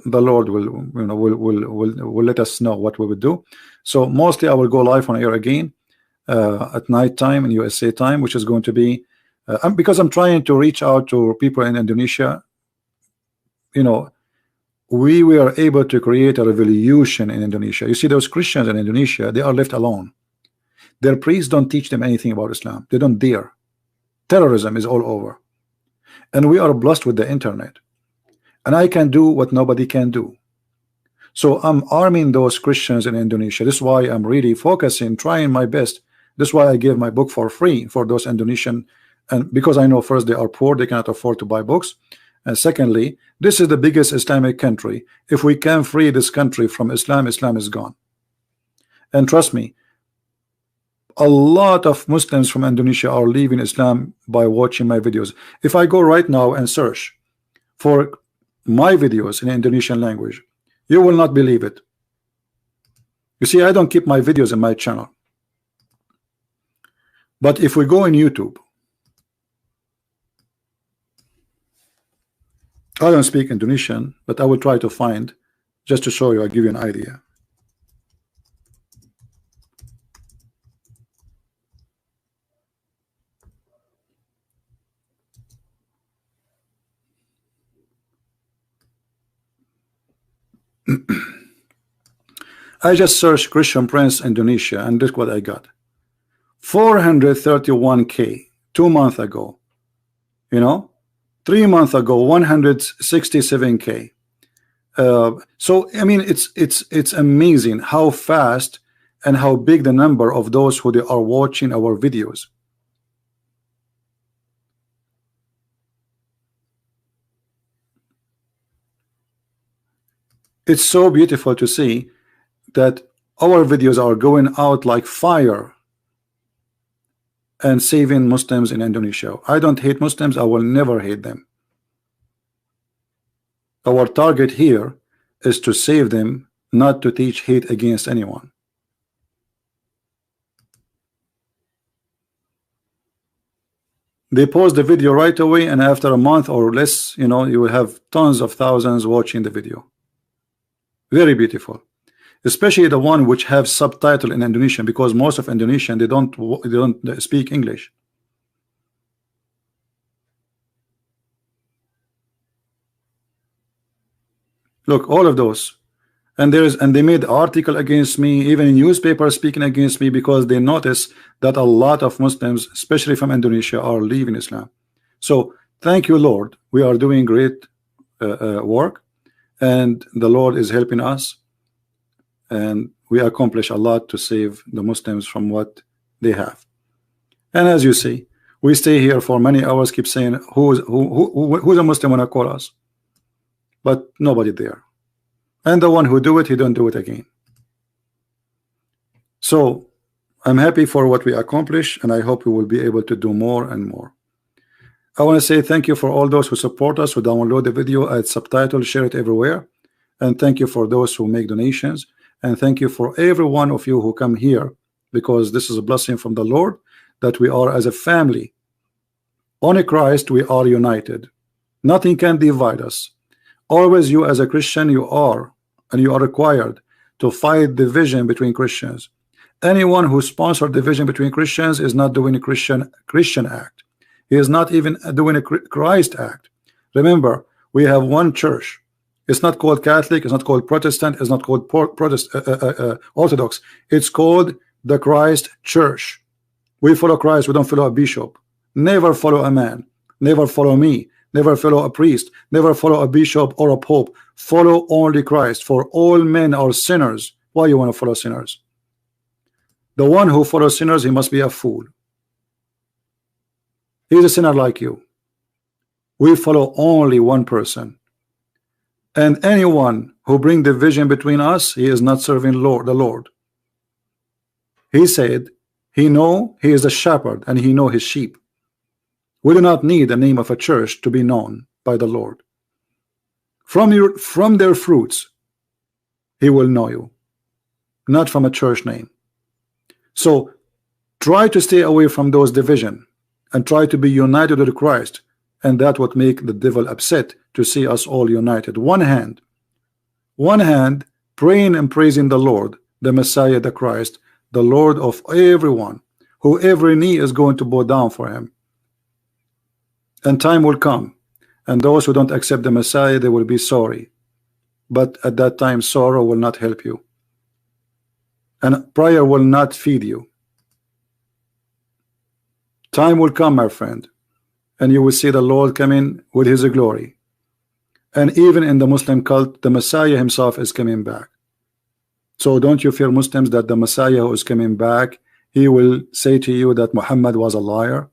Speaker 1: the Lord will, will let us know what we will do. So mostly I will go live on air again at night time in USA time, which is going to be because I'm trying to reach out to people in Indonesia. We were able to create a revolution in Indonesia. You see, those Christians in Indonesia, they are left alone. Their priests don't teach them anything about Islam. They don't dare. Terrorism is all over, and we are blessed with the internet, and I can do what nobody can do. So I'm arming those Christians in Indonesia. This is why I'm really focusing, trying my best. This is why I gave my book for free for those Indonesian, and because I know, first, they are poor, they cannot afford to buy books, and secondly, this is the biggest Islamic country. If we can free this country from Islam, Islam is gone. And trust me, a lot of Muslims from Indonesia are leaving Islam by watching my videos. If I go right now and search for my videos in Indonesian language, you will not believe it. You see, I don't keep my videos in my channel. But if we go in YouTube, I don't speak Indonesian, but I will try to find, just to show you, I'll give you an idea. I just searched Christian Prince Indonesia, and this is what I got. 431K 2 months ago. 3 months ago, 167K. So I mean, it's amazing how fast and how big the number of those who they are watching our videos. It's so beautiful to see that our videos are going out like fire and saving Muslims in Indonesia. I don't hate Muslims. I will never hate them. Our target here is to save them, not to teach hate against anyone. They post the video right away, and after a month or less, you will have tons of thousands watching the video. Very beautiful, especially the one which have subtitle in Indonesian, because most of Indonesian, they don't speak English. Look, all of those, and they made article against me, even in newspapers speaking against me, because they notice that a lot of Muslims, especially from Indonesia, are leaving Islam. So thank you, Lord. We are doing great work, and the Lord is helping us, and we accomplish a lot to save the Muslims from what they have. And as you see, we stay here for many hours, keep saying who's a Muslim wanna call us, but nobody there. And the one who do it, he don't do it again. So I'm happy for what we accomplish, and I hope we will be able to do more and more. I want to say thank you for all those who support us, who download the video, add subtitles, share it everywhere, and thank you for those who make donations, and thank you for every one of you who come here, because this is a blessing from the Lord that we are as a family. On Christ we are united. Nothing can divide us. Always, you as a Christian, you are required to fight division between Christians. Anyone who sponsors division between Christians is not doing a Christian act. He is not even doing a Christ act. Remember, we have one church. It's not called Catholic, it's not called Protestant, it's not called Orthodox. It's called the Christ Church. We follow Christ, we don't follow a bishop. Never follow a man, never follow me, never follow a priest, never follow a bishop or a pope. Follow only Christ, for all men are sinners. Why you want to follow sinners? The one who follows sinners, he must be a fool. He's a sinner like you. We follow only one person, and anyone who bring division between us, he is not serving the Lord. He said he is a shepherd, and he know his sheep. We do not need the name of a church to be known by the Lord. From their fruits he will know you, not from a church name. So try to stay away from those division and try to be united with Christ, and that would make the devil upset to see us all united. One hand praying and praising the Lord, the Messiah, the Christ, the Lord of everyone, who every knee is going to bow down for him. And time will come, and those who don't accept the Messiah, they will be sorry, but at that time sorrow will not help you, and prayer will not feed you. Time will come, my friend, and you will see the Lord coming with his glory. And even in the Muslim cult, the Messiah himself is coming back. So don't you fear, Muslims, that the Messiah who is coming back, he will say to you that Muhammad was a liar?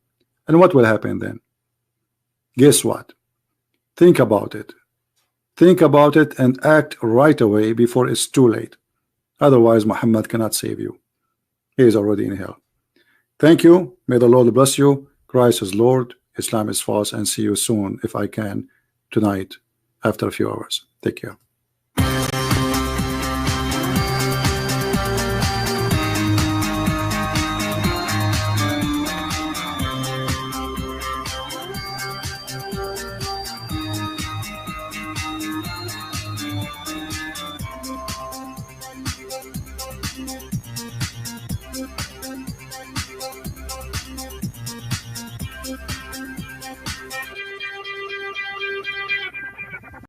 Speaker 1: And what will happen then? Guess what? Think about it. Think about it and act right away before it's too late. Otherwise, Muhammad cannot save you. He is already in hell. Thank you. May the Lord bless you. Christ is Lord. Islam is false. And see you soon, if I can, tonight after a few hours. Take care.